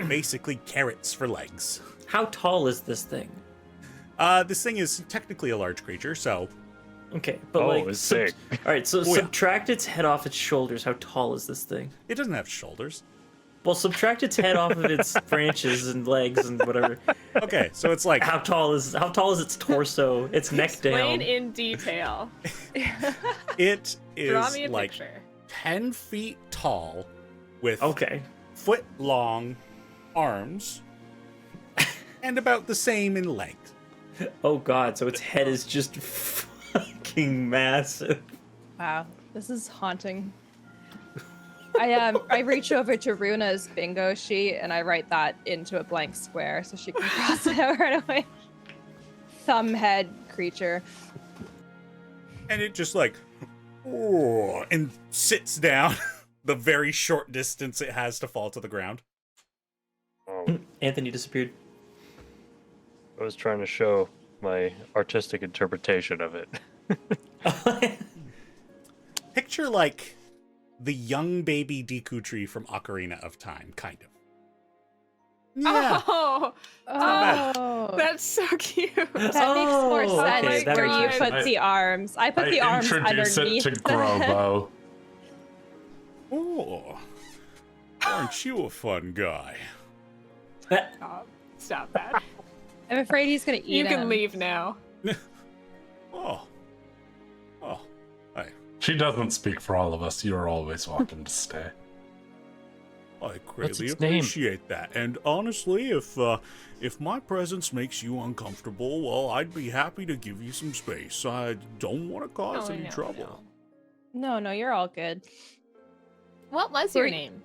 basically carrots for legs. How tall is this thing? This thing is technically a large creature, so Okay, but Oh, like, it's big. all right. So Oh, yeah. subtract its head off its shoulders. How tall is this thing? it doesn't have shoulders. Well, subtract its head off of its branches and legs and whatever. Okay, so it's like How tall is its torso? Its neck Explain down. in detail. it Draw is me a like picture. 10 feet tall with Okay. foot long arms and about the same in length. Oh god. So its head is just fucking massive. Wow, this is haunting. I reach over to Runa's bingo sheet and I write that into a blank square so she can cross it out right away. Thumbhead creature. And it just like, oh, and sits down the very short distance it has to fall to the ground. Oh, Anthony disappeared. I was trying to show my artistic interpretation of it. Picture like the young baby Deku tree from Ocarina of Time, kind of. Yeah. Oh, Oh, that's so cute. that makes more Oh, sense okay, that where makes you more put sense. the arms. I put the arms introduce underneath. it to Grobo. Oh, aren't you a fun guy? Stop that. I'm afraid he's gonna eat You can him. leave now. Oh, She doesn't speak for all of us. You're always welcome to stay. I greatly its name? appreciate that. And honestly, if my presence makes you uncomfortable, well, I'd be happy to give you some space. I don't want to cause any trouble. No, you're all good. What was your name?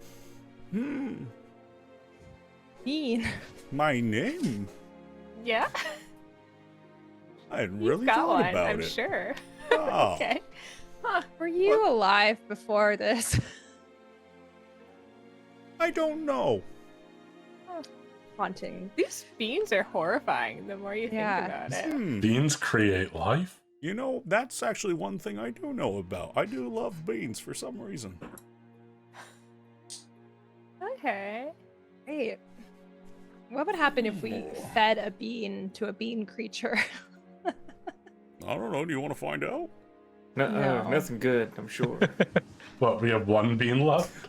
Bean. My name? Yeah. I hadn't You've really got thought one, about I'm it. sure. Oh. Okay. Huh. Were you alive before this? I don't know. Haunting. These beans are horrifying the more you think about it. Beans create life? You know, that's actually one thing I do know about. I do love beans for some reason. Okay. Great. What would happen if we fed a bean to a bean creature? I don't know. Do you want to find out? No. Nothing good, I'm sure. What, we have one bean left?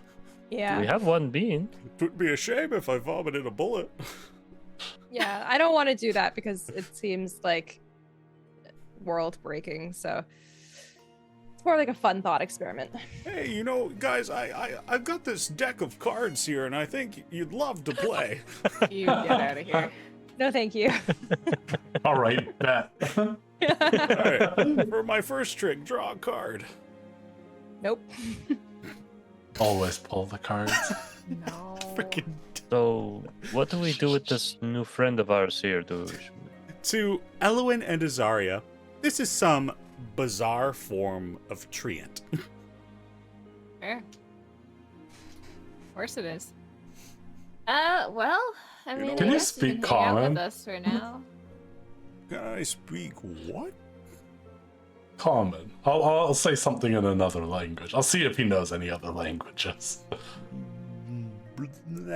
Yeah. We have one bean. It would be a shame if I vomited a bullet. Yeah, I don't want to do that because it seems like world breaking, so it's more like a fun thought experiment. Hey, you know, guys, I've got this deck of cards here, and I think you'd love to play. You get out of here. No, thank you. All right, bet. All right, for my first trick, draw a card. Nope. Always pull the cards. No. Freaking. So, what do we do with this new friend of ours here, To Elwyn and Azaria, this is some bizarre form of treant. Fair. Of course it is. Well, I mean, Can I you guess speak you can hang out common? with us for now. Can I speak what? Common. I'll say something in another language. I'll see if he knows any other languages.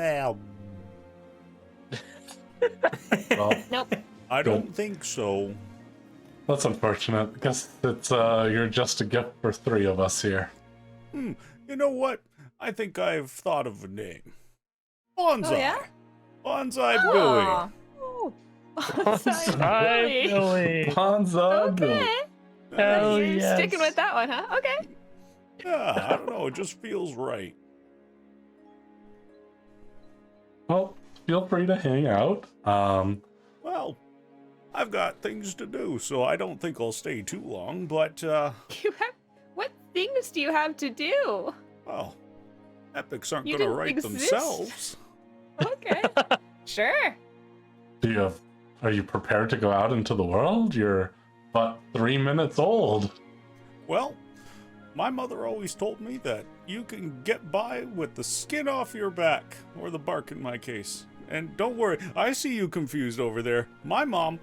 Well, Nope. I don't think so. That's unfortunate, because it's you're just a gift for three of us here. You know what? I think I've thought of a name. Bonsai. Oh, yeah? Bonsai Billy. Aw. Oh, Hi, Billy. Panza Bill. Okay. Hell You're yes. sticking with that one, huh? Okay. Yeah, I don't know. It just feels right. Well, feel free to hang out. Well, I've got things to do, so I don't think I'll stay too long, but, You have what things do you have to do? well, epics aren't You gonna didn't write exist. themselves. Okay. Sure. Are you prepared to go out into the world? You're but 3 minutes old. Well, my mother always told me that you can get by with the skin off your back, or the bark in my case. And don't worry, I see you confused over there. My mom,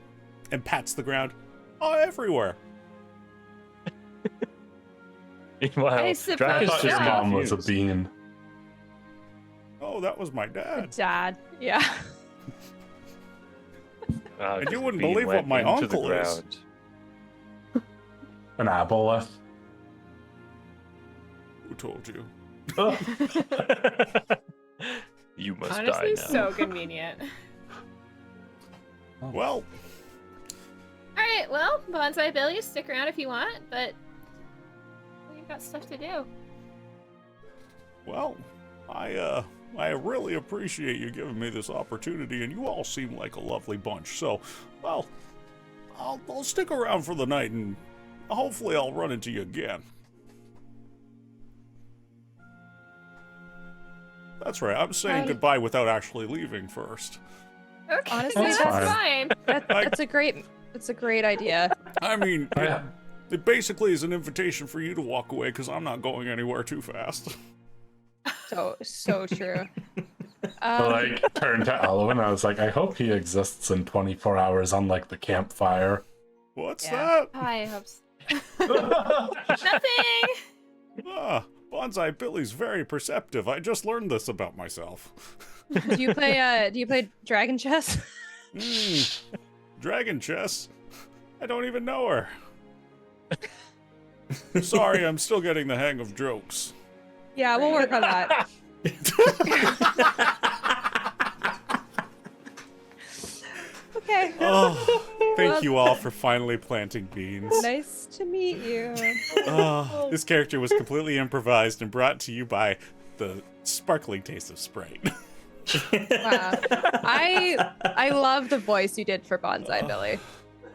and pats the ground, everywhere. Meanwhile, I suppose I Drac is thought just your mom was a confused. bean. Oh, that was my dad. Dad. Yeah. Ah, And you just wouldn't being believe wet what my into the uncle is. ground. An aboleth. Who told you? You must Honestly, die now. so convenient. Well, All right. Well, Bonsai Billy, stick around if you want, but we've got stuff to do. well, I really appreciate you giving me this opportunity, and you all seem like a lovely bunch. So, well, I'll stick around for the night, and hopefully I'll run into you again. That's right, I'm saying Hi. goodbye without actually leaving first. Okay, Honestly, that's that's fine. That's a great idea. I mean, Yeah. it basically is an invitation for you to walk away, because I'm not going anywhere too fast. So true. I turned to Elwyn. I was like, I hope he exists in 24 hours, unlike the campfire. What's Yeah. I hope so. Nothing. that? Bonsai Billy's very perceptive. I just learned this about myself. Do you play dragon chess? Dragon chess? I don't even know her. Sorry, I'm still getting the hang of jokes. Yeah, we'll work on that. Okay. Oh, thank Thank you all for finally planting beans. Nice to meet you. This character was completely improvised and brought to you by the sparkling taste of Sprite. Wow. I love the voice you did for Bonsai Billy.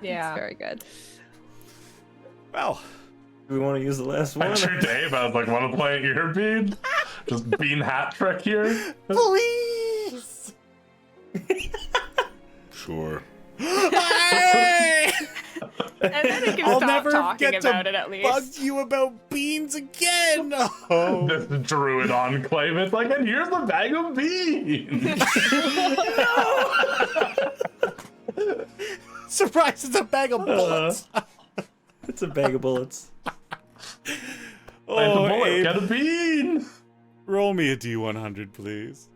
Yeah. It's very good. Well, Do we want to use the last one? Picture Dave, I was like, want to play ear bean? Just bean hat trick here? please! Sure. Hey! And then we can I'll stop never talking get about to it at bug least. you about beans again! Oh. This Druid Enclave, it's like, and here's a bag of beans! Surprise, it's a bag of bullets! It's a bag of bullets. Plant a bullet, Abe, get a bean! roll me a D100, please.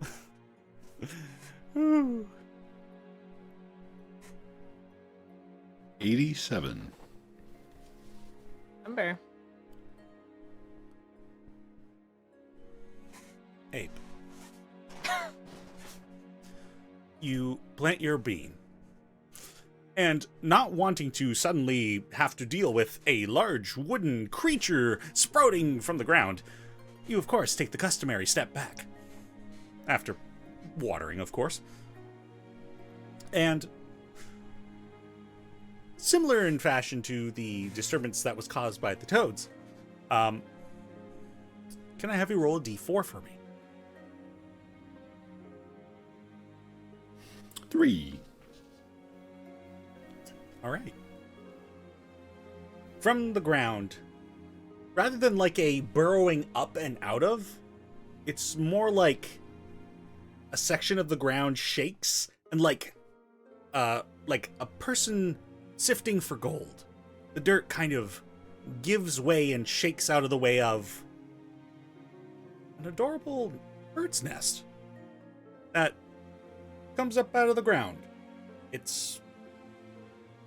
87. Remember. Abe. You plant your bean. And not wanting to suddenly have to deal with a large wooden creature sprouting from the ground, you of course take the customary step back. After watering, of course. And similar in fashion to the disturbance that was caused by the toads, can I have you roll a d4 for me? 3. All right. From the ground, rather than like a burrowing up and out of, it's more like a section of the ground shakes and like a person sifting for gold. The dirt kind of gives way and shakes out of the way of an adorable bird's nest that comes up out of the ground. It's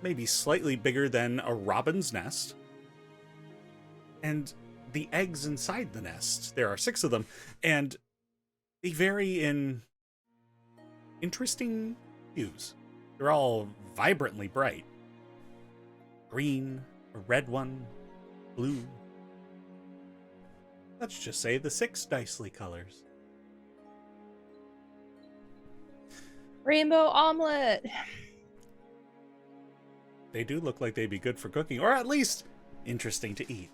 maybe slightly bigger than a robin's nest. And the eggs inside the nest, there are 6 of them, and they vary in interesting hues. They're all vibrantly bright. Green, a red one, blue. Let's just say the 6 Dicely colors. Rainbow omelet. They do look like they'd be good for cooking, or at least interesting to eat.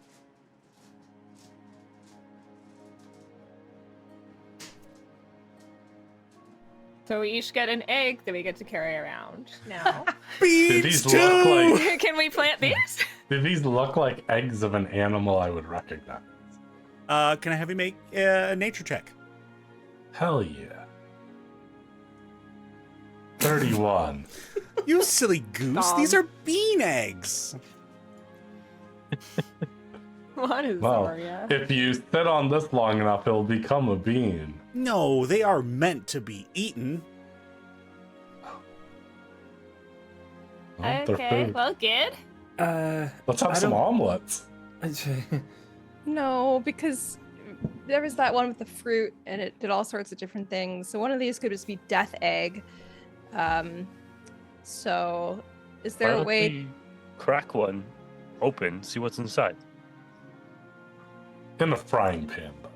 So we each get an egg that we get to carry around now. Did Beans these look like too! Can we plant these? did these look like eggs of an animal I would recognize? Can I have you make a nature check? Hell yeah. 31. You silly goose, Dom. these are bean eggs! What is Well, Zoria? if you sit on this long enough, it'll become a bean. No, they are meant to be eaten. Well, they're Okay, food. well, good. Let's have I some don't- omelets. No, because there was that one with the fruit and it did all sorts of different things. So one of these could just be death egg. So is there Why a don't way? we crack one open, see what's inside? In a frying pan, though.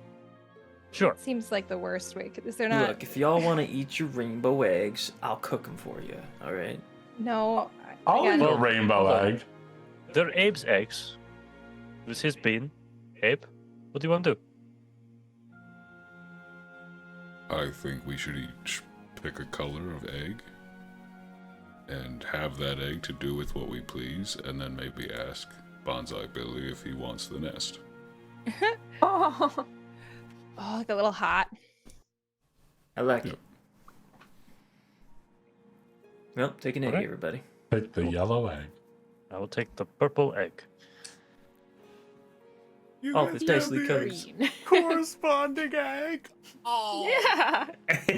Sure. Seems like the worst way. Is there not? Look, if y'all want to eat your rainbow eggs, I'll cook them for you. All right. No. I'll again, eat a Well, rainbow hold on. egg. They're Abe's eggs. It was his bean. Abe, what do you want to do? I think we should each pick a color of egg and have that egg to do with what we please, and then maybe ask Bonsai Billy if he wants the nest. Oh, Oh, like a little hot. I like Yep. it. Well, take an egg, Alright. everybody. Pick the yellow egg. I will take the purple egg. You Oh, guys it's have Dicely the colors. green. corresponding egg. Yeah.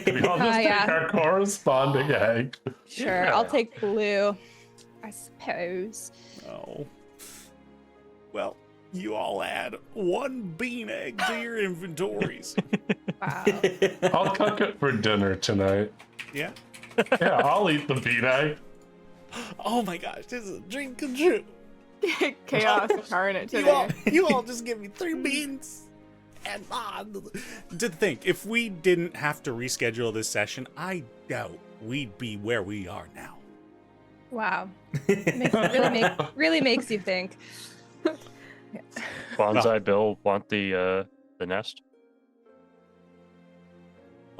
We all just take yeah. our corresponding egg. Sure, I'll take blue. I suppose. Oh. Well, you all add 1 bean egg to your inventories. Wow. I'll cook it for dinner tonight. Yeah? Yeah, I'll eat the bean egg. Oh my gosh, this is a dream come true. Chaos incarnate today. You all just give me 3 beans. And to think, if we didn't have to reschedule this session, I doubt we'd be where we are now. Wow. Really makes you think. Bonsai Bill want the nest?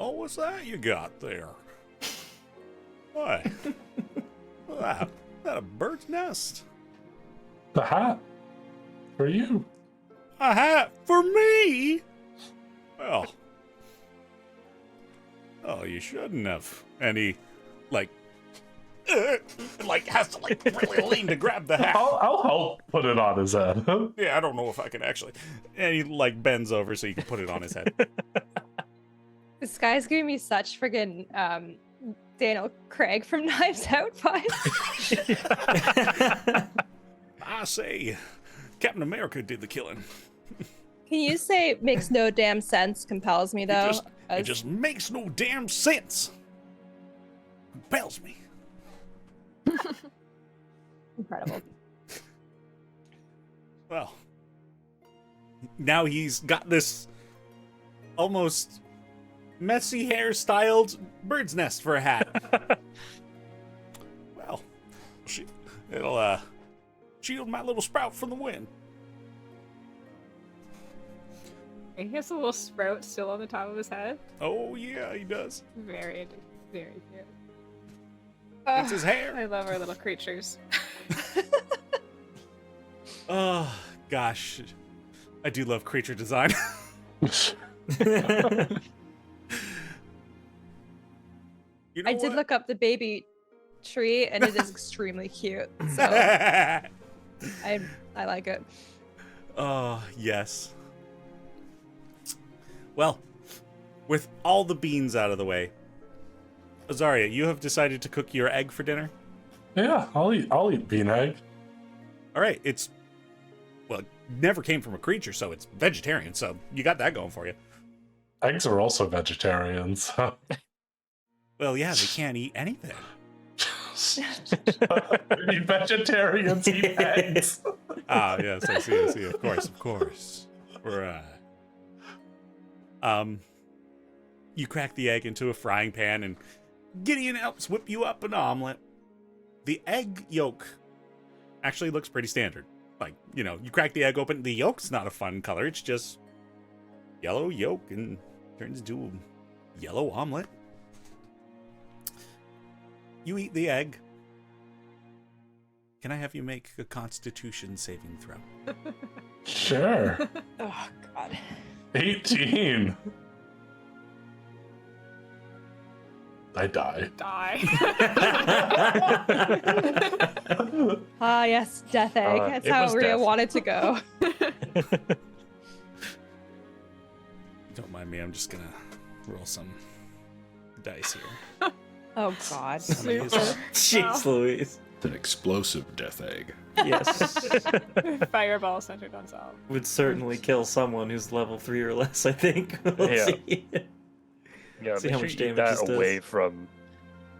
Oh, what's that you got there? What? Wow, is that a bird's nest? The hat. For you. A hat for me? Well. Oh, you shouldn't have. And he, has to, really lean to grab the hat. I'll help put it on his head. Yeah, I don't know if I can actually. And he, bends over so you can put it on his head. This guy's giving me such friggin' Daniel Craig from Knives Out vibes. I say, Captain America did the killing. Can you say makes no damn sense compels me, though? It just makes no damn sense. Compels me. Incredible. Well, now he's got this almost messy hair-styled bird's nest for a hat. Well, it'll shield my little sprout from the wind. He has a little sprout still on the top of his head. Oh yeah, he does. Very, very cute. It's his hair. I love our little creatures. Oh gosh, I do love creature design. I did look up the baby tree, and it is extremely cute. So I like it. Oh yes. Well, with all the beans out of the way, Azaria, you have decided to cook your egg for dinner? Yeah, I'll eat bean egg. All right, it never came from a creature, so it's vegetarian, so you got that going for you. Eggs are also vegetarian, so... Well, yeah, they can't eat anything. Vegetarians eat eggs. Ah, yes, I see, of course. Right. You crack the egg into a frying pan, and Gideon helps whip you up an omelet. The egg yolk actually looks pretty standard. You crack the egg open, the yolk's not a fun color, it's just yellow yolk and turns into a yellow omelet. You eat the egg. Can I have you make a Constitution saving throw? Sure. Oh, God. 18. I die. Ah, yes, death egg. That's how Rhea wanted to go. Don't mind me, I'm just gonna roll some dice here. Oh, God. Jeez Louise. It's an explosive death egg. Yes. Fireball centered on Sal. Would certainly kill someone who's level 3 or less, I think. We'll Yeah. see. Yeah, See make how sure much you eat damage that this away does. from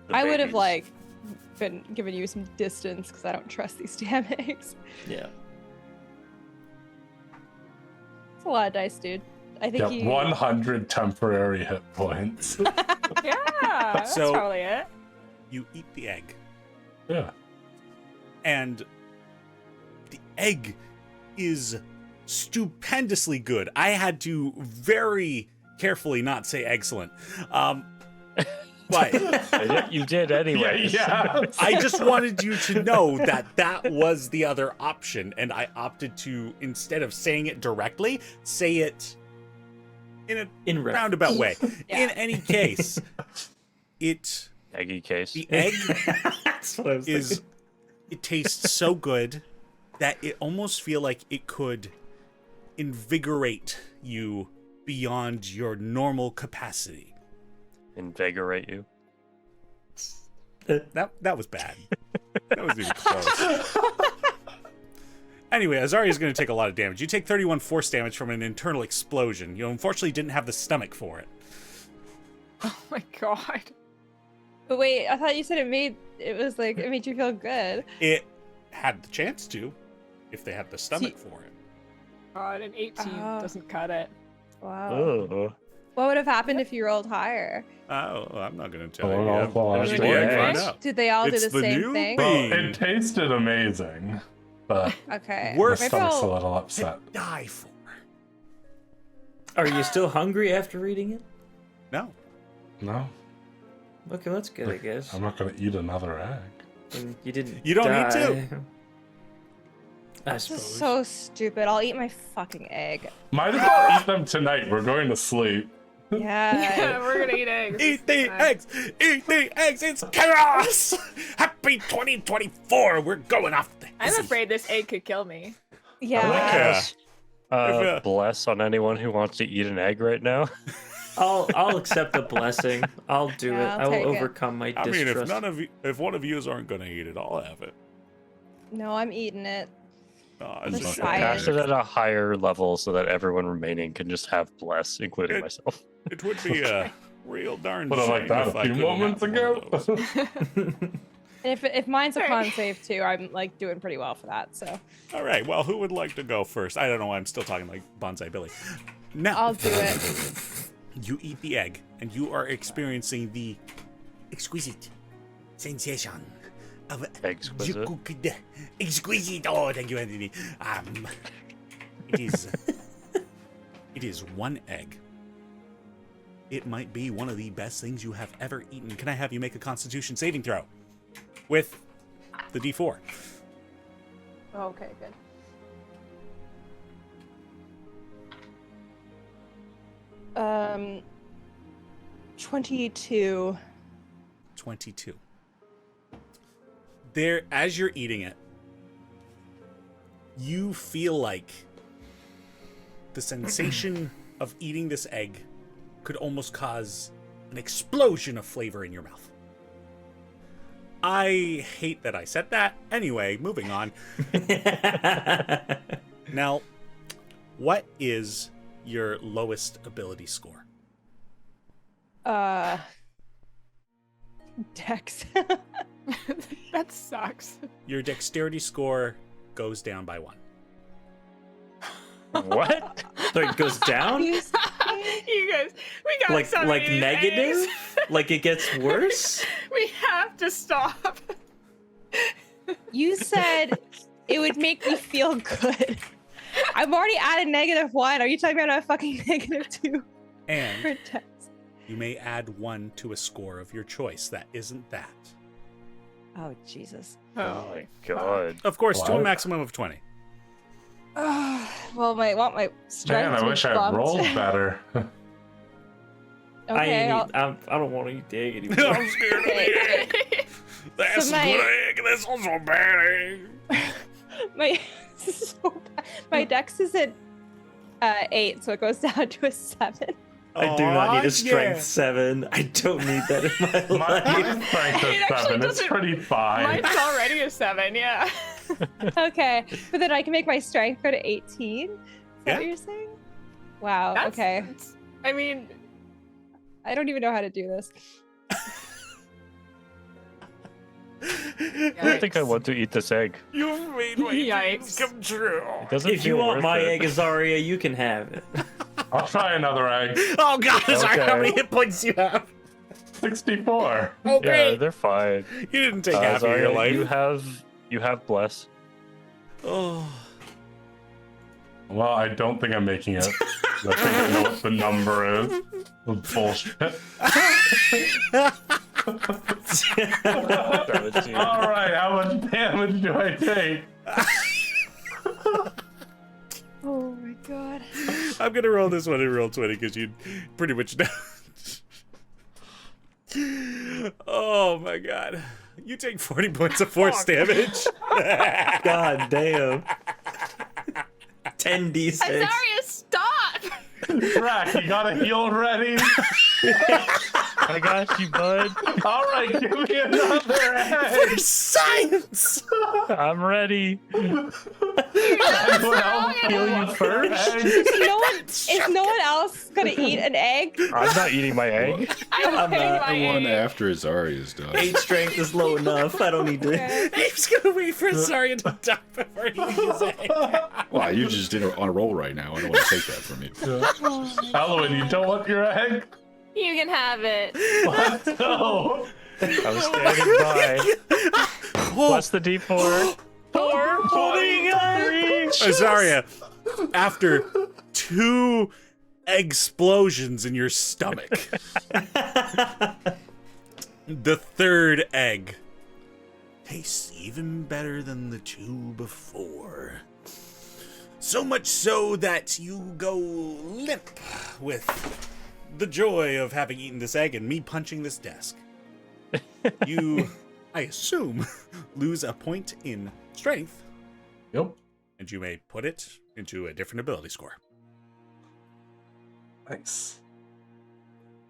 the I would have, babies. been giving you some distance because I don't trust these damn eggs. Yeah. It's a lot of dice, dude. I think Yep, 100 temporary hit points. Yeah, that's So- probably it. You eat the egg, Yeah. and the egg is stupendously good. I had to very carefully not say excellent. But And yet you did anyway. Yeah. I just wanted you to know that was the other option, and I opted to, instead of saying it directly, say it in a In ref. roundabout way. Yeah. In any case, Eggy case. the egg That's what I was thinking. it tastes so good that it almost feel like it could invigorate you beyond your normal capacity. Invigorate you. That was bad. That was even close. Anyway, Azaria is going to take a lot of damage. You take 31 force damage from an internal explosion. You unfortunately didn't have the stomach for it. Oh my god. But wait, I thought you said it made you feel good. It had the chance to, if they had the stomach for it. God, an 18 doesn't cut it. Wow. Oh. What would have happened if you rolled higher? Oh, I'm not going to tell Oh, you. no, well, There's actually, the egg yeah. right now. Did they all It's do the the same new thing? thing. Well, it tasted amazing, but Okay. Worth my Maybe stomach's a I'll- little upset. To die for. Are you still hungry after reading it? No. No, Okay, that's good, I guess. I'm not gonna eat another egg. And you didn't. You don't need die. I This suppose. is so stupid. I'll eat my fucking egg. Might as well eat them tonight. We're going to sleep. Yeah. Yeah, we're gonna eat eggs. Eat the Fine. eggs! Eat the eggs! It's chaos! Happy 2024! We're going off the I'm afraid this egg could kill me. Yeah. Yeah. Bless on anyone who wants to eat an egg right now. I'll accept the blessing. I'll do Yeah, it. I'll I take will it. overcome my I mean, distrust. if one of you aren't going to eat it, I'll have it. No, I'm eating it. It's The not science. Cast it at a higher level so that everyone remaining can just have bless, including Good. myself. It would be a real darn But I like shame that if a I few couldn't moments have one of ago. those. And if mine's a con save too, I'm like doing pretty well for that. So All right, well, who would like to go first? I don't know why I'm still talking like Bonsai Billy. Now, I'll do it. you eat the egg, and you are experiencing the exquisite sensation of Exquisite. exquisite. Oh, thank you, Anthony. It is one egg. It might be one of the best things you have ever eaten. Can I have you make a Constitution saving throw with the D4? Okay, good. Um, 22. 22. There, as you're eating it, you feel like the sensation of eating this egg could almost cause an explosion of flavor in your mouth. I hate that I said that. Anyway, moving on. Now, what is your lowest ability score? Dex. That sucks. Your dexterity score goes down by 1. What? So it goes down? You guys, we got like so like many negative? eggs. Like it gets worse? We have to stop. You said it would make me feel good. I've already added -1. Are you talking about a fucking -2 for And Dex? you may add 1 to a score of your choice. That isn't that. Oh, Jesus. Oh my god. Of course, to a What? maximum of 20. Well, I want my strength. Man, I to be wish I bumped. rolled better. Okay, I don't want to eat the egg anymore. I'm scared of the egg. That's So my- a good egg. That's also a bad egg. my this is so bad. My Dex is at 8, so it goes down to a 7. I do not need Aw, a strength yeah. 7. I don't need that in my My life. strength It is actually 7. It's doesn't- pretty fine. Mine's already a 7, yeah. Okay, but then I can make my strength go to 18. Is that Yeah. what you're saying? Wow. That's- Okay. that's- I mean, I don't even know how to do this. I don't think I want to eat this egg. You've made my dreams Yikes. come true. It doesn't If you feel want worth my it. egg, Azaria, you can have it. I'll try another egg. Oh god, sorry, how Okay. many hit points you have? 64. Oh Yeah, great. they're fine. You didn't take half of Zarya, your life. you have bless. Oh. Well, I don't think I'm making it. I think I know what the number is. Bullshit. Alright, how much damage do I take? Oh my god. I'm gonna roll this one and roll 20 because you pretty much know. Oh my god. You take 40 points of force damage. God damn. 10d6. Azaria, stop! Drac, you got a heal ready? I got you, bud. All right, give me another egg. For science! I'm ready. Anyone else Kill you first. Is no one else gonna eat an egg? I'm not eating my egg. I'm not. The one after Zaria's done. 8 strength is low enough. I don't need to. Okay. Abe's gonna wait for Zarya to die before he eats his egg. Wow, you just did it on a roll right now. I don't want to take that from you. Halloween, you don't want your egg? You can have it. Let's go. I'm standing by. What's the D4? 4. Holding on. Zarya, after 2 explosions in your stomach, the 3rd egg tastes even better than the 2 before. So much so that you go limp with the joy of having eaten this egg and me punching this desk. You, I assume, lose a point in strength. Yep. And you may put it into a different ability score. Nice.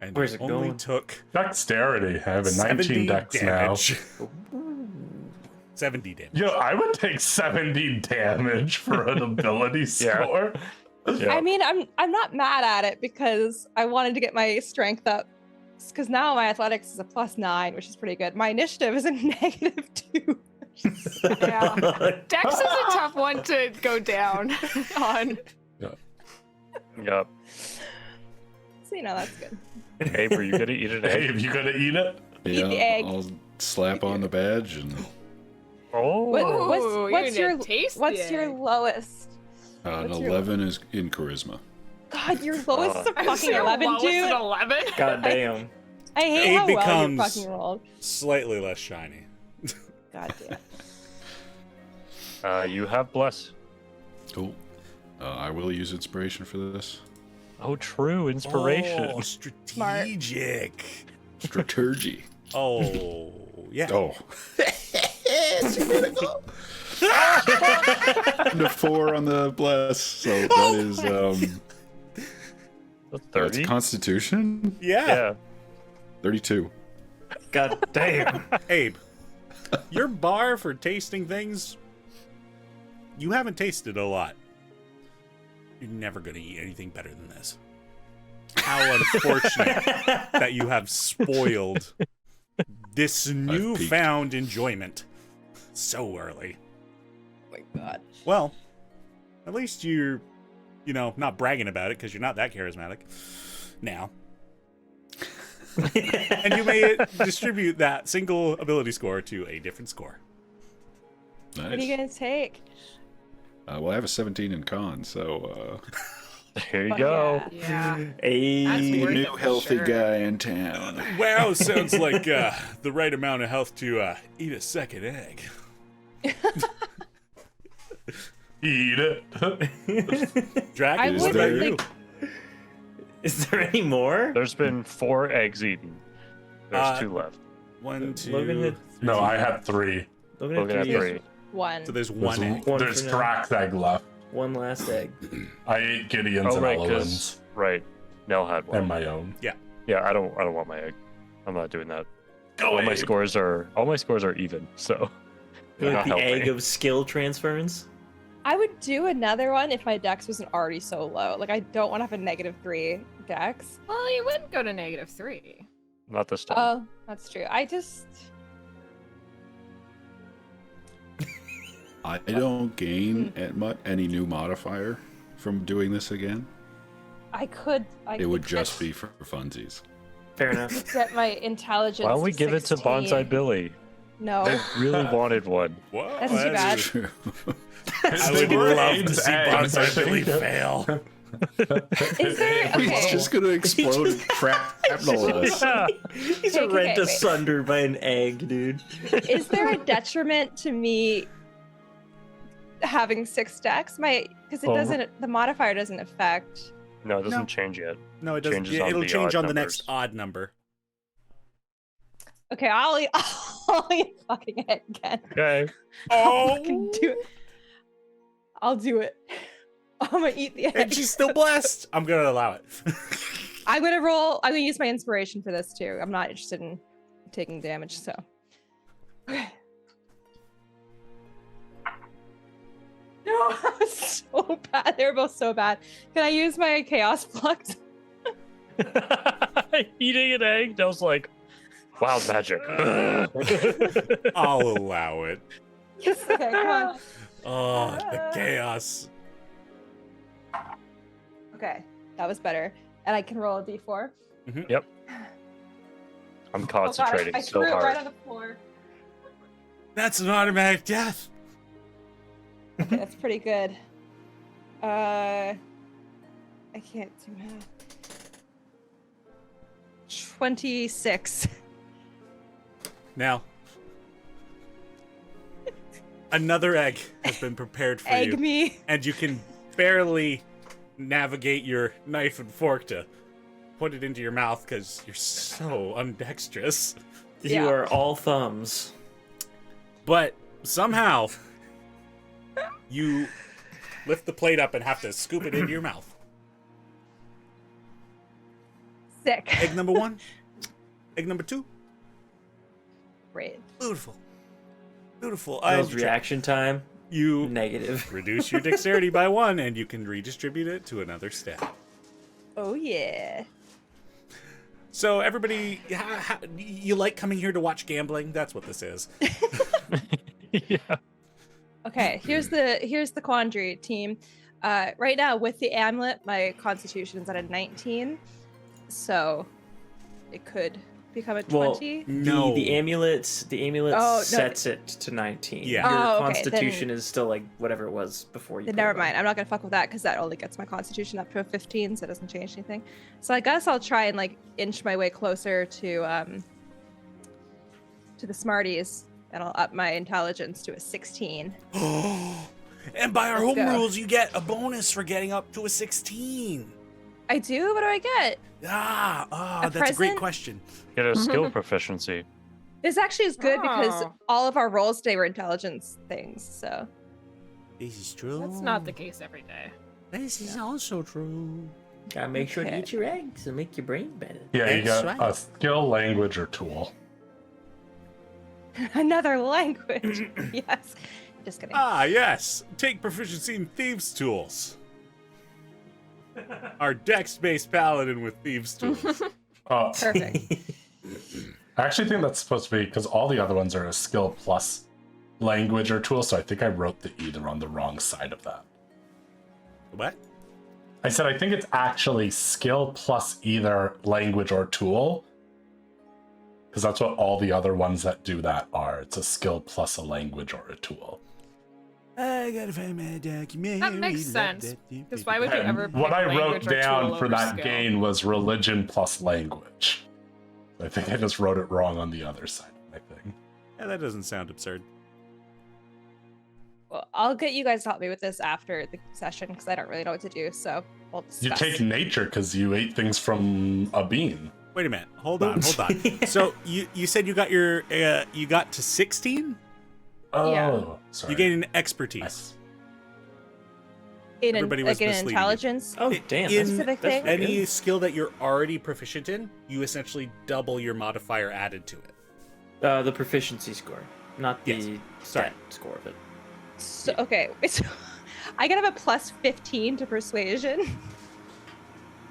And Where's it it only going? took Dexterity. I have a 70 19 dex damage. now. 70 damage. Yo, I would take 70 damage for an ability score. Yeah. I mean, I'm not mad at it because I wanted to get my strength up. Because now my athletics is a +9, which is pretty good. My initiative is a -2. Yeah. Dex is a tough one to go down on. Yep. So, that's good. Hey, were you gonna eat an Hey, egg? if you gonna eat it? Yeah, the egg. I'll slap on the badge and Oh. What's you're your gonna taste what's the your egg. lowest? an What's your- 11 is in charisma. God, your lowest is a Is fucking your 11, lowest dude. an 11? God damn. I hate It how well you becomes- fucking rolled. Slightly less shiny. God damn. You have bless. Cool. I will use inspiration for this. Oh, true. Inspiration. Oh, strategic. Strategy. Oh, yeah. Oh. And a 4 on the bless. So that is That's that's 30. Constitution. Yeah. Yeah. 32. God damn. Abe, your bar for tasting things, you haven't tasted a lot. You're never going to eat anything better than this. How unfortunate that you have spoiled this newfound enjoyment so early. Oh my God. Well, at least you're, not bragging about it because you're not that charismatic now. And you may distribute that single ability score to a different score. Nice. What are you gonna take? Well, I have a 17 in con, so Here you Fuck go. Yeah. A That's worth new it for healthy sure. guy in town. Wow, sounds like the right amount of health to eat a second egg. Eat it. Drac, I Is what there- about you? Is there any more? There's been 4 eggs eaten. There's 2 left. 1, 2, Logan had- No, I had 3. Logan Logan had at 3. 3. One. So there's one egg. One There's for now. Drax egg left. One last egg. I ate Gideon's Oh, and right, Elowen's right. Nell had one. and my own. Yeah, I don't want my egg. I'm not doing that. Go All my Abe. scores are even, so Like not the helping. egg of skill transference. I would do another one if my dex wasn't already so low. Like, I don't want to have a -3 dex. Well, you wouldn't go to -3. not this time. Oh, that's true. I don't gain any new modifier from doing this again. could. It would just be for funsies. Fair enough. get my intelligence. Why don't we give it to 16. Bonsai Billy? No. I really wanted one. Whoa, That's too bad. True. I would They were love to Abe's see eggs. Bonsai Billy fail. Is there? He's Okay. just gonna explode and shrapnel us. Yeah. He's Okay, rent wait. asunder by an egg, dude. Is there a detriment to me having 6 dex? Because it Oh. doesn't. The modifier doesn't affect. No, it doesn't No. change yet. No, it doesn't. Changes on It'll the change odd on the next numbers. odd number. Okay, I'll eat fucking egg again. Okay. Oh, Fucking do it. I'll do it. I'm gonna eat the egg. and she's still blessed. I'm gonna allow it. I'm gonna use my inspiration for this too. I'm not interested in taking damage, so. Okay. No, so bad. They're both so bad. Can I use my chaos flux? Eating an egg? That was like wild magic. I'll allow it. Okay, come on. Oh, the chaos. Okay, that was better. And I can roll a d4. Yep. I'm concentrating I so threw it hard. right on the floor. That's an automatic death. Okay, that's pretty good. I can't do math. 26. Now, another egg has been prepared for Egg you. me. And you can barely navigate your knife and fork to put it into your mouth because you're so undexterous. You are all thumbs. But somehow, you lift the plate up and have to scoop it into your mouth. Sick. Egg number 1. Egg number 2. Great. Beautiful. Beautiful. Bill's reaction time, You negative. reduce your dexterity by 1, and you can redistribute it to another stat. Oh yeah. So everybody, you like coming here to watch gambling? That's what this is. Yeah. Okay, here's the quandary, team. Right now with the amulet, my constitution is at a 19, so it could become a 20. No. The amulet sets it to 19. Yeah. Your Oh, okay, constitution then- is still like whatever it was before you. Then put it never on. mind. I'm not gonna fuck with that because that only gets my constitution up to a 15, so it doesn't change anything. So I guess I'll try and like inch my way closer to the Smarties, and I'll up my intelligence to a 16. And by our Let's home go. rules, you get a bonus for getting up to a 16. I do? What do I get? That's a great present? question. Get a skill proficiency. This actually is good because Oh. all of our rolls today were intelligence things, so. This is true. That's not the case every day. This is also true. Gotta make sure to Okay. eat your eggs and make your brain better. Yeah, you That's got right. a skill, language, or tool. Another language. Yes. Just kidding. Ah, yes. Take proficiency in Thieves' Tools. Our dex-based paladin with Thieves' Tools. Perfect. I actually think that's supposed to be because all the other ones are a skill plus language or tool, so I think I wrote the either on the wrong side of that. What? I said I think it's actually skill plus either language or tool, because that's what all the other ones that do that are. It's a skill plus a language or a tool. I gotta find my document. That makes sense. Because why would you And ever pick what I wrote language or down tool for over that skill? gain was religion plus language. I think I just wrote it wrong on the other side of my thing. Yeah, that doesn't sound absurd. Well, I'll get you guys to help me with this after the session because I don't really know what to do, so we'll discuss. You take nature because you ate things from a bean. Wait a minute. Hold on. So you said you got your you got to 16? Oh, Yeah. sorry. You gained an expertise. Nice. in Everybody was like in misleading you. intelligence. Oh, It- damn. in That's, Specific that's thing? pretty Any good. skill that you're already proficient in, you essentially double your modifier added to it. The proficiency score, not the Yes. stat score of it. So, okay, so I can have a plus 15 to persuasion.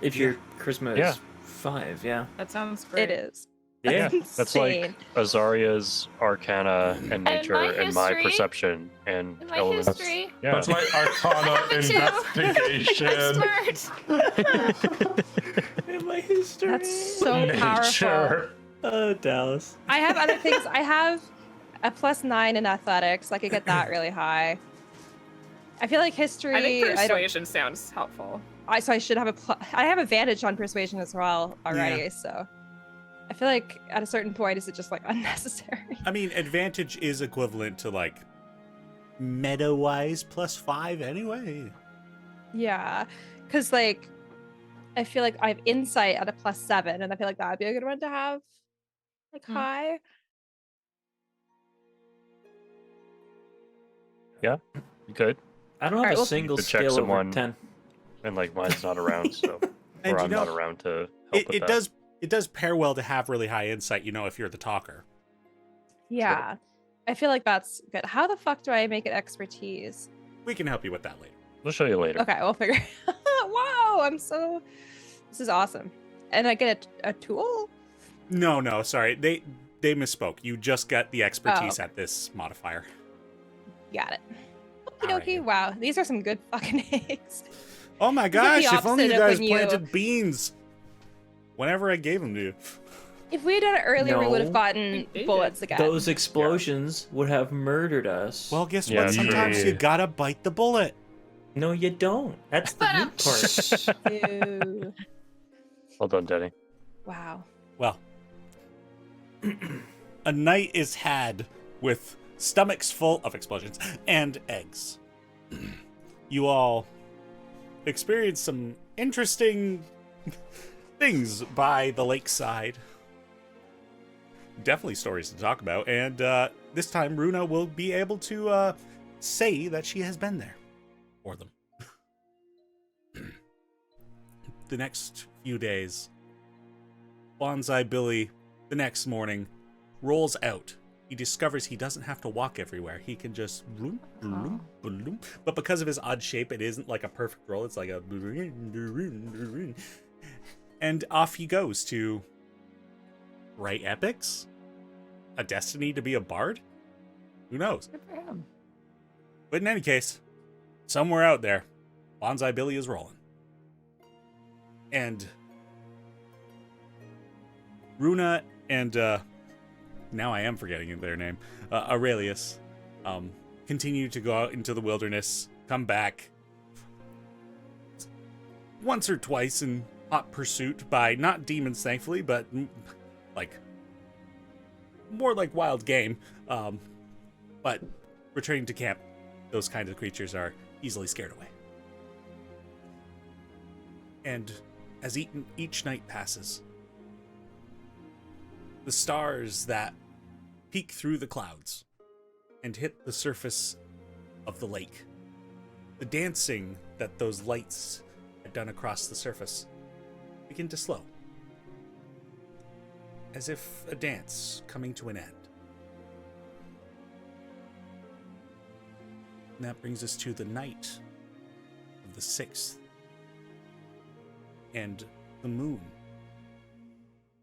If your charisma Yeah. is 5, yeah. That sounds great. It is. Yeah. That's like Insane. Azaria's Arcana and Nature my and my history. perception and In my elements. history. Yeah. That's my Arcana investigation. In my history. That's so powerful. Nature. Oh, Dallas. I have other things. I have a plus 9 in athletics. I could get that really high. I feel like history. I think don't. persuasion sounds helpful. So I should have I have advantage on persuasion as well already. Yeah. So I feel like at a certain point, is it just like unnecessary? I mean, advantage is equivalent to like meta-wise +5 anyway. Yeah, because like I feel like I have insight at a plus 7, and I feel like that would be a good one to have like high. You could. I don't have Alright, a well- single You could check skill over someone. 10. And like mine's not around, so And or you I'm know- not around to help with it that. does it does pair well to have really high insight, if you're the talker. Yeah. I feel like that's good. How the fuck do I make it expertise? We can help you with that later. We'll show you later. Okay, we'll figure. Wow, this is awesome. And I get a tool? No, sorry. They misspoke. You just got the expertise okay. at this modifier. Got it. All right. Okay, wow. These are some good fucking eggs. Oh my It's like the gosh, if only you opposite of guys when you- planted beans whenever I gave them to you. If we had done it earlier, we would have No. gotten They bullets did. again. Those explosions would have murdered us. Well, guess Yeah, what? Sometimes true. you gotta bite the bullet. no, you don't. That's the neat part. Ew. Well done, Denny. Wow. Well, a night is had with stomachs full of explosions and eggs. You all experience some interesting things by the lakeside. Definitely stories to talk about, and this time Runa will be able to say that she has been there for them. The next few days, Bonsai Billy, the next morning, rolls out. He discovers he doesn't have to walk everywhere. He can just bloom, bloom, bloom. But because of his odd shape, it isn't like a perfect roll. It's like a... And off he goes to write epics? A destiny to be a bard? Who knows? Good for him. But in any case, somewhere out there, Bonsai Billy is rolling. And Runa and now I am forgetting their name, Aurelius, continue to go out into the wilderness, come back once or twice in hot pursuit by not demons, thankfully, but like more like wild game. But returning to camp, those kinds of creatures are easily scared away. And as each night passes, the stars that peek through the clouds and hit the surface of the lake, the dancing that those lights had done across the surface, begin to slow, as if a dance coming to an end. And that brings us to the night of the 6th. And the moon.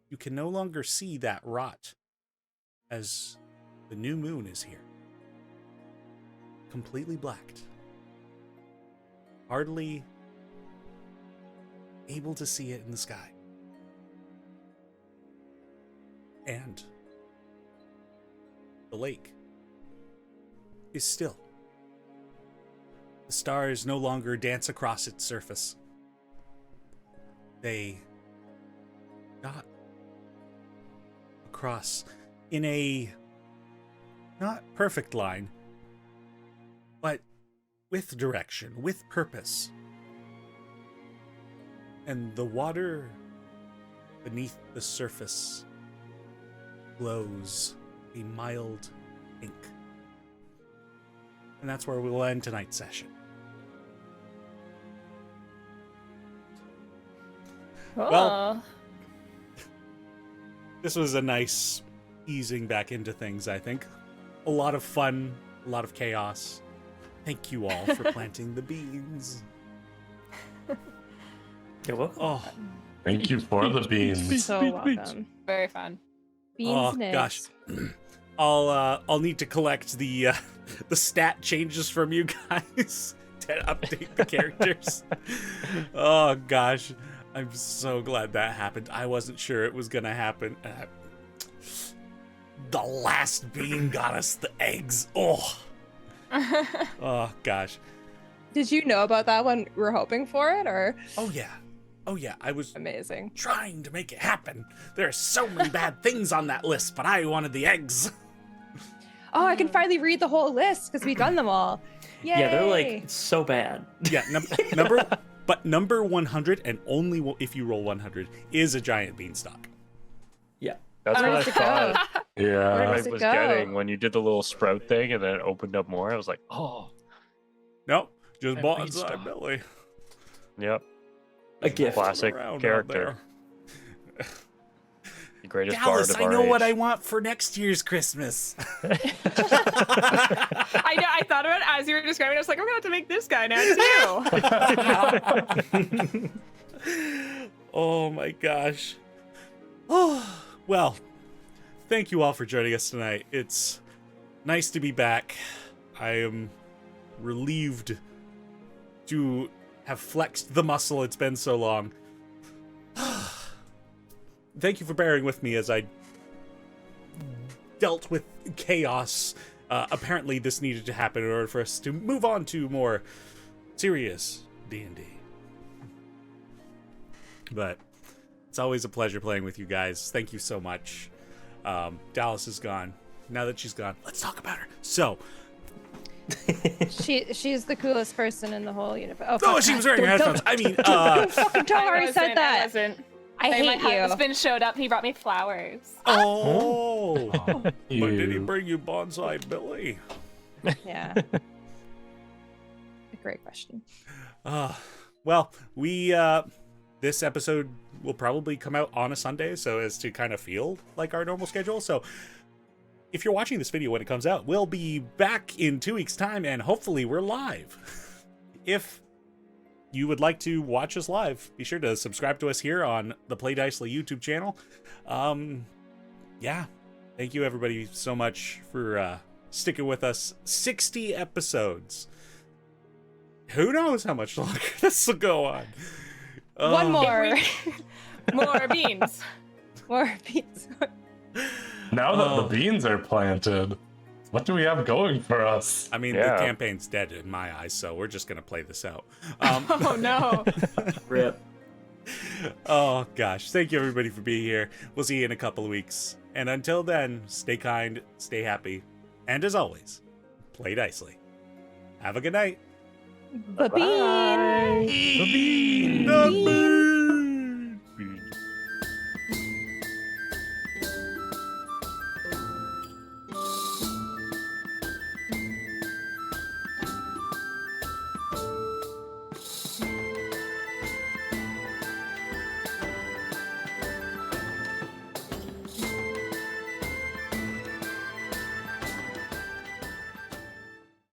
You can no longer see that rot, as the new moon is here. Completely blacked. Hardly able to see it in the sky. And the lake is still. The stars no longer dance across its surface. They dot across in a not perfect line, but with direction, with purpose. And the water beneath the surface glows a mild pink. And that's where we'll end tonight's session. Well, this was a nice easing back into things, I think. A lot of fun, a lot of chaos. Thank you all for planting the beans. You're welcome. Oh, Thank you for the beans. So welcome. Very fun. Beans oh and gosh. eggs. I'll need to collect the stat changes from you guys to update the characters. Oh gosh. I'm so glad that happened. I wasn't sure it was gonna happen. The last bean got us the eggs. Oh. Oh gosh. Did you know about that when we were hoping for it, or? Oh yeah. I was Amazing. trying to make it happen. There are so many bad things on that list, but I wanted the eggs. Oh, I can finally read the whole list because we've done them all. Yay! Yeah, they're like so bad. Yeah, number 100, and only if you roll 100, is a giant beanstalk. Yeah. That's Where what I does it go? thought Yeah. Where I does it was go? getting when you did the little sprout thing and then it opened up more. I was like, oh, Nope, just That Bonsai beanstalk. Billy. yep. A gift. Classic Around out character. there. The greatest Dallas, bard of I our know what age. I want for next year's Christmas. I know. I thought about it as you were describing. I was like, I'm gonna have to make this guy now too. Oh my gosh. Oh, well, thank you all for joining us tonight. It's nice to be back. I am relieved to have flexed the muscle. It's been so long. Thank you for bearing with me as I dealt with chaos. Apparently this needed to happen in order for us to move on to more serious D&D. But it's always a pleasure playing with you guys. Thank you so much. Dallas is gone. Now that she's gone, let's talk about her. So, she's the coolest person in the whole universe. oh, she was wearing her headphones. I mean, Don't fucking tell her I said I that. wasn't. I My hate you. husband showed up. He brought me flowers. oh, but did he You. bring you Bonsai Billy? Yeah. A great question. Well, we this episode will probably come out on a Sunday, so as to kind of feel like our normal schedule. So if you're watching this video when it comes out, we'll be back in 2 weeks' time, and hopefully we're live. If you would like to watch us live, be sure to subscribe to us here on the Play Dicely YouTube channel. Yeah, thank you everybody so much for sticking with us. 60 episodes. Who knows how much longer this will go on. One more. More beans. More pizza. Now that the beans are planted, what do we have going for us? I mean, Yeah. the campaign's dead in my eyes, so we're just gonna play this out. Oh no. Rip. Oh gosh, thank you everybody for being here. We'll see you in a couple of weeks, and until then, stay kind, stay happy, and as always, play Dicely. Have a good night. The bean. The bean. The bean.